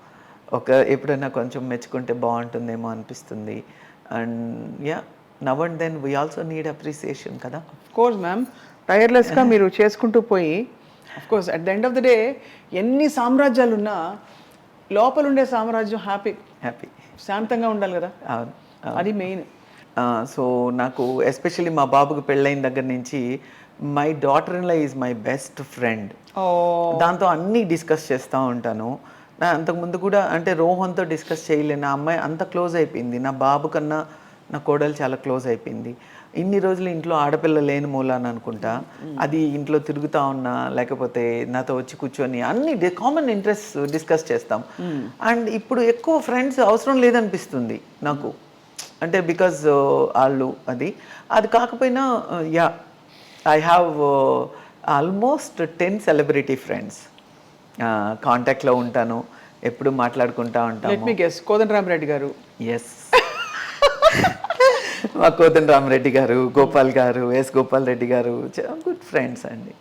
ఎప్పుడైనా కొంచెం మెచ్చుకుంటే బాగుంటుందేమో అనిపిస్తుంది. And yeah, now and then we also need appreciation కదా. కోర్స్ మ్యామ్, టైర్లెస్గా మీరు చేసుకుంటూ పోయి course at the end of the day ఎన్ని సామ్రాజ్యాలు ఉన్నా లోపల ఉండే సామ్రాజ్యం హ్యాపీ శాంతంగా ఉండాలి కదా. అది మెయిన్. సో నాకు ఎస్పెషల్లీ మా బాబుకి పెళ్ళైన దగ్గర నుంచి my daughter in law is my best friend. దాంతో అన్నీ డిస్కస్ చేస్తూ ఉంటాను. నా అంతకుముందు కూడా అంటే రోహన్తో డిస్కస్ చేయలేను. నా అమ్మాయి అంత క్లోజ్ అయిపోయింది. నా బాబు కన్నా నా కోడలు చాలా క్లోజ్ అయిపోయింది. ఇన్ని రోజులు ఇంట్లో ఆడపిల్ల లేని మూలాన్ని అనుకుంటా, అది ఇంట్లో తిరుగుతూ ఉన్నా లేకపోతే నాతో వచ్చి కూర్చొని అన్ని కామన్ ఇంట్రెస్ట్ డిస్కస్ చేస్తాం. అండ్ ఇప్పుడు ఎక్కువ ఫ్రెండ్స్ అవసరం లేదనిపిస్తుంది నాకు. అంటే బికాజ్ వాళ్ళు అది కాకపోయినా yeah, I have almost 10 celebrity friends. కాంటాక్ట్లో ఉంటాను, ఎప్పుడు మాట్లాడుకుంటూ ఉంటాను. లెట్ మీ గెస్, కోదండరామరెడ్డి గారు. ఎస్, మా కోదండరామరెడ్డి గారు, గోపాల్ గారు, గోపాల్ రెడ్డి గారు గుడ్ ఫ్రెండ్స్ అండి,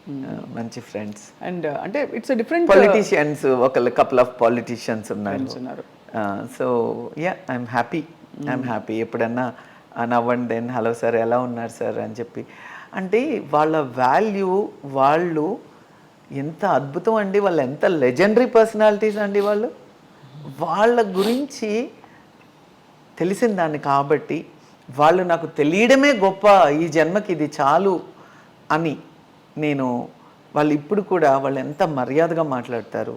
మంచి ఫ్రెండ్స్. అండ్ అంటే ఇట్స్ డిఫరెంట్ పొలిటీషియన్స్, ఒక కపుల్ ఆఫ్ పొలిటీషియన్స్ ఉన్నారు. So yeah, I'm happy. ఎప్పుడన్నా నవ్వండి దెన్ హలో సార్ ఎలా ఉన్నారు సార్ అని చెప్పి. అంటే వాళ్ళ వాల్యూ, వాళ్ళు ఎంత అద్భుతం అండి, వాళ్ళు ఎంత లెజెండరీ పర్సనాలిటీస్ అండి. వాళ్ళ గురించి తెలిసిన దాన్ని కాబట్టి వాళ్ళు నాకు తెలియడమే గొప్ప, ఈ జన్మకి ఇది చాలు అని వాళ్ళు ఇప్పుడు కూడా వాళ్ళు ఎంత మర్యాదగా మాట్లాడతారు.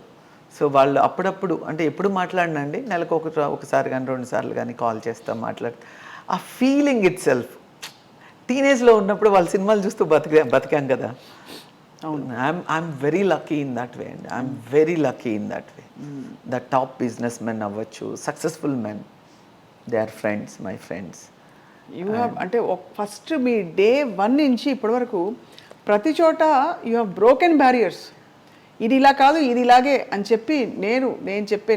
సో వాళ్ళు అప్పుడప్పుడు అంటే ఎప్పుడు మాట్లాడినండి, నెలకు ఒకసారి కానీ 2 సార్లు కానీ కాల్ చేస్తాం, ఆ ఫీలింగ్ ఇట్ సెల్ఫ్. టీనేజ్లో ఉన్నప్పుడు వాళ్ళ సినిమాలు చూస్తూ బతికాం కదా. అవును, I'm very lucky in that way అండి. I'm very lucky in that way. The top business men అవ్వచ్చు, successful men, they are friends, my friends. You have అంటే ఫస్ట్ మీ డే 1 నుంచి ఇప్పటివరకు ప్రతి చోట యూ హ్యావ్ బ్రోకెన్ బ్యారియర్స్. ఇది ఇలా కాదు, ఇది ఇలాగే అని చెప్పి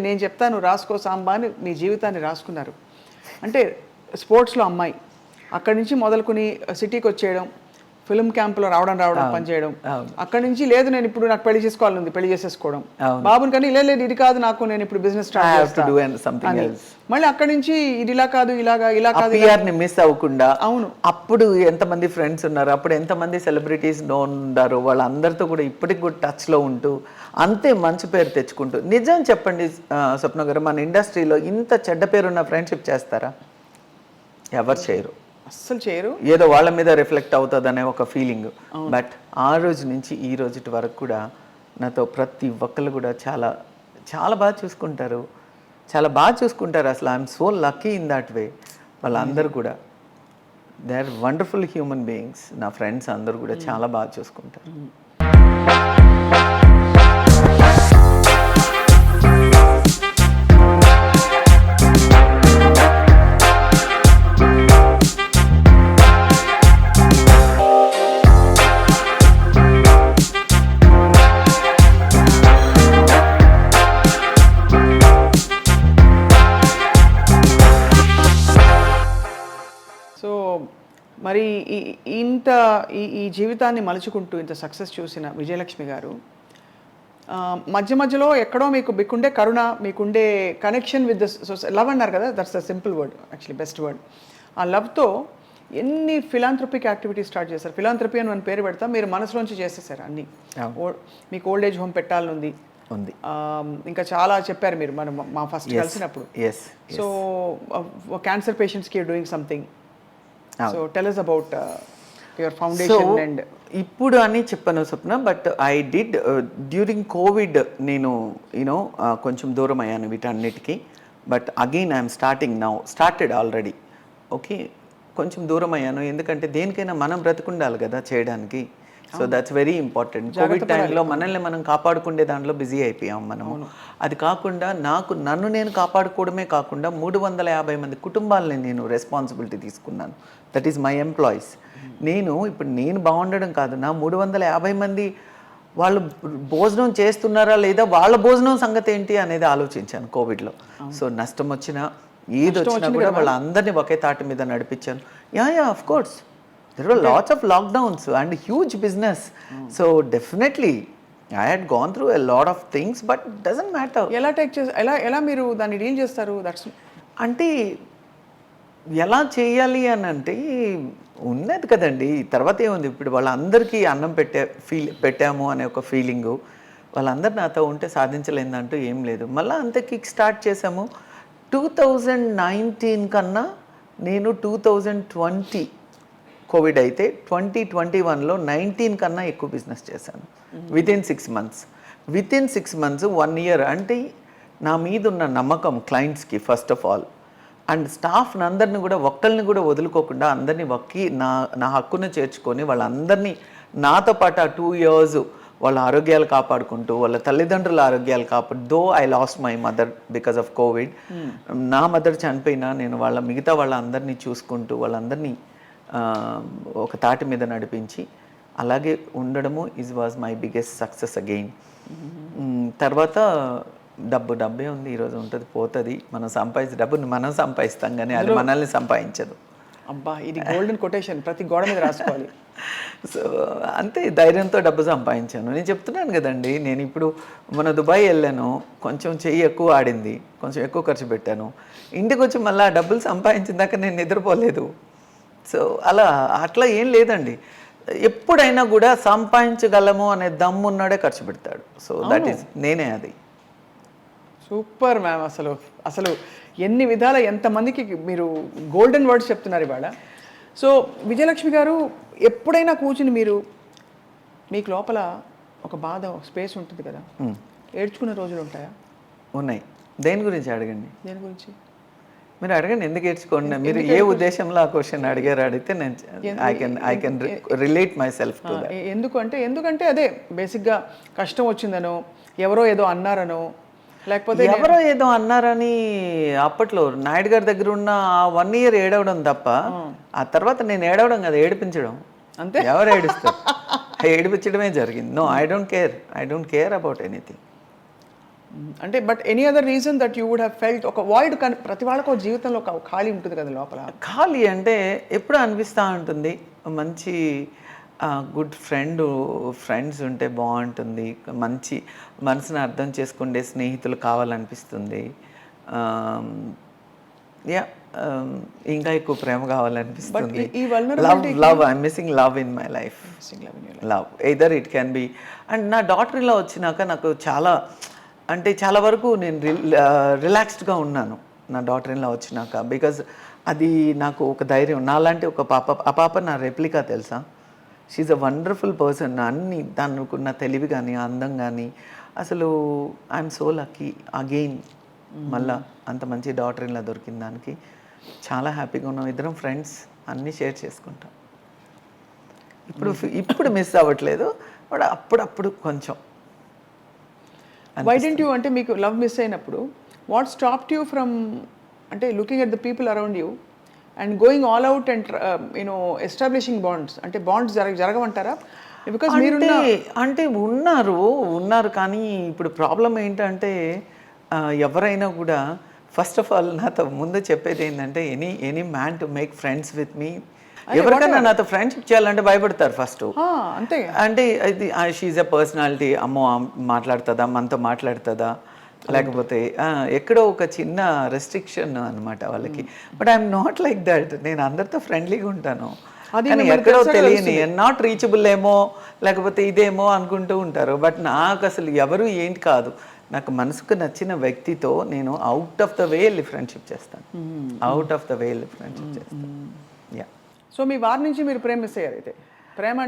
నేను చెప్తాను రాసుకో సాంబా అని మీ జీవితాన్ని రాసుకున్నారు. అంటే స్పోర్ట్స్లో అమ్మాయి, అక్కడి నుంచి మొదలుకొని సిటీకి వచ్చేయడం, ఫిల్మ్ క్యాంప్లో రావడం పనిచేయడం, అక్కడి నుంచి లేదు నేను ఇప్పుడు నాకు పెళ్లి చేసుకోవాలని పెళ్లి చేసేసుకోవడం, బాబుని కానీ లేదు ఇది కాదు నాకు నేను ఇప్పుడు బిజినెస్ స్టార్ట్ చేస్తాను, మళ్ళీ అక్కడి నుంచి ఇది ఇలా కాదు ఇలా కాదు పిఆర్ని మిస్ అవ్వకుండా. అవును, అప్పుడు ఎంతమంది ఫ్రెండ్స్ ఉన్నారు, అప్పుడు ఎంతమంది సెలబ్రిటీస్ ఉన్నారు, వాళ్ళందరితో కూడా ఇప్పటికి కూడా టచ్లో ఉంటూ అంతే మంచి పేరు తెచ్చుకుంటూ. నిజం చెప్పండి స్వప్న గారు, మన ఇండస్ట్రీలో ఇంత చెడ్డ పేరున్న ఫ్రెండ్షిప్ చేస్తారా? ఎవరు చేయరు, అస్సలు చేయరు. ఏదో వాళ్ళ మీద రిఫ్లెక్ట్ అవుతుంది అనే ఒక ఫీలింగ్. బట్ ఆ రోజు నుంచి ఈ రోజు వరకు కూడా నాతో ప్రతి ఒక్కళ్ళు కూడా చాలా చాలా బాగా చూసుకుంటారు, చాలా బాగా చూసుకుంటారు. అసలు I'm so lucky in that way. వాళ్ళందరూ కూడా they are wonderful human beings. నా ఫ్రెండ్స్ అందరూ కూడా చాలా బాగా చూసుకుంటారు. మరి ఇంత ఈ జీవితాన్ని మలుచుకుంటూ ఇంత సక్సెస్ చూసిన విజయలక్ష్మి గారు, మధ్య మధ్యలో ఎక్కడో మీకుండే కరుణ, మీకుండే కనెక్షన్ విత్ ద లవ్ అన్నారు కదా, that's the simple word, actually best word. ఆ లవ్తో ఎన్ని ఫిలాంథ్రపిక్ యాక్టివిటీస్ స్టార్ట్ చేశారు. ఫిలాంథ్రపీ అని మన పేరు పెడతాం, మీరు మనసులోంచి చేసేసారు అన్నీ. మీకు ఓల్డ్ ఏజ్ హోమ్ పెట్టాలనుంది, ఇంకా చాలా చెప్పారు మీరు మా ఫస్ట్ కలిసినప్పుడు. సో క్యాన్సర్ పేషెంట్స్కి doing something. So tell us about your foundation. And ఇప్పుడు అని చెప్పను Swapna, but I did during Covid నేను కొంచెం దూరం అయ్యాను వీటన్నిటికీ. But again I'm started already. Okay, కొంచెం దూరం అయ్యాను, ఎందుకంటే దేనికైనా మనం బ్రతుకుండాలి కదా చేయడానికి. So that's very important. Covid టైంలో మనల్ని మనం కాపాడుకునే దాంట్లో బిజీ అయిపోయాం మనం. అది కాకుండా నన్ను నేను కాపాడుకోవడమే కాకుండా 350 మంది కుటుంబాలని నేను రెస్పాన్సిబిలిటీ తీసుకున్నాను. That is my employees. నేను బాగుండడం కాదు, నా 350 మంది వాళ్ళు భోజనం చేస్తున్నారా లేదా, వాళ్ళ భోజనం సంగతి ఏంటి అనేది ఆలోచించాను కోవిడ్లో. సో నష్టం వచ్చినా ఏది వచ్చినా కూడా వాళ్ళందరినీ ఒకే తాటి మీద నడిపించాను. Yeah of course there were lots of lockdowns and huge business. So definitely I had gone through a lot of things, but it doesn't matter. ఎలా మీరు దాన్ని డీల్ చేస్తారు? దట్స్ అంటే ఎలా చేయాలి అని అంటే ఉన్నది కదండి. తర్వాత ఏముంది, ఇప్పుడు వాళ్ళందరికీ అన్నం పెట్టాము అనే ఒక ఫీలింగు, వాళ్ళందరూ నాతో ఉంటే సాధించలేదంటూ ఏం లేదు. మళ్ళీ అంతే కిక్ స్టార్ట్ చేసాము. 2019 కన్నా నేను 2020 కోవిడ్ అయితే 2021లో 19 కన్నా ఎక్కువ బిజినెస్ చేశాను within 6 months. Within 6 months 1 year. అంటే నా మీద ఉన్న నమ్మకం క్లయింట్స్కి ఫస్ట్ ఆఫ్ ఆల్, అండ్ స్టాఫ్ని అందరినీ కూడా ఒక్కరిని కూడా వదులుకోకుండా అందరినీ నా హక్కును చేర్చుకొని వాళ్ళందరినీ నాతో పాటు ఆ 2 years వాళ్ళ ఆరోగ్యాలు కాపాడుకుంటూ, వాళ్ళ తల్లిదండ్రుల ఆరోగ్యాలు though I lost my mother because of Covid. నా మదర్ చనిపోయినా నేను మిగతా వాళ్ళందరినీ చూసుకుంటూ వాళ్ళందరినీ ఒక తాటి మీద నడిపించి అలాగే ఉండడము was my biggest success again. తర్వాత డబ్బే ఉంది, ఈరోజు ఉంటుంది పోతుంది. మనం సంపాదించే డబ్బుని మనం సంపాదిస్తాం కానీ అది మనల్ని సంపాదించదు. అబ్బా, ఇది గోల్డెన్ కొటేషన్, ప్రతి గోడ మీద రాసుకోవాలి. సో అంతే, ధైర్యంతో డబ్బు సంపాదించాను. నేను చెప్తున్నాను కదండి, నేను ఇప్పుడు మన దుబాయ్ వెళ్ళాను, కొంచెం చెయ్యి ఎక్కువ ఆడింది, కొంచెం ఎక్కువ ఖర్చు పెట్టాను. ఇంటికి వచ్చి మళ్ళీ ఆ డబ్బులు సంపాదించిన దాకా నేను నిద్రపోలేదు. సో అట్లా ఏం లేదండి, ఎప్పుడైనా కూడా సంపాదించగలము అనే దమ్మున్నాడే ఖర్చు పెడతాడు. సో దట్ ఈస్ నేనే అది. Super ma'am. అసలు ఎన్ని విధాల ఎంతమందికి మీరు గోల్డెన్ వర్డ్స్ చెప్తున్నారు ఇవాళ. సో విజయలక్ష్మి గారు, ఎప్పుడైనా కూర్చుని మీకు లోపల ఒక బాధ, ఒక స్పేస్ ఉంటుంది కదా, ఏడ్చుకునే రోజులు ఉంటాయా? ఉన్నాయి. దేని గురించి అడగండి. దేని గురించి మీరు అడగండి, ఎందుకు ఏడ్చుకోండి. మీరు ఏ ఉద్దేశంలో ఆ క్వశ్చన్ అడిగితే నేను I can relate my self to that. ఎందుకంటే అదే బేసిక్గా కష్టం వచ్చిందనో, ఎవరో ఏదో అన్నారనో, లేకపోతే ఎవరో ఏదో అన్నారని అప్పట్లో నాయుడు గారి దగ్గర ఉన్న 1 year ఏడవడం తప్ప, ఆ తర్వాత నేను ఏడవడం కదా, ఏడిపించడం అంతే. ఎవరు ఏడుస్తారు? ఏడిపించడమే జరిగింది. No, I don't care about anything. అంటే but any other reason that you would have felt ఒక వాయిడ్, ప్రతి వాళ్ళకు జీవితంలో ఒక ఖాళీ ఉంటుంది కదా లోపల. ఖాళీ అంటే ఎప్పుడు అనిపిస్తూ ఉంటుంది, మంచి గుడ్ ఫ్రెండ్స్ ఉంటే బాగుంటుంది, మంచి మనసుని అర్థం చేసుకునే స్నేహితులు కావాలనిపిస్తుంది. యా ఇంకా ఎక్కువ ప్రేమ కావాలనిపిస్తుంది. Love I'm missing love in my life. Love either it can be. And నా డాటర్ ఇలా వచ్చినాక నాకు చాలా వరకు నేను రిలాక్స్డ్గా ఉన్నాను నా డాటర్ ఇలా వచ్చినాక. బికాజ్ అది నాకు ఒక ధైర్యం. నాలాంటి ఒక పాప నా రెప్లికా తెలుసా. She's a wonderful person. అన్నీ దానికున్న తెలివి కానీ అందం కానీ అసలు ఐఎమ్ సో లక్కీ అగెయిన్. మళ్ళా అంత మంచి డాటర్ ఇలా దొరికిన దానికి చాలా హ్యాపీగా ఉన్నాం. ఇద్దరం ఫ్రెండ్స్, అన్నీ షేర్ చేసుకుంటాం. ఇప్పుడు మిస్ అవ్వట్లేదు, బట్ అప్పుడప్పుడు కొంచెం. వై డెంట్ యూ అంటే మీకు లవ్ మిస్ అయినప్పుడు వాట్ స్టాప్డ్ యూ ఫ్రమ్ అంటే looking at the people around you and going all out and establishing bonds? అంటే బాండ్స్ జరగమంటారా? బికాస్ మీరు అంటే ఉన్నారు కానీ ఇప్పుడు ప్రాబ్లం ఏంటంటే ఎవరైనా కూడా ఫస్ట్ ఆఫ్ ఆల్ నాతో ముందు చెప్పేది ఏంటంటే any man to make friends with me. ఎవరికైనా నాతో ఫ్రెండ్షిప్ చేయాలంటే భయపడతారు ఫస్ట్. అంతే. అంటే ఇది షీఈ్ ఎ పర్సనాలిటీ, అమ్మో మాట్లాడుతుందా, మనతో మాట్లాడుతుందా, లేకపోతే ఎక్కడో ఒక చిన్న రెస్ట్రిక్షన్ అనమాట వాళ్ళకి. But I'm not like that. నేను అందరితో ఫ్రెండ్లీగా ఉంటాను. కానీ ఎక్కడో తెలియని నాట్ రీచబుల్ ఏమో లేకపోతే ఇదేమో అనుకుంటూ ఉంటారు. బట్ నాకు అసలు ఎవరు ఏంటి కాదు. నాకు మనసుకు నచ్చిన వ్యక్తితో నేను అవుట్ ఆఫ్ ద వే వెళ్ళి ఫ్రెండ్షిప్ చేస్తాను. యా. సో మీ వారి నుంచి మీరు ప్రేమ మిస్ అయ్యారు అయితే? ప్రేమ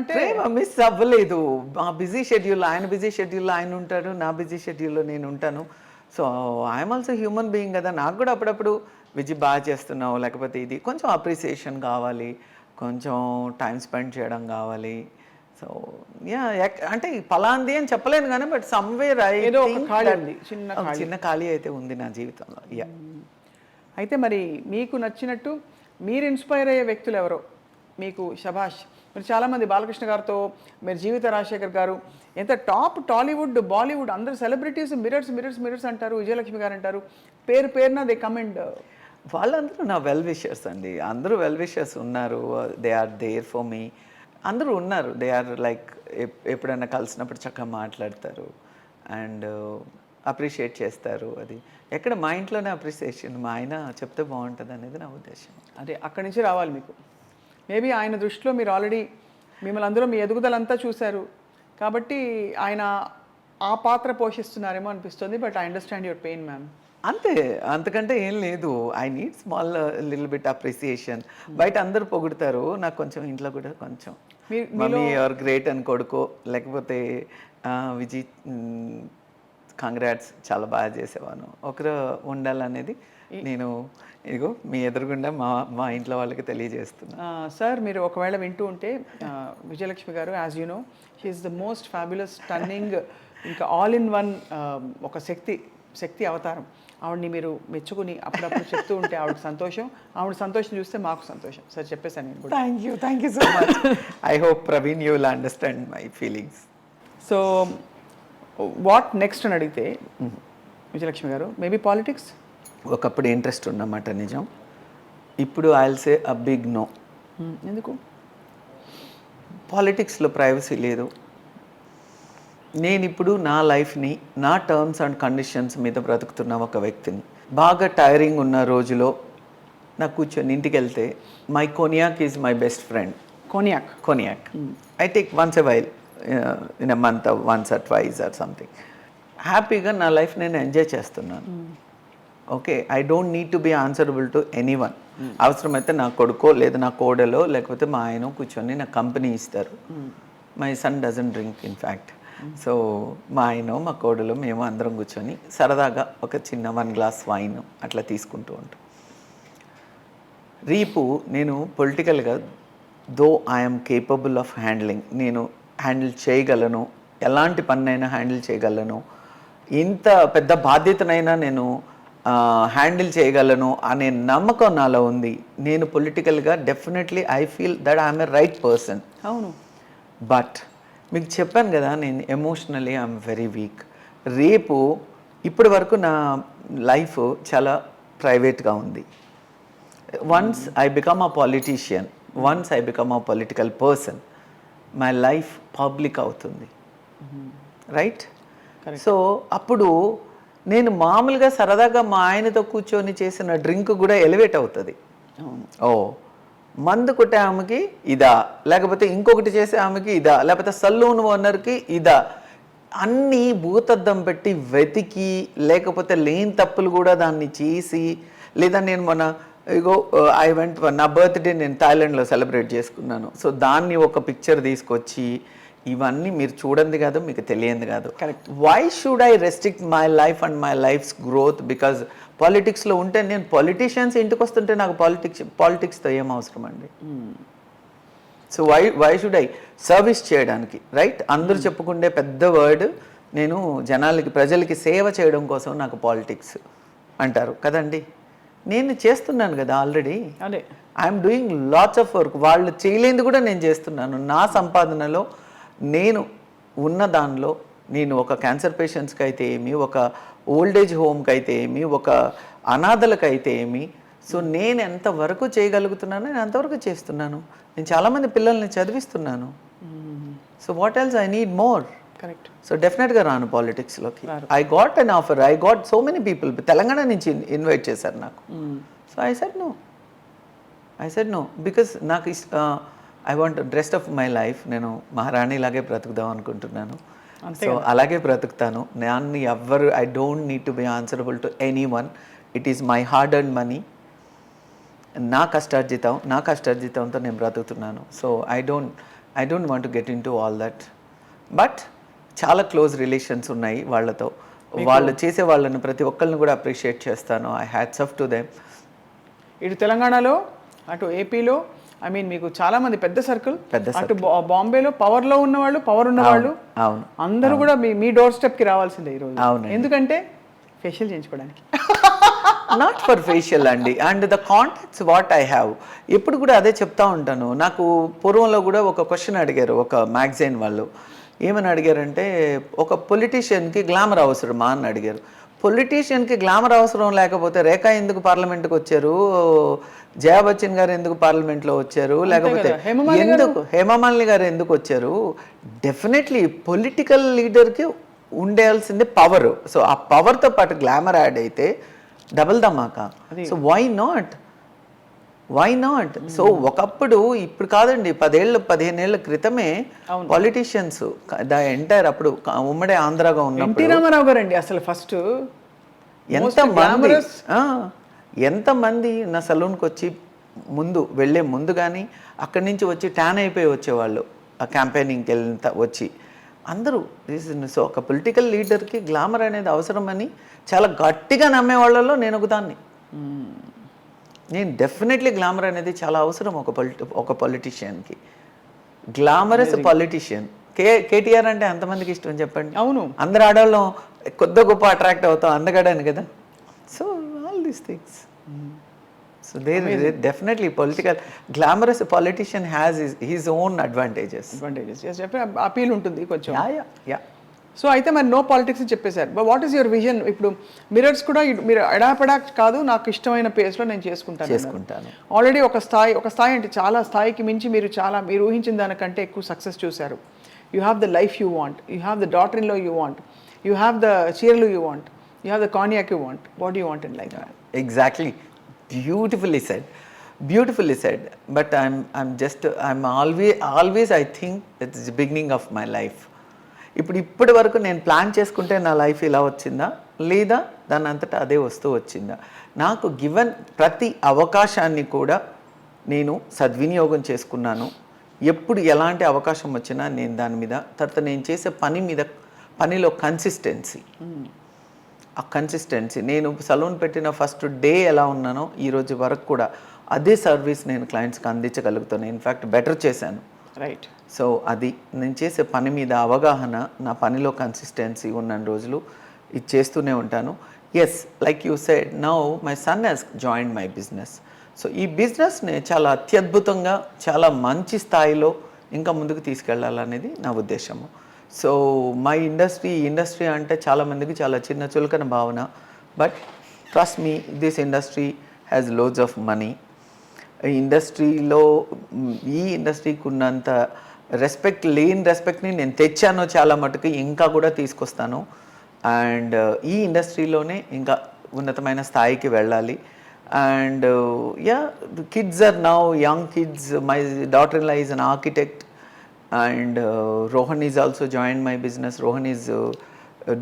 మిస్ అవ్వలేదు. మా బిజీ షెడ్యూల్, ఆయన బిజీ షెడ్యూల్లో ఆయన ఉంటాడు, నా బిజీ షెడ్యూల్లో నేను ఉంటాను. So I'm also human being కదా. నాకు కూడా అప్పుడప్పుడు విజయ్ బాగా చేస్తున్నావు, లేకపోతే ఇది కొంచెం అప్రిసియేషన్ కావాలి, కొంచెం టైం స్పెండ్ చేయడం కావాలి. సో యా, అంటే పలాంది అని చెప్పలేను కానీ బట్ సమ్వేర్ చిన్న ఖాళీ అయితే ఉంది నా జీవితంలో. యా. అయితే మరి మీకు నచ్చినట్టు మీరు ఇన్స్పైర్ అయ్యే వ్యక్తులు ఎవరో మీకు? శభాష్. మీరు చాలామంది బాలకృష్ణ గారితో, మీరు జీవిత రాజశేఖర్ గారు, ఎంత టాప్ టాలీవుడ్ బాలీవుడ్ అందరు సెలబ్రిటీస్ మిరర్స్ అంటారు. విజయలక్ష్మి గారు అంటారు. పేరున దే కమెంట్. వాళ్ళందరూ నా వెల్ విషర్స్ అండి. అందరూ వెల్ విషర్స్ ఉన్నారు. They are there for me. అందరూ ఉన్నారు. దే ఆర్ లైక్ ఎప్పుడైనా కలిసినప్పుడు చక్కగా మాట్లాడతారు అండ్ అప్రిషియేట్ చేస్తారు. అది ఎక్కడ మా ఇంట్లోనే అప్రిసియేషన్, మా ఆయన చెప్తే బాగుంటుంది అనేది నా ఉద్దేశం. అదే అక్కడి నుంచి రావాలి మీకు. మేబీ ఆయన దృష్టిలో మీరు ఆల్రెడీ మిమ్మల్ని అందరూ మీ ఎదుగుదలంతా చూశారు కాబట్టి ఆయన ఆ పాత్ర పోషిస్తున్నారేమో అనిపిస్తుంది. But I understand your pain ma'am. అంతే, అంతకంటే ఏం లేదు. I need small little bit appreciation. బయట అందరూ పొగుడతారు, నాకు కొంచెం ఇంట్లో కూడా కొంచెం మమ్మీ యువర్ గ్రేట్ అని కొడుకో, లేకపోతే విజయ్ కంగ్రాట్స్ చాలా బాగా చేసేవాను, ఒకరు ఉండాలనేది నేను ఇదిగో మీ ఎదురుగుండా మా ఇంట్లో వాళ్ళకి తెలియజేస్తున్నా. సార్ మీరు ఒకవేళ వింటూ ఉంటే విజయలక్ష్మి గారు, as you know, she is the most fabulous stunning, ఇంకా ఆల్ ఇన్ వన్ ఒక శక్తి అవతారం. ఆవిడని మీరు మెచ్చుకుని అప్పుడప్పుడు చెప్తూ ఉంటే ఆవిడకి సంతోషం, ఆవిడ సంతోషం చూస్తే మాకు సంతోషం. సార్ చెప్పేసాను నేను కూడా. Thank you so much. I hope Praveen you will understand my feelings. So what next అని అడిగితే విజయలక్ష్మి గారు, మేబీ పాలిటిక్స్. ఒకప్పుడు ఇంట్రెస్ట్ ఉన్నమాట నిజం. ఇప్పుడు I will say a big no. ఎందుకు? పాలిటిక్స్లో ప్రైవసీ లేదు. నేను ఇప్పుడు నా లైఫ్ని నా టర్మ్స్ అండ్ కండిషన్స్ మీద బ్రతుకుతున్న ఒక వ్యక్తిని. బాగా టైరింగ్ ఉన్న రోజులో నాకు కూర్చొని ఇంటికి వెళ్తే my cognac is my best friend. Cognac I take once a while in a month, once or twice or something. హ్యాపీగా నా లైఫ్ నేను ఎంజాయ్ చేస్తున్నాను. Okay, I don't need to be answerable to any one. అవసరమైతే నా కొడుకో లేదా నా కోడలో లేకపోతే మా ఆయన కూర్చొని నా కంపెనీ ఇస్తారు. My son doesn't drink in fact. So మా ఆయన మా కోడలు మేము అందరం కూర్చొని సరదాగా ఒక చిన్న 1 గ్లాస్ వైన్ అట్లా తీసుకుంటూ ఉంటాం. రేపు నేను పొలిటికల్గా though I'm capable of handling, నేను హ్యాండిల్ చేయగలను, ఎలాంటి పన్నైనా హ్యాండిల్ చేయగలను, ఇంత పెద్ద బాధ్యతనైనా నేను హ్యాండిల్ చేయగలను అనే నమ్మకం నాలో ఉంది. నేను పొలిటికల్గా definitely I feel that I'm a right person. అవును. బట్ మీకు చెప్పాను కదా, నేను ఎమోషనలీ ఐఎమ్ వెరీ వీక్. రేపు ఇప్పటి వరకు నా లైఫ్ చాలా ప్రైవేట్గా ఉంది. Once I become a politician, once I become a political person, my life public అవుతుంది, రైట్? సో అప్పుడు నేను మామూలుగా సరదాగా మా ఆయనతో కూర్చొని చేసిన డ్రింక్ కూడా ఎలివేట్ అవుతుంది. ఓ మందు కొట్టే ఆమెకి ఇదా, లేకపోతే ఇంకొకటి చేసే ఆమెకి ఇదా, లేకపోతే సల్లూన్ ఓనర్కి ఇదా, అన్నీ భూతద్దం పెట్టి వెతికి, లేకపోతే లేని తప్పులు కూడా దాన్ని చేసి, లేదా నేను మొన్న ఇగో ఐ వెంట్ నా బర్త్డే నేను థాయిలాండ్లో సెలబ్రేట్ చేసుకున్నాను. సో దాన్ని ఒక పిక్చర్ తీసుకొచ్చి, ఇవన్నీ మీరు చూడండి కాదు, మీకు తెలియంది కాదు. Why should I restrict my life and my life's growth? Because పాలిటిక్స్లో ఉంటే నేను పొలిటీషియన్స్ ఇంటికి వస్తుంటే నాకు పాలిటిక్స్తో ఏం అవసరం అండి? So why should I service చేయడానికి, రైట్? అందరూ చెప్పుకుంటే పెద్ద వర్డ్, నేను ప్రజలకి సేవ చేయడం కోసం నాకు పాలిటిక్స్ అంటారు కదండి. నేను చేస్తున్నాను కదా already, I'm doing lots of work. వాళ్ళు చేయలేనిది కూడా నేను చేస్తున్నాను. నా సంపాదనలో నేను ఉన్న దానిలో నేను ఒక క్యాన్సర్ పేషెంట్స్కి అయితే ఏమి, ఒక ఓల్డేజ్ హోమ్కి అయితే ఏమి, ఒక అనాథలకైతే ఏమి, సో నేను ఎంతవరకు చేయగలుగుతున్నానో నేను అంతవరకు చేస్తున్నాను. నేను చాలామంది పిల్లల్ని చదివిస్తున్నాను. So what else I need more? Correct. So డెఫినెట్గా రాను పాలిటిక్స్లోకి. I got an offer, I got so many people, Telangana నుంచి ఇన్వైట్ చేశారు నాకు. So I said no because నాకు I want rest of my life, నేను మహారాణిలాగే బ్రతుకుదాం అనుకుంటున్నాను. సో అలాగే బ్రతుకుతాను. నాన్ని ఎవ్వరు, I don't need to be answerable to any one. It is my hard earned money, నా కష్టార్జితంతో నేను బ్రతుకుతున్నాను. So I don't want to get in to all that. But చాలా క్లోజ్ రిలేషన్స్ ఉన్నాయి వాళ్ళతో. వాళ్ళు చేసే వాళ్ళని ప్రతి ఒక్కరిని కూడా అప్రిషియేట్ చేస్తాను. I hats off to them. ఇటు తెలంగాణలో, అటు ఏపీలో, ఐ మీన్ మీకు చాలా మంది పెద్ద సర్కిల్. అటు బాంబేలో పవర్ ఉన్నవాళ్ళు అవును, అందరూ కూడా మీ డోర్ స్టెప్కి రావాల్సిందే ఈరోజు. అవును, ఎందుకంటే ఫేషియల్ చేయించుకోవడానికి. నాట్ ఫర్ ఫేషియల్ అండి, and the contacts what I have. ఎప్పుడు కూడా అదే చెప్తా ఉంటాను. నాకు పూర్వంలో కూడా ఒక క్వశ్చన్ అడిగారు ఒక మ్యాగజైన్ వాళ్ళు. ఏమని అడిగారంటే, ఒక పొలిటీషియన్కి గ్లామర్ అవసరమా అని అడిగారు. పొలిటీషియన్కి గ్లామర్ అవసరం లేకపోతే రేఖా ఎందుకు పార్లమెంట్కి వచ్చారు, జయా బచ్చన్ గారు ఎందుకు పార్లమెంట్లో వచ్చారు, లేకపోతే ఎందుకు హేమమాలిని గారు ఎందుకు వచ్చారు? డెఫినెట్లీ పొలిటికల్ లీడర్కి ఉండాల్సిందే పవర్. సో ఆ పవర్తో పాటు గ్లామర్ యాడ్ అయితే డబుల్ ధమాకా. So why not? సో ఒకప్పుడు, ఇప్పుడు కాదండి, 10-15 ఏళ్ల క్రితమే పాలిటీషియన్స్ ద ఎంటైర్, అప్పుడు ఉమ్మడి ఆంధ్రాగా ఉన్నప్పుడు ఎన్టీ రామారావు గారు అండి అసలు ఫస్ట్. ఎంతమంది నా సలూన్కి వచ్చి వెళ్ళే ముందు కానీ అక్కడి నుంచి వచ్చి ట్యాన్ అయిపోయి వచ్చేవాళ్ళు, ఆ క్యాంపెయినింగ్కి వచ్చి అందరూ. సో ఒక పొలిటికల్ లీడర్కి గ్లామర్ అనేది అవసరమని చాలా గట్టిగా నమ్మే వాళ్ళలో నేను ఒకదాన్ని. నేను డెఫినెట్లీ గ్లామర్ అనేది చాలా అవసరం ఒక పొలిటీషియన్కి. Glamorous politician. కేటీఆర్ అంటే ఎంతమందికి ఇష్టం చెప్పండి? అవును, అందరు ఆడవాళ్ళం కొద్ది గొప్ప అట్రాక్ట్ అవుతాం, అందగాడని కదా. So all these things. So definitely glamorous politician has his own advantages. Appeal ఉంటుంది కొంచెం. సో అయితే మరి నో పాలిటిక్స్ అని చెప్పేశారు. But what is your vision? ఇప్పుడు మిరర్స్ కూడా మీరు ఎడాపెడా కాదు, నాకు ఇష్టమైన పేస్లో నేను చేసుకుంటాను. ఆల్రెడీ ఒక స్థాయి అంటే చాలా స్థాయికి మించి మీరు ఊహించిన దానికంటే ఎక్కువ సక్సెస్ చూశారు. You have the life you want, you have the daughter in law you want, you have the చీరలు you want, you have the cognac you want. What you want in life? Exactly, beautifully said. But I'm always I think it's the beginning of my life. ఇప్పటి వరకు నేను plan చేసుకుంటే నా life ఇలా వచ్చిందా, లేదా దాని అంతటా అదే వస్తూ వచ్చిందా? నాకు గివెన్ ప్రతి అవకాశాన్ని కూడా నేను సద్వినియోగం చేసుకున్నాను. ఎప్పుడు ఎలాంటి అవకాశం వచ్చినా నేను దాని మీద, తర్వాత నేను చేసే పనిలో ఆ కన్సిస్టెన్సీ, నేను సలూన్ పెట్టిన ఫస్ట్ డే ఎలా ఉన్నానో ఈరోజు వరకు కూడా అదే సర్వీస్ నేను క్లయింట్స్కి అందించగలుగుతాను. ఇన్ఫ్యాక్ట్ బెటర్ చేశాను. రైట్. సో అది నేను చేసే పని మీద అవగాహన, నా పనిలో కన్సిస్టెన్సీ ఉన్న రోజులు ఇది చేస్తూనే ఉంటాను. Yes, like you said, now my son has joined my business. So ఈ బిజినెస్ని చాలా అత్యద్భుతంగా, చాలా మంచి స్థాయిలో ఇంకా ముందుకు తీసుకెళ్ళాలనేది నా ఉద్దేశము. సో మై ఇండస్ట్రీ అంటే చాలామందికి చాలా చిన్న చులకన భావన. But trust me, this industry has loads of money. ఈ ఇండస్ట్రీకి ఉన్నంత రెస్పెక్ట్ లేని రెస్పెక్ట్ని నేను తెచ్చాను చాలా మటుకు, ఇంకా కూడా తీసుకొస్తాను. అండ్ ఈ ఇండస్ట్రీలోనే ఇంకా ఉన్నతమైన స్థాయికి వెళ్ళాలి. And yeah, kids are now young kids. My daughter in law is an architect and Rohan is also join my business. Rohan is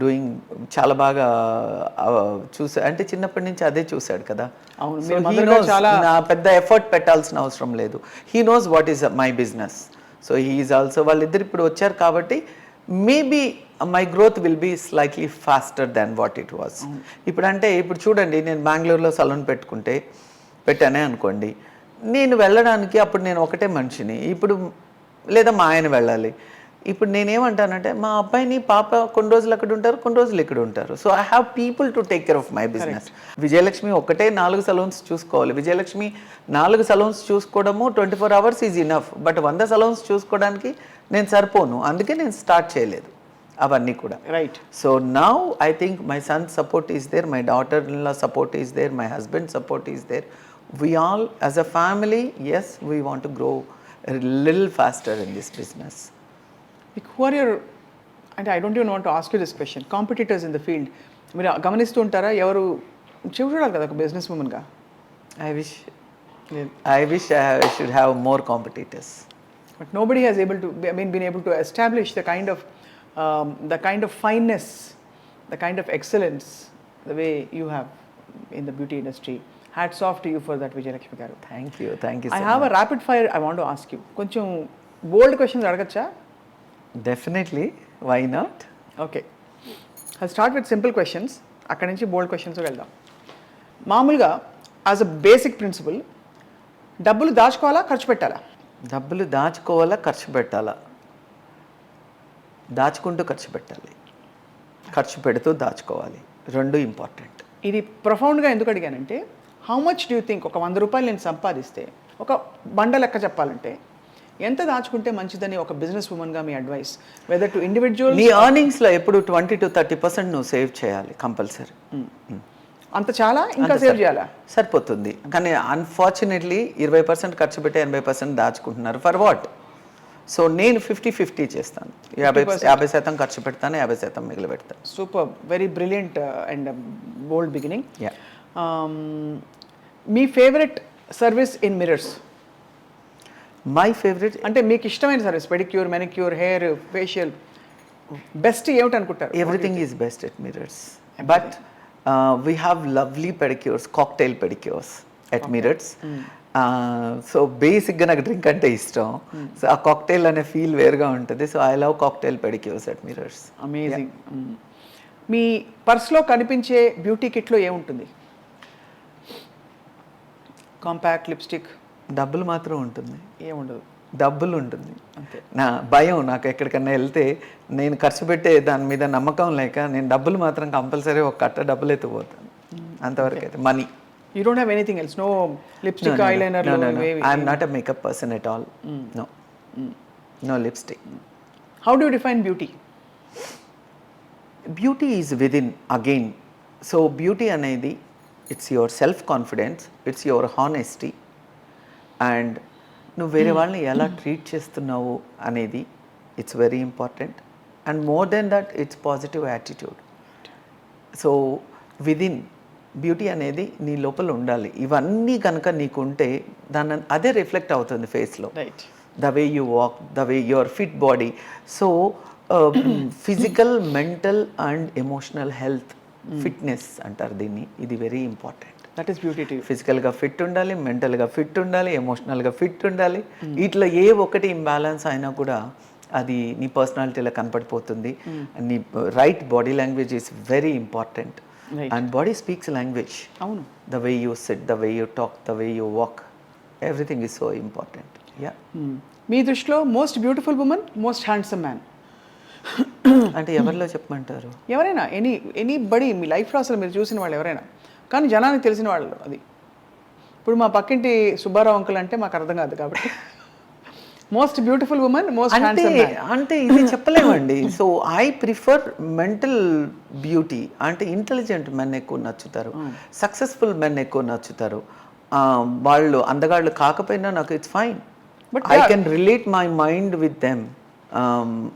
doing చాలా బాగా చూసా, అంటే చిన్నప్పటి నుంచి అదే చూశాడు కదా. అవును, So మీరు he మదర్గా knows, చాలా నా పెద్ద ఎఫర్ట్ పెట్టాల్సిన అవసరం లేదు. He knows what is my business. So he's also, వాళ్ళిద్దరు ఇప్పుడు వచ్చారు కాబట్టి maybe my growth will be slightly faster than what it was. ఇప్పుడు చూడండి, నేను బెంగళూరులో సలూన్ పెట్టానే అనుకోండి, నేను వెళ్ళడానికి అప్పుడు నేను ఒకటే మనిషిని, ఇప్పుడు లేదా మా ఆయన వెళ్ళాలి. ఇప్పుడు నేనేమంటానంటే మా అబ్బాయిని పాప కొన్ని రోజులు అక్కడ ఉంటారు, కొన్ని రోజులు ఇక్కడ ఉంటారు. So I have people to take care of my business. Vijayalakshmi ఒకటే 4 సలూన్స్ చూసుకోవాలి. విజయలక్ష్మి 4 సలూన్స్ చూసుకోవడము 24 hours is enough. But 100 salons చూసుకోవడానికి నేను సరిపోను, అందుకే నేను స్టార్ట్ చేయలేదు అవన్నీ కూడా. Right. So now I think my son support is there, my daughter in law support is there, my husband support is there. We all as a family, yes, we want to grow a little faster in this business. Who are your, అంటే I don't even want to ask you this question, competitors in the field మీరు గమనిస్తూ ఉంటారా? ఎవరు చూడాలి కదా ఒక business ఉమెన్గా. I wish I should have more competitors. But nobody has been able to establish the kind of fineness, the kind of excellence, the way you have in the beauty industry. Hats off to you for that, Vijayalakshmi garu. Thank you I so have much. a rapid fire I want to ask you. కొంచెం bold questions అడగచ్చా? Definitely, why not? Okay, I'll start with simple questions. అక్కడి నుంచి బోల్డ్ questions వెళ్దాం. మామూలుగా as a basic principle, డబ్బులు దాచుకోవాలా ఖర్చు పెట్టాలా? డబ్బులు దాచుకోవాలా ఖర్చు పెట్టాలా? దాచుకుంటూ ఖర్చు పెట్టాలి, ఖర్చు పెడుతూ దాచుకోవాలి, రెండు ఇంపార్టెంట్. ఇది ప్రొఫౌండ్గా ఎందుకు అడిగానంటే, how much do you think ఒక 100 రూపాయలు నేను సంపాదిస్తే, ఒక బండ లెక్క చెప్పాలంటే ఎంత దాచుకుంటే మంచిదని ఒక బిజినెస్ ఉమెన్గా మీ అడ్వైస్? వెదర్ టు ఇండివిజువల్, నీ ఎర్నింగ్స్లో ఎప్పుడు 20 to 30% నువ్వు సేవ్ చేయాలి కంపల్సరీ. అంత చాలా ఇంకా సేవ్ చేయాలా? సరిపోతుంది. కానీ అన్ఫార్చునేట్లీ 20% ఖర్చు పెట్టి 80% దాచుకుంటున్నారు. For what? సో నేను 50-50 చేస్తాను. 50% ఖర్చు పెడతాను, 50% మిగిలి పెడతాను. Super, very brilliant and bold beginning. Yeah. Me favourite service in mirrors? My favourite అంటే మీకు ఇష్టమైన service, pedicure, manicure, hair, facial, best ఏమిటి అనుకుంటారు? Everything is best at mirrors, but we have lovely pedicures, cocktail pedicures at mirrors. So బేసిక్గా నాకు drink అంటే ఇష్టం. So ఆ కాక్టైల్ అనే ఫీల్ వేరుగా ఉంటుంది. So I love cocktail pedicures at Mirrors. Amazing. మీ పర్స్లో కనిపించే బ్యూటీ కిట్లో ఏముంటుంది? Compact, lipstick? డబ్బులు మాత్రం ఉంటుంది. ఏముండదు? డబ్బులు ఉంటుంది. నా భయం, నాకు ఎక్కడికన్నా వెళ్తే నేను ఖర్చు పెట్టే దాని మీద నమ్మకం లేక నేను డబ్బులు మాత్రం కంపల్సరీ ఒక కట్ట డబ్బులు ఎత్తుపోతాను, అంతవరకు అయితే. Money. You don't have anything else? No lipstick, eyeliner? No. I'm not a makeup person at all. No lipstick. How do you define beauty? Beauty is within again. So beauty అనేది it's your self confidence, it's your honesty, and నువ్వు వేరే వాళ్ళని ఎలా treat చేస్తున్నావు అనేది it's very important. And more than that it's positive attitude. So within beauty అనేది నీ లోపల ఉండాలి. ఇవన్నీ కనుక నీకు ఉంటే దాన్ని అదే రిఫ్లెక్ట్ అవుతుంది ఫేస్లో. Right. The way you walk, the way your fit body. So physical, mental and emotional health, fitness అంటారు దీన్ని, ఇది very important. That is beauty to you. ఫిజికల్గా ఫిట్ ఉండాలి, మెంటల్గా ఫిట్ ఉండాలి, ఎమోషనల్గా ఫిట్ ఉండాలి. ఇట్లా ఏ ఒకటి ఇంబ్యాలెన్స్ అయినా కూడా అది నీ పర్సనాలిటీలో కనపడిపోతుంది. నీ right body language is very important. And body speaks language. అవును. The way you sit, the way you talk, the way you walk, everything is so important. Yeah. మీ దృష్టిలో most beautiful woman, most handsome man అంటే ఎవరిలో చెప్పమంటారు? ఎవరైనా, anybody మీ లైఫ్లో అసలు మీరు చూసిన వాళ్ళు ఎవరైనా, కానీ జనానికి తెలిసిన వాళ్ళు. అది ఇప్పుడు మా పక్కింటి సుబ్బారావు అంకుల్ అంటే మాకు అర్థం కాదు కాబట్టి most beautiful woman, most handsome man అంటే ఇది చెప్పలేమండి. So I prefer mental beauty. అంటే ఇంటెలిజెంట్ మెన్ ఎక్కువ నచ్చుతారు, సక్సెస్ఫుల్ మెన్ ఎక్కువ నచ్చుతారు. వాళ్ళు అందగాళ్ళు కాకపోయినా నాకు it's fine. But I can relate my mind with them.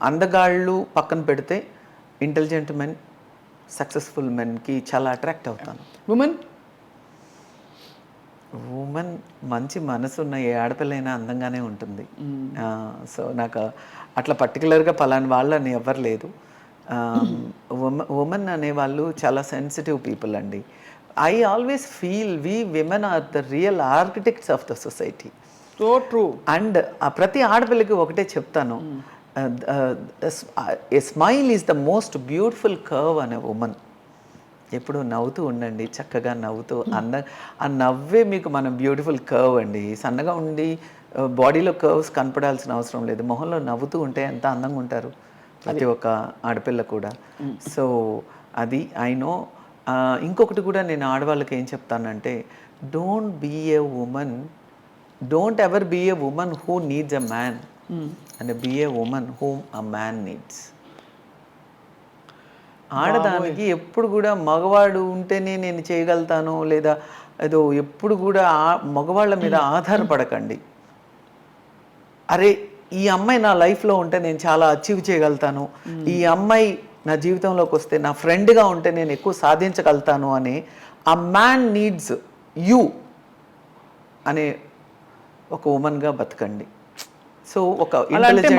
అందగాళ్ళు పక్కన పెడితే ఇంటెలిజెంట్ మెన్, సక్సెస్ఫుల్ మెన్కి చాలా అట్రాక్ట్ అవుతాను. ఉమెన్ మంచి మనసు ఉన్న ఏ ఆడపిల్లైనా అందంగానే ఉంటుంది. సో నాకు అట్లా పర్టికులర్గా పలాని వాళ్ళని ఎవ్వరు లేదు. ఉమెన్ అనేవాళ్ళు చాలా సెన్సిటివ్ పీపుల్ అండి. I always feel we women are the real architects of the society. So true. And ప్రతి ఆడపిల్లకి ఒకటే చెప్తాను, a smile is the most beautiful curve అనే ఉమెన్. ఎప్పుడు నవ్వుతూ ఉండండి, చక్కగా నవ్వుతూ ఆ నవ్వే మీకు మన బ్యూటిఫుల్ కర్వ్ అండి. సన్నగా ఉండి బాడీలో కర్వ్స్ కనపడాల్సిన అవసరం లేదు. మొహంలో నవ్వుతూ ఉంటే ఎంత అందంగా ఉంటారు ప్రతి ఒక్క ఆడపిల్ల కూడా. సో అది ఐ నో. ఇంకొకటి కూడా నేను ఆడవాళ్ళకి ఏం చెప్తానంటే, don't be a woman, don't ever be a woman who needs a man and be a woman whom a man needs. ఆడదానికి ఎప్పుడు కూడా మగవాడు ఉంటేనే నేను చేయగలుగుతాను లేదా ఏదో ఎప్పుడు కూడా మగవాళ్ళ మీద ఆధారపడకండి. అరే ఈ అమ్మాయి నా లైఫ్లో ఉంటే నేను చాలా అచీవ్ చేయగలుగుతాను, ఈ అమ్మాయి నా జీవితంలోకి వస్తే నా ఫ్రెండ్గా ఉంటే నేను ఎక్కువ సాధించగలుగుతాను అని ఆ మ్యాన్ నీడ్స్ యూ అనే ఒక ఉమెన్గా బతకండి. సో ఒక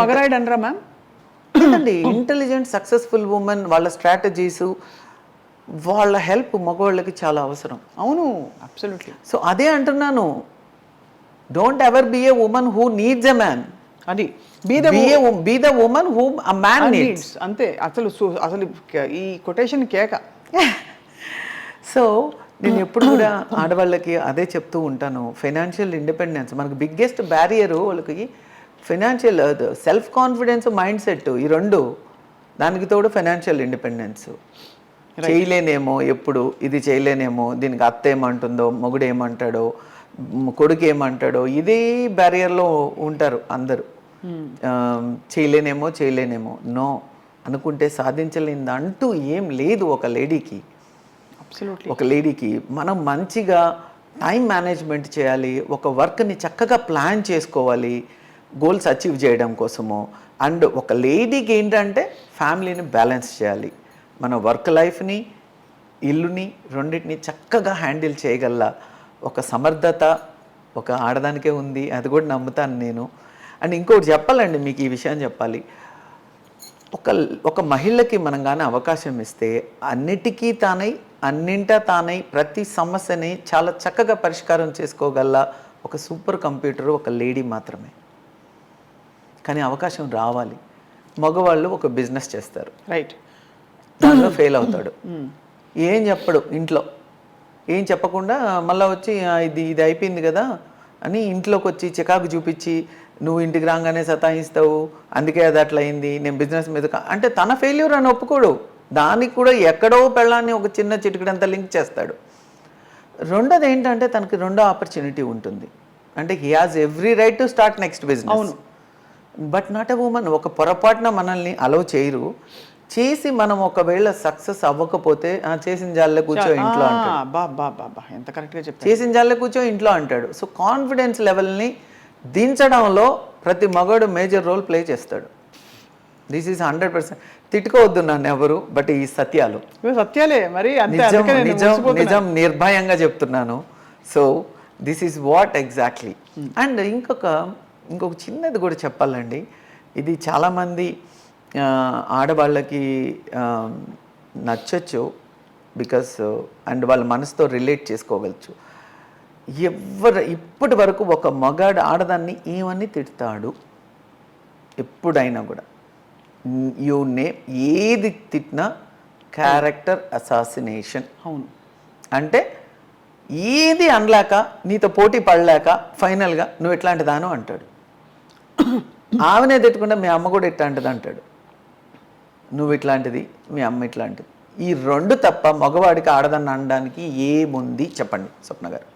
మగరాయుడు అనరా మ్యామ్? అండి ఇంటెలిజెంట్ సక్సెస్ఫుల్ ఉమెన్, వాళ్ళ స్ట్రాటజీస్, వాళ్ళ హెల్ప్ మగవాళ్ళకి చాలా అవసరం. అవును, అబ్సల్యూట్లీ. సో అదే అంటున్నాను, don't ever be a woman who needs a man, అది be the woman who a man needs. అంతే. అసలు ఈ కొటేషన్ కేక. సో నేను ఎప్పుడు కూడా ఆడవాళ్ళకి అదే చెప్తూ ఉంటాను, ఫైనాన్షియల్ ఇండిపెండెన్స్ మనకు బిగ్గెస్ట్ బ్యారియరు. వాళ్ళకి financial self confidence, mind set, ఈ రెండు. దానికి తోడు ఫైనాన్షియల్ ఇండిపెండెన్స్. చేయలేనేమో, ఎప్పుడు ఇది చేయలేనేమో, దీనికి అత్త ఏమంటుందో, మొగుడు ఏమంటాడో, కొడుకు ఏమంటాడో, ఇదే బ్యారియర్లో ఉంటారు అందరూ. చేయలేనేమో. నో, అనుకుంటే సాధించలేనిది అంటూ ఏం లేదు ఒక లేడీకి. ఒక లేడీకి మనం మంచిగా టైం మేనేజ్మెంట్ చేయాలి, ఒక వర్క్ని చక్కగా ప్లాన్ చేసుకోవాలి గోల్స్ అచీవ్ చేయడం కోసము. అండ్ ఒక లేడీకి ఏంటంటే ఫ్యామిలీని బ్యాలెన్స్ చేయాలి. మన వర్క్ లైఫ్ని, ఇల్లుని, రెండింటిని చక్కగా హ్యాండిల్ చేయగల ఒక సమర్థత ఒక ఆడదానికే ఉంది. అది కూడా నమ్ముతాను నేను. అండ్ ఇంకోటి చెప్పాలండి, మీకు ఈ విషయం చెప్పాలి. ఒక మహిళకి మనం కానీ అవకాశం ఇస్తే అన్నిటికీ అన్నింటా తానై ప్రతి సమస్యని చాలా చక్కగా పరిష్కారం చేసుకోగల ఒక సూపర్ కంప్యూటర్ ఒక లేడీ మాత్రమే. కానీ అవకాశం రావాలి. మగవాళ్ళు ఒక బిజినెస్ చేస్తారు, రైట్, దాంట్లో ఫెయిల్ అవుతాడు, ఏం చెప్పడు ఇంట్లో, ఏం చెప్పకుండా మళ్ళీ వచ్చి ఇది అయిపోయింది కదా అని ఇంట్లోకి వచ్చి చికాకు చూపించి, నువ్వు ఇంటికి రాగానే సతాయిస్తావు, అందుకే అది అట్లా అయింది, నేను బిజినెస్ మీద అంటే తన ఫెయిల్యూర్ అని ఒప్పుకోడు. దానికి కూడా ఎక్కడో పెళ్ళాన్ని ఒక చిన్న చిటికడంతా లింక్ చేస్తాడు. రెండోది ఏంటంటే తనకి రెండో ఆపర్చునిటీ ఉంటుంది, అంటే he has every right to start next business. అవును, బట్ నాట్ ఎ ఉమెన్. ఒక పొరపాటున మనల్ని అలౌ చేయరు. చేసి మనం ఒకవేళ సక్సెస్ అవ్వకపోతే చేసిన జాలే కూర్చో ఇంట్లో అంటాడు. ఎంత కరెక్ట్గా చెప్తాడు, చేసిన జాలే కూర్చో ఇంట్లో అంటాడు. సో కాన్ఫిడెన్స్ లెవెల్ని దించడంలో ప్రతి మగాడు మేజర్ రోల్ ప్లే చేస్తాడు. This is 100%. తిట్టుకోవద్దు నన్ను ఎవరు, బట్ ఈ సత్యాలు సత్యాలే మరి. నిజం నిర్భయంగా చెప్తున్నాను. So this is what exactly. And ఇంకొక చిన్నది కూడా చెప్పాలండి. ఇది చాలామంది ఆడవాళ్ళకి నచ్చచ్చు, బికాస్ అండ్ వాళ్ళ మనసుతో రిలేట్ చేసుకోవచ్చు. ఇప్పటి వరకు ఒక మగాడు ఆడదాన్ని ఏమని తిడతాడు ఎప్పుడైనా కూడా, ఏది తిట్టినా క్యారెక్టర్ అసాసినేషన్. అవును, అంటే ఏది అనలేక, నీతో పోటీ పడలేక ఫైనల్గా నువ్వు ఎట్లాంటి దాను అంటాడు. ఆమెనే తిట్టకుండా మీ అమ్మ కూడా ఇట్లాంటిది అంటాడు, నువ్వు ఇట్లాంటిది, మీ అమ్మ ఇట్లాంటిది. ఈ రెండు తప్ప మగవాడికి ఆడదాన్ని అనడానికి ఏముంది చెప్పండి స్వప్న గారు?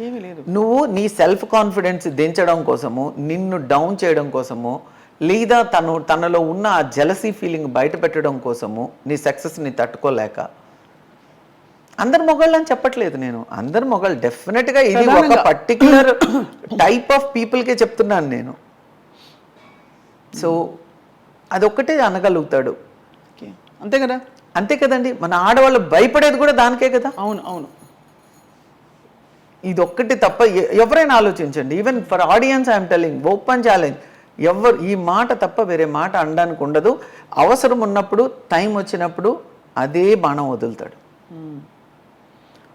ఏమీ లేదు. నువ్వు నీ సెల్ఫ్ కాన్ఫిడెన్స్ దించడం కోసము, నిన్ను డౌన్ చేయడం కోసము, లేదా తనలో ఉన్న ఆ జెలసీ ఫీలింగ్ బయట పెట్టడం కోసము, నీ సక్సెస్ని తట్టుకోలేక అందరు మొగాళ్ళు అని చెప్పట్లేదు నేను, అందరు మొగాళ్ళు డెఫినెట్గా ఇది ఒక పర్టిక్యులర్ టైప్ ఆఫ్ పీపుల్కే చెప్తున్నాను నేను. సో అదొక్కటే అనగలుగుతాడు, అంతే కదా. అంతే కదండి. మన ఆడవాళ్ళు భయపడేది కూడా దానికే కదా. అవును అవును. ఇది ఒక్కటి తప్ప ఎవరైనా ఆలోచించండి. Even for audience I'm telling, open challenge, ఎవరు ఈ మాట తప్ప వేరే మాట అనడానికి ఉండదు. అవసరం ఉన్నప్పుడు, టైం వచ్చినప్పుడు అదే బాణం వదులుతాడు.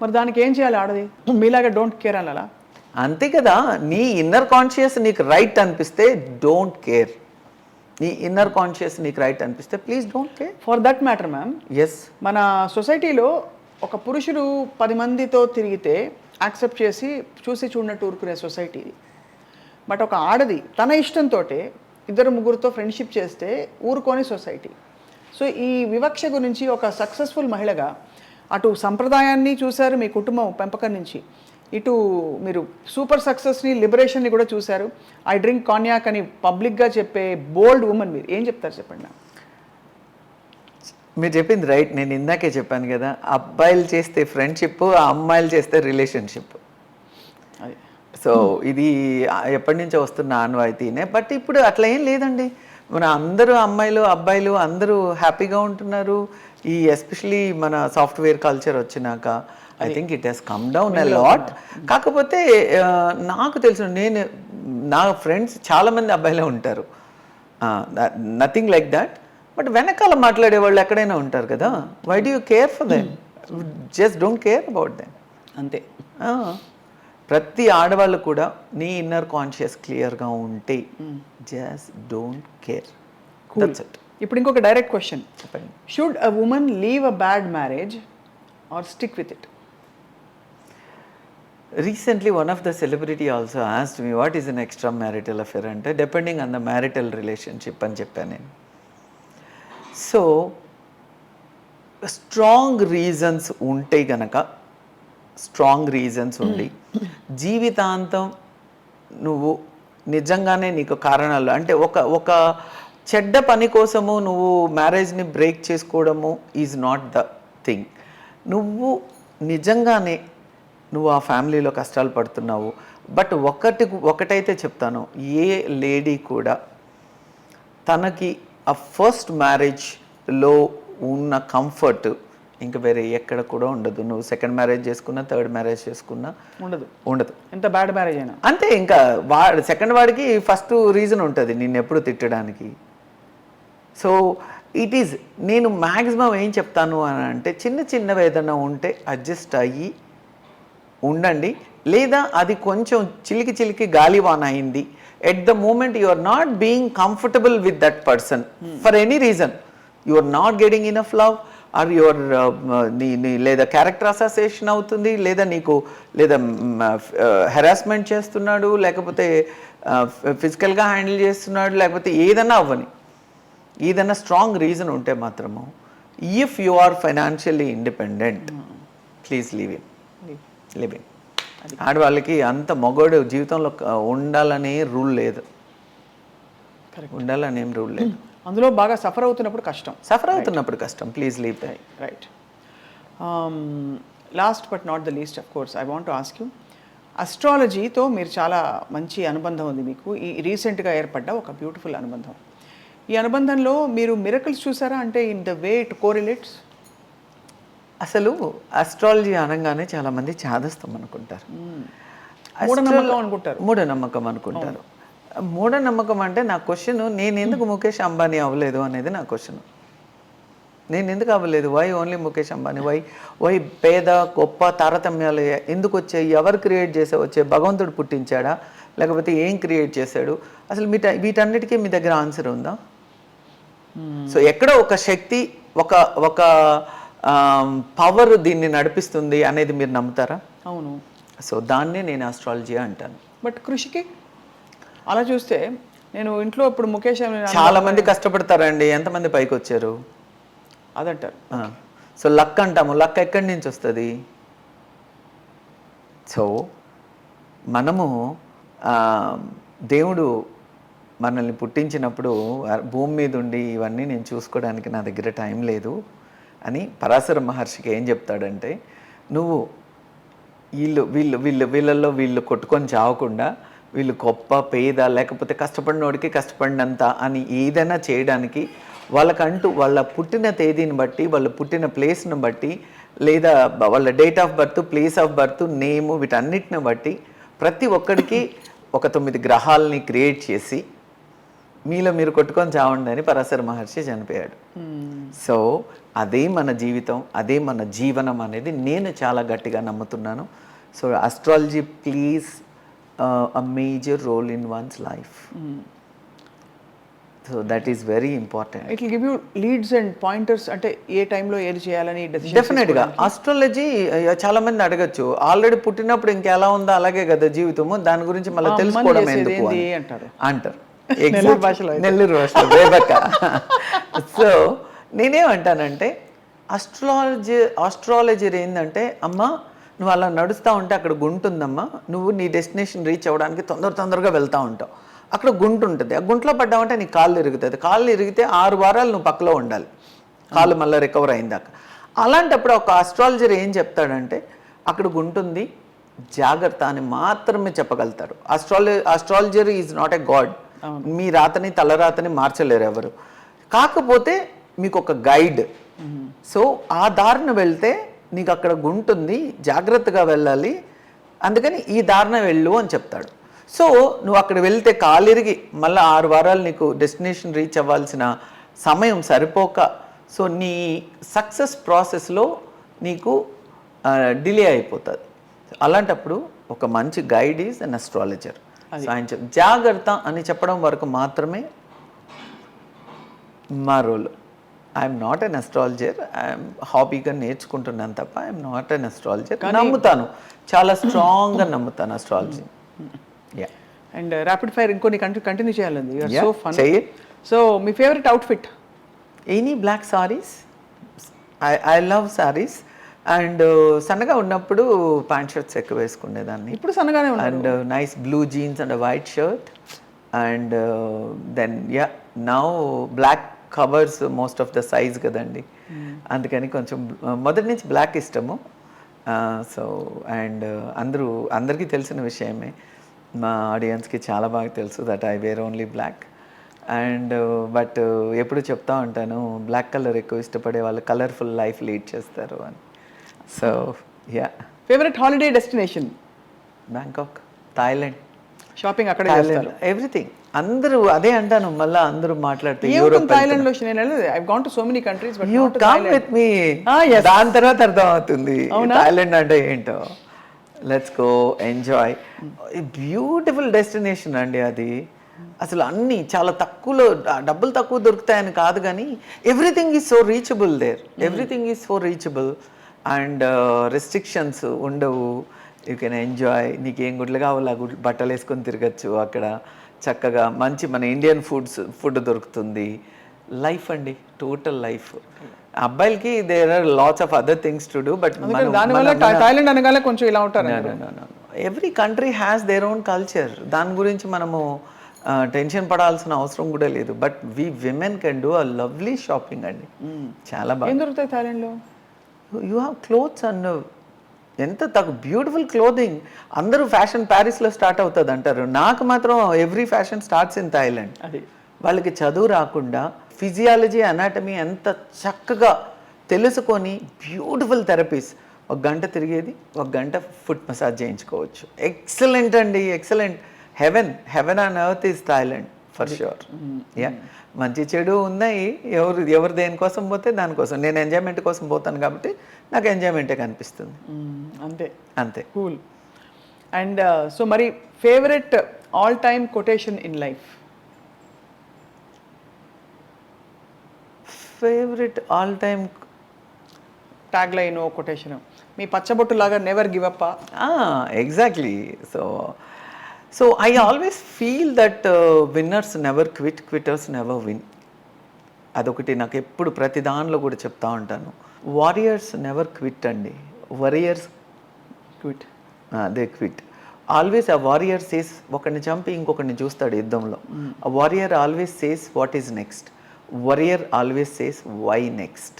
మరి దానికి ఏం చేయాలి ఆడది? మీలాగా డోంట్ కేర్ అలా అంతే కదా. నీ ఇన్నర్ కాన్షియస్ నీకు రైట్ అనిపిస్తే డోంట్ కేర్. నీ ఇన్నర్ కాన్షియస్ నీకు రైట్ అనిపిస్తే please don't care. For that matter ma'am, yes, మన సొసైటీలో ఒక పురుషుడు 10 మందితో తిరిగితే యాక్సెప్ట్ చేసి చూసి చూడనట్టు ఊరుకునే సొసైటీ ఇది. బట్ ఒక ఆడది తన ఇష్టంతో 2-3తో ఫ్రెండ్షిప్ చేస్తే ఊరుకోని సొసైటీ. సో ఈ వివక్ష గురించి ఒక సక్సెస్ఫుల్ మహిళగా అటు సంప్రదాయాన్ని చూశారు మీ కుటుంబం పెంపకం నుంచి, ఇటు మీరు సూపర్ సక్సెస్ని, లిబరేషన్ని కూడా చూశారు. ఐ డ్రింక్ కాన్యాక్ అని పబ్లిక్గా చెప్పే బోల్డ్ ఉమెన్ మీరు. ఏం చెప్తారు చెప్పండి? మీరు చెప్పింది రైట్. నేను ఇందాకే చెప్పాను కదా, అబ్బాయిలు చేస్తే ఫ్రెండ్షిప్, అమ్మాయిలు చేస్తే రిలేషన్షిప్. సో ఇది ఎప్పటి నుంచో వస్తున్న ఆనవాయితీనే. బట్ ఇప్పుడు అట్లా ఏం లేదండి. మన అందరూ అమ్మాయిలు అబ్బాయిలు అందరూ హ్యాపీగా ఉంటున్నారు. ఈ ఎస్పెషలీ మన సాఫ్ట్వేర్ కల్చర్ వచ్చినాక I think it has come down a lot. కాకపోతే నాకు తెలుసు, నా ఫ్రెండ్స్ చాలామంది అబ్బాయిలే ఉంటారు, నథింగ్ లైక్ దట్. బట్ వెనకాల మాట్లాడే వాళ్ళు ఎక్కడైనా ఉంటారు కదా. Why do you care for them? Just don't care about them, అంతే. ప్రతి ఆడవాళ్ళు కూడా నీ ఇన్నర్ కాన్షియస్ క్లియర్గా ఉంటే జస్ట్ డోంట్ కేర్. ఇప్పుడు ఇంకొక డైరెక్ట్ క్వశ్చన్ చెప్పండి. Should a women leave a bad marriage or stick with it? Recently, one of the celebrity also asked me, what is an extramarital affair? అంటే depending on the marital relationship అని చెప్పాను నేను. So strong reasons ఉంటే గనక, strong reasons ఉండి జీవితాంతం నువ్వు నిజంగానే నీకు కారణాలు అంటే ఒక చెడ్డ పని కోసము నువ్వు మ్యారేజ్ని బ్రేక్ చేసుకోవడము ఈజ్ నాట్ ద థింగ్. నువ్వు నిజంగానే నువ్వు ఆ ఫ్యామిలీలో కష్టాలు పడుతున్నావు. బట్ ఒకటైతే చెప్తాను, ఏ లేడీ కూడా తనకి ఆ ఫస్ట్ మ్యారేజ్లో ఉన్న కంఫర్ట్ ఇంకా వేరే ఎక్కడ కూడా ఉండదు. నువ్వు సెకండ్ మ్యారేజ్ చేసుకున్నా, థర్డ్ మ్యారేజ్ చేసుకున్నా ఉండదు. ఎంత బ్యాడ్ మ్యారేజ్ అయినా అంతే. ఇంకా సెకండ్ వాడికి ఫస్ట్ రీజన్ ఉంటుంది నిన్ను ఎప్పుడు తిట్టడానికి. సో ఇట్ ఈజ్, నేను మ్యాక్సిమం ఏం చెప్తాను అని అంటే, చిన్నవి ఏదైనా ఉంటే అడ్జస్ట్ అయ్యి ఉండండి. లేదా అది కొంచెం చిలికి గాలివాన అయింది, at the moment you are not being comfortable with that person for any reason, you are not getting enough love, or your లేదా క్యారెక్టర్ అసోసియేషన్ అవుతుంది, లేదా హెరాస్మెంట్ చేస్తున్నాడు, లేకపోతే ఫిజికల్గా హ్యాండిల్ చేస్తున్నాడు, లేకపోతే ఏదైనా అవ్వని, ఏదైనా స్ట్రాంగ్ రీజన్ ఉంటే మాత్రము, if you are financially independent, please live in. ఆడవాళ్ళకి అంత మగోడు జీవితంలో ఉండాలనే రూల్ లేదు, ఉండాలనేం రూల్ లేదు. అందులో బాగా సఫర్ అవుతున్నప్పుడు కష్టం. Please leave. Right. Last but not the least, of course I want to ask you, అస్ట్రాలజీతో మీరు చాలా మంచి అనుబంధం ఉంది మీకు. ఈ రీసెంట్గా ఏర్పడ్డ ఒక బ్యూటిఫుల్ అనుబంధం. ఈ అనుబంధంలో మీరు మిరకల్స్ చూసారా? అంటే ఇన్ ద వే ఇట్ కోరిలేట్స్. అసలు అస్ట్రాలజీ అనగానే చాలామంది చాదస్తం అనుకుంటారు, మూఢనమ్మకం అనుకుంటారు. మూఢనమ్మకం అంటే నా క్వశ్చన్, నేను ఎందుకు ముఖేష్ అంబానీ అవ్వలేదు అనేది నా క్వశ్చన్. నేను ఎందుకు అవ్వలేదు? Why only Mukesh Ambani? Why పేద గొప్ప తారతమ్యాలు ఎందుకు వచ్చాయి? ఎవరు క్రియేట్ చేసే వచ్చే? భగవంతుడు పుట్టించాడా, లేకపోతే ఏం క్రియేట్ చేశాడు? అసలు వీటన్నిటికీ మీ దగ్గర ఆన్సర్ ఉందా? సో ఎక్కడో ఒక శక్తి, ఒక పవర్ దీన్ని నడిపిస్తుంది అనేది మీరు నమ్ముతారా? అవును. సో దాన్నే నేను ఆస్ట్రాలజీ అంటాను. బట్ కృషికి అలా చూస్తే, నేను ఇంట్లో ఇప్పుడు ముఖేష్ చాలా మంది కష్టపడతారండి, ఎంతమంది పైకి వచ్చారు అదంటారు. సో లక్ అంటాము, లక్ ఎక్కడి నుంచి వస్తుంది? సో మనము దేవుడు మనల్ని పుట్టించినప్పుడు భూమి మీద ఉండి ఇవన్నీ నేను చూసుకోవడానికి నా దగ్గర టైం లేదు అని పరాశర మహర్షికి ఏం చెప్తాడంటే, నువ్వు వీళ్ళల్లో వీళ్ళు కొట్టుకొని చావకుండా వీళ్ళు గొప్ప పేద లేకపోతే కష్టపడినోడికి కష్టపడినంత అని ఏదైనా చేయడానికి వాళ్ళకంటూ వాళ్ళ పుట్టిన తేదీని బట్టి వాళ్ళ పుట్టిన ప్లేస్ని బట్టి లేదా వాళ్ళ date of birth place of birth name వీటన్నిటిని బట్టి ప్రతి ఒక్కడికి ఒక 9 గ్రహాలని క్రియేట్ చేసి మీలో మీరు కొట్టుకొని చావండి అని పరాశర మహర్షి చనిపోయాడు. సో అదే మన జీవితం, అదే మన జీవనం అనేది నేను చాలా గట్టిగా నమ్ముతున్నాను. So astrology please a major role in one's life. So that is very important. It will give you leads and pointers, అంటే ఏ టైంలో ఏది చేయాలని డెఫినెట్గా ఆస్ట్రాలజీ చాలా మంది అడగచ్చు, ఆల్రెడీ పుట్టినప్పుడు ఇంకెలా ఉందో అలాగే కదా జీవితము, దాని గురించి మళ్ళీ తెలుసుకోవడం ఎందుకు అంటారు. నెల్లూరు భాషలో సో నేనేమంటానంటే ఆస్ట్రాలజర్ ఏంటంటే, అమ్మ నువ్వు అలా నడుస్తూ ఉంటే అక్కడ గుంట ఉందమ్మా, నువ్వు నీ డెస్టినేషన్ రీచ్ అవ్వడానికి తొందరగా వెళ్తూ ఉంటావు, అక్కడ గుంట ఉంటుంది, ఆ గుంటలో పడ్డామంటే నీ కాళ్ళు ఇరుగుతుంది, కాళ్ళు ఇరిగితే 6 వారాలు నువ్వు పక్కలో ఉండాలి కాళ్ళు మళ్ళీ రికవర్ అయిందాక. అలాంటప్పుడు ఒక ఆస్ట్రాలజర్ ఏం చెప్తాడంటే, అక్కడ గుంట ఉంది జాగ్రత్త అని మాత్రమే చెప్పగలుగుతారు. Astrologer is not a god. మీ రాతని తలరాతని మార్చలేరు ఎవరు, కాకపోతే మీకు ఒక గైడ్. సో ఆ దారిన వెళ్తే నీకు అక్కడ గుంటుంది, జాగ్రత్తగా వెళ్ళాలి, అందుకని ఈ దారిన వెళ్ళు అని చెప్తాడు. సో నువ్వు అక్కడ వెళ్తే కాలిరిగి మళ్ళీ 6 వారాలు నీకు డెస్టినేషన్ రీచ్ అవ్వాల్సిన సమయం సరిపోక, సో నీ సక్సెస్ ప్రాసెస్లో నీకు డిలే అయిపోతుంది. అలాంటప్పుడు ఒక మంచి గైడ్ ఈజ్ అన్ అస్ట్రాలజర్. ఆయన జాగ్రత్త అని చెప్పడం వరకు మాత్రమే మా role. I'm not an astrologer, I'm హాబీగా నేర్చుకుంటున్నాను తప్ప ఐఎమ్ నాట్ అన్ అస్ట్రాలజర్. నమ్ముతాను, చాలా స్ట్రాంగ్గా నమ్ముతాను అస్ట్రాలజీ. అండ్ ర్యాపిడ్ ఫైర్ ఇంకొన్ని కంటిన్యూ చేయాలండి. So fun. సో మీ favourite outfit? Any black saris, I love saris. And సన్నగా ఉన్నప్పుడు ప్యాంట్ షర్ట్స్ ఎక్కువ వేసుకునేదాన్ని. ఇప్పుడు సన్నగానే and nice blue jeans and white shirt. And then now black covers most of the size కదండి, అందుకని కొంచెం మొదటి నుంచి బ్లాక్ ఇష్టము. సో అండ్ అందరికీ తెలిసిన విషయమే, మా ఆడియన్స్కి చాలా బాగా తెలుసు that I wear only black. And but ఎప్పుడు చెప్తా ఉంటాను, బ్లాక్ కలర్ ఎక్కువ ఇష్టపడే వాళ్ళు కలర్ఫుల్ లైఫ్ లీడ్ చేస్తారు అని. So favourite holiday destination? Bangkok, Thailand. Shopping అక్కడ ఎవ్రీథింగ్. అందరూ అదే అంటాను, మళ్ళీ అందరూ మాట్లాడితే థాయిలాండ్ లో I've gone to so many countries but you come with me, దాని తర్వాత అర్థం అవుతుంది థాయిలాండ్ అంటే ఏంటో. Let's go enjoy. Beautiful destination అండి అది. అసలు అన్నీ చాలా తక్కువలో, డబ్బులు తక్కువ దొరుకుతాయని కాదు కానీ everything is so reachable there. Everything is so reachable and restrictions ఉండవు. You can enjoy. నీకు ఏం గుడ్లు కావాలో ఆ బట్టలు వేసుకొని తిరగచ్చు అక్కడ. చక్కగా మంచి మన ఇండియన్ ఫుడ్ దొరుకుతుంది. లైఫ్ అండి, టోటల్ లైఫ్. అబ్బాయిలకి there are lots of other things to do, but Thailand అనగానే కొంచెం ఇలా ఉంటారు. Every country has their own culture. దాని గురించి మనము టెన్షన్ పడాల్సిన అవసరం కూడా లేదు. But we women can do a lovely shopping అండి. చాలా బాగా. ఏం దొరుకుతాయి థాయిలాండ్లో? యూ హ్యావ్ క్లోత్స్ అండ్ ఎంత తక్కువ బ్యూటిఫుల్ క్లోదింగ్. అందరూ ఫ్యాషన్ ప్యారిస్లో స్టార్ట్ అవుతుంది అంటారు, నాకు మాత్రం every fashion starts in Thailand. అది వాళ్ళకి చదువు రాకుండా ఫిజియాలజీ అనాటమీ ఎంత చక్కగా తెలుసుకొని బ్యూటిఫుల్ థెరపీస్. 1 గంట తిరిగేది, 1 గంట ఫుట్ మసాజ్ చేయించుకోవచ్చు. ఎక్సలెంట్ అండి, excellent. Haven on earth is Thailand for sure. మంచి చెడు ఉన్నాయి, ఎవరు దేనికోసం పోతే దానికోసం. నేను ఎంజాయ్మెంట్ కోసం పోతాను కాబట్టి నాకు ఎంజాయ్మెంటే కనిపిస్తుంది. అంతే. కూల్. అండ్ సో మరి favourite all time quotation in life? Favourite all time tagline quotation మీ పచ్చబొట్టు లాగా, never give up. Exactly. So I always feel that winners never quit, quitters never win. అదొకటి నాకు ఎప్పుడు ప్రతి దానిలో కూడా చెప్తా ఉంటాను. వారియర్స్ నెవర్ క్విట్ అండి, warriors quit. They quit. Always ఆ వారియర్ సేస్, ఒకరిని చంపి ఇంకొకరిని చూస్తాడు యుద్ధంలో. ఆ warrior always says what is next, warrior always says why next.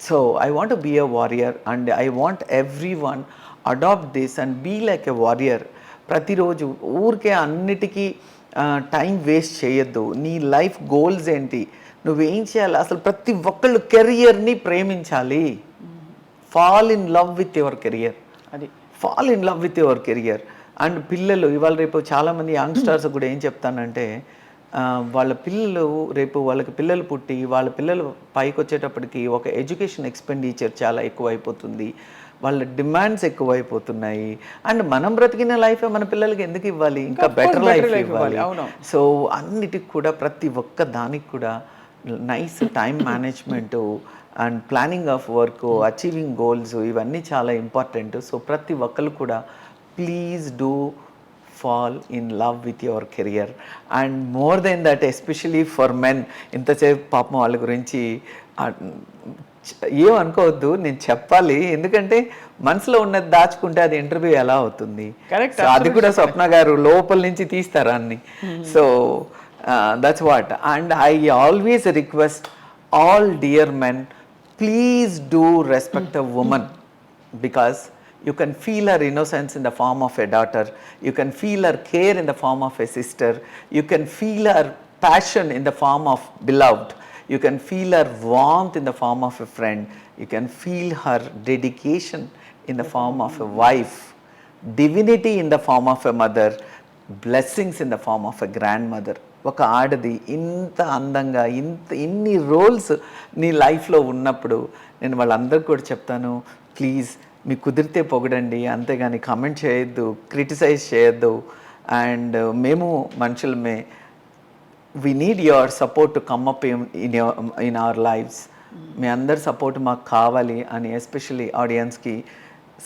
So I want to be a warrior and I want everyone adopt this and be like a warrior. ప్రతిరోజు ఊరికే అన్నిటికీ time waste చేయొద్దు. నీ life goals ఏంటి, నువ్వేం చేయాలి, అసలు ప్రతి ఒక్కళ్ళు కెరియర్ని ప్రేమించాలి. Fall in love with your career, అది fall in love with your career. And పిల్లలు ఇవాళ రేపు చాలామంది యంగ్స్టర్స్ కూడా ఏం చెప్తానంటే వాళ్ళ పిల్లలు రేపు వాళ్ళకి పిల్లలు పుట్టి వాళ్ళ పిల్లలు పైకి వచ్చేటప్పటికి ఒక ఎడ్యుకేషన్ ఎక్స్పెండిచర్ చాలా ఎక్కువైపోతుంది, వాళ్ళ డిమాండ్స్ ఎక్కువైపోతున్నాయి. అండ్ మనం బ్రతికిన లైఫ్ మన పిల్లలకి ఎందుకు ఇవ్వాలి, ఇంకా బెటర్ లైఫ్ ఇవ్వాలి. సో అన్నిటికి కూడా ప్రతి ఒక్క దానికి కూడా nice time management and planning of work, achieving goals, ఇవన్నీ చాలా ఇంపార్టెంట్. సో ప్రతి ఒక్కరు కూడా please do fall in love with your career and more than that especially for men. ఇంతసేపు పాపం వాళ్ళ గురించి ఏమనుకోవద్దు, నేను చెప్పాలి, ఎందుకంటే మనసులో ఉన్నది దాచుకుంటే అది ఇంటర్వ్యూ ఎలా అవుతుంది. కరెక్ట్, అది కూడా స్వప్న గారు లోపల నుంచి తీస్తారు అన్ని. So that's what. And I always request all dear men, please do respect a women because you can feel her innocence in the form of a daughter, you can feel her care in the form of a sister, you can feel her passion in the form of beloved, you can feel her warmth in the form of a friend, you can feel her dedication in the form of a wife, divinity in the form of a mother, blessings in the form of a grandmother. ఒక ఆడది ఇంత అందంగా ఇన్ని roles నీ లైఫ్లో ఉన్నప్పుడు నేను వాళ్ళందరికీ కూడా చెప్తాను, ప్లీజ్ మీకు కుదిరితే పొగడండి, అంతేగాని కామెంట్ చేయొద్దు, క్రిటిసైజ్ చేయొద్దు. అండ్ మేము మనుషులమే, we need your support to come up in our lives. మీ అందరి సపోర్ట్ మాకు కావాలి అని ఎస్పెషల్లీ ఆడియన్స్కి.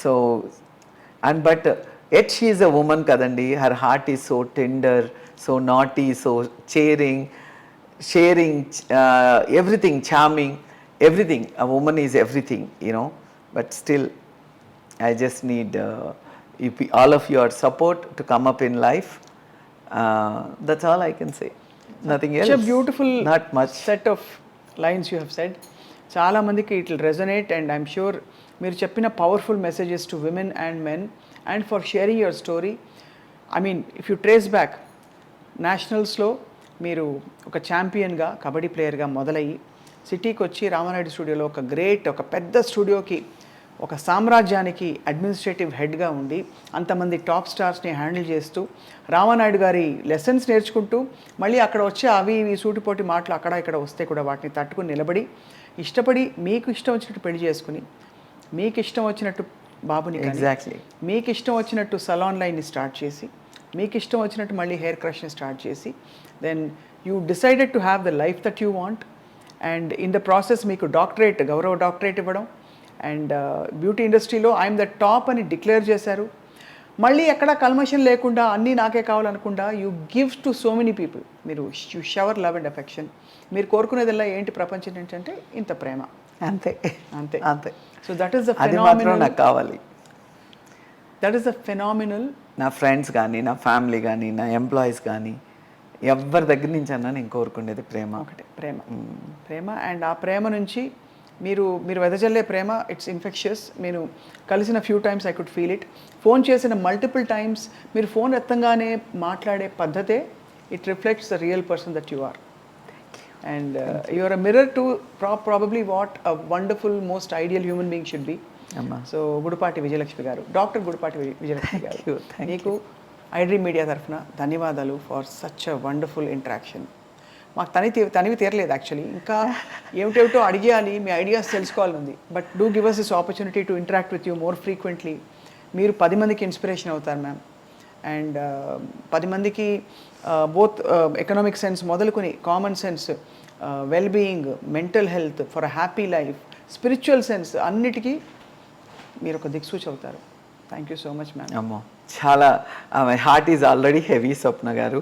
So and but at she is a woman కదండి, her heart is so tender, so naughty, so sharing everything, charming, everything. A woman is everything, you know. But still, I just need all of your support to come up in life. That's all I can say. Nothing else. Such a beautiful not much set of lines you have said. చాలా మందికి it will resonate and I'm sure మీరు చెప్పిన powerful messages to women and men and for sharing your story. I mean if you trace back నేషనల్స్లో మీరు ఒక ఛాంపియన్గా, కబడ్డీ ప్లేయర్గా మొదలయ్యి సిటీకి వచ్చి రామానాయుడు స్టూడియోలో ఒక పెద్ద స్టూడియోకి, ఒక సామ్రాజ్యానికి అడ్మినిస్ట్రేటివ్ హెడ్గా ఉండి అంతమంది టాప్ స్టార్స్ని హ్యాండిల్ చేస్తూ రామానాయుడు గారి లెసన్స్ నేర్చుకుంటూ మళ్ళీ అక్కడ వచ్చి అవి ఇవి సూటిపోటి మాటలు అక్కడ ఇక్కడ వస్తే కూడా వాటిని తట్టుకుని నిలబడి ఇష్టపడి మీకు ఇష్టం వచ్చినట్టు పెళ్లి చేసుకుని, మీకు ఇష్టం వచ్చినట్టు బాబుని ఎగ్జాక్ట్లీ, మీకు ఇష్టం వచ్చినట్టు సలాన్ లైన్ని స్టార్ట్ చేసి, మీకు ఇష్టం వచ్చినట్టు మళ్ళీ హెయిర్ క్రష్ని స్టార్ట్ చేసి, then you decided to have the life that you want. And in the process మీకు గౌరవ డాక్టరేట్ ఇవ్వడం, అండ్ బ్యూటీ ఇండస్ట్రీలో ఐఎమ్ ద టాప్ అని డిక్లేర్ చేశారు. మళ్ళీ ఎక్కడ కల్మషన్ లేకుండా అన్నీ నాకే కావాలనుకుండా you gives to so many people. మీరు you shower love and affection. మీరు కోరుకునేదల్లా ఏంటి ప్రపంచం ఏంటంటే ఇంత ప్రేమ, అంతే అంతే అంతే. సో దట్ ఈస్ ద అది మాత్రం నాకు కావాలి. That is the phenomenal. నా ఫ్రెండ్స్ కానీ, నా ఫ్యామిలీ కానీ, నా ఎంప్లాయీస్ కానీ, ఎవరి దగ్గర నుంచి అన్నా నేను కోరుకునేది ప్రేమ ఒకటే, ప్రేమ. అండ్ ఆ ప్రేమ నుంచి మీరు వెదజల్లే ప్రేమ, ఇట్స్ ఇన్ఫెక్షియస్. నేను కలిసిన few times I could feel it. Phone చేసిన మల్టిపుల్ టైమ్స్ మీరు ఫోన్ ఎత్తంగానే మాట్లాడే పద్ధతే, it reflects the real person that you are. And you are a mirror to probably what a wonderful most ideal human being should be. So Gudipati Vijayalakshmi garu, doctor Gudipati Vijayalakshmi గారు, మీకు iDream media తరఫున ధన్యవాదాలు for such a wonderful interaction. మాకు తనివి తీరలేదు actually, ఇంకా ఏమిటేమిటో అడిగేయాలి, మీ ideas తెలుసుకోవాలని ఉంది. But do give us this opportunity to interact with you more frequently. మీరు 10 మందికి ఇన్స్పిరేషన్ అవుతారు మ్యామ్. అండ్ 10 మందికి బోత్ ఎకనామిక్ సెన్స్ మొదలుకొని common sense, well being, mental health, for a happy life, spiritual sense, అన్నిటికీ మీరు ఒక దిక్సూచి అవుతారు. Thank you so much ma'am. అమ్మో, చాలా my heart is already heavy Swapna garu.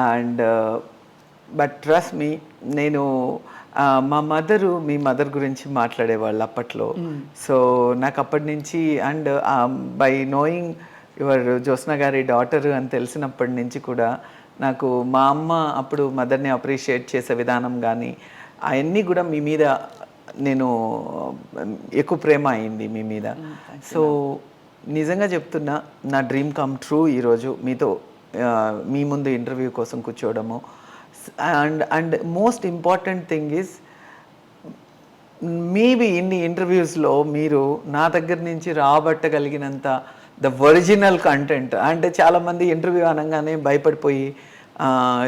And but trust me, నేను మా మీ మదర్ గురించి మాట్లాడేవాళ్ళు అప్పట్లో. సో నాకు అప్పటి నుంచి, and by knowing your Jyotsna గారి డాటర్ అని తెలిసినప్పటి నుంచి కూడా నాకు మా అమ్మ అప్పుడు మదర్ని అప్రిషియేట్ చేసే విధానం కానీ అవన్నీ కూడా మీ మీద నేను ఎక్కువ ప్రేమ అయింది మీ మీద. సో నిజంగా చెప్తున్నా, నా డ్రీమ్ కమ్ ట్రూ ఈరోజు మీతో మీ ముందు ఇంటర్వ్యూ కోసం కూర్చోవడము. And most important thing is maybe ఇన్ని ఇంటర్వ్యూస్లో మీరు నా దగ్గర నుంచి రాబట్టగలిగినంత ద ఒరిజినల్ కంటెంట్, అంటే చాలామంది ఇంటర్వ్యూ అనగానే భయపడిపోయి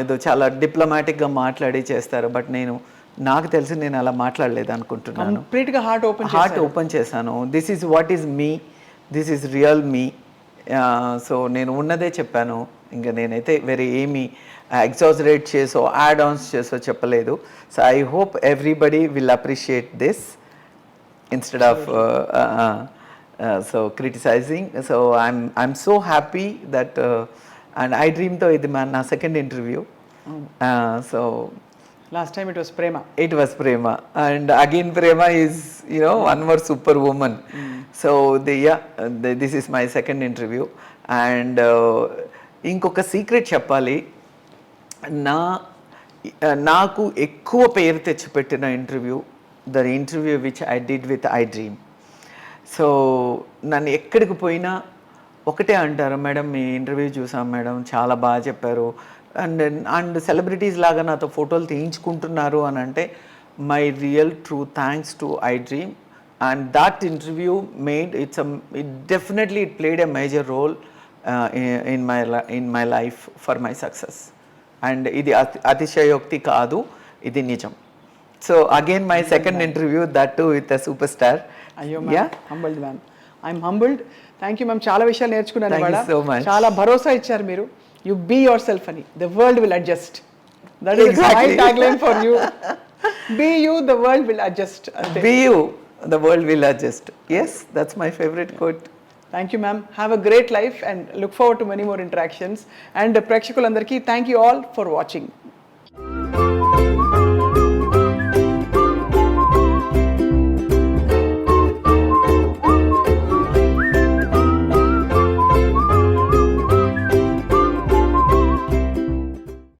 ఏదో చాలా డిప్లొమాటిక్గా మాట్లాడి చేస్తారు. బట్ నాకు తెలిసి నేను అలా మాట్లాడలేదు అనుకుంటున్నాను. కంప్లీట్గా హార్ట్ ఓపెన్ చేశాను. This is what is me, this is real me. So నేను ఉన్నదే చెప్పాను. ఇంకా నేనైతే వేరే ఏమీ ఎగ్జాజరేట్ చేసో యాడ్ ఆన్స్ చేసో చెప్పలేదు. So I hope everybody will appreciate this instead of so criticizing. So I'm so happy that and ఐ డ్రీమ్తో ఇది నా second interview. So last time it was Prema. It was Prema, and again Prema is, one more superwoman. So this is my second interview, and ఇంకొక secret చెప్పాలి. నాకు ఎక్కువ పేరు తెచ్చిపెట్టిన interview, the interview which I did with iDream. So నన్ను ఎక్కడికి పోయినా ఒకటే అంటారు, మేడం మీ ఇంటర్వ్యూ చూసాం మేడం, చాలా బాగా చెప్పారు, అండ్ సెలబ్రిటీస్ లాగా నాతో ఫోటోలు తీయించుకుంటున్నారు అని అంటే my real true thanks to iDream. And that interview made it definitely it played a major role in my life for my success. అండ్ ఇది అతిశయోక్తి కాదు, ఇది నిజం. So again my second interview, that too with a super star. అయ్యో humbled ma'am, I'm humbled. Thank you ma'am, చాలా విషయాలు నేర్చుకున్నాను. Thank you so much. చాలా భరోసా ఇచ్చారు మీరు. You be yourself అని, the world will adjust. That is Exactly. my tagline for you. Be you, the world will adjust. Be you, the world will adjust. Yes, that's my favorite quote. Thank you ma'am. Have a great life and look forward to many more interactions. And ప్రేక్షకులందరికీ thank you all for watching.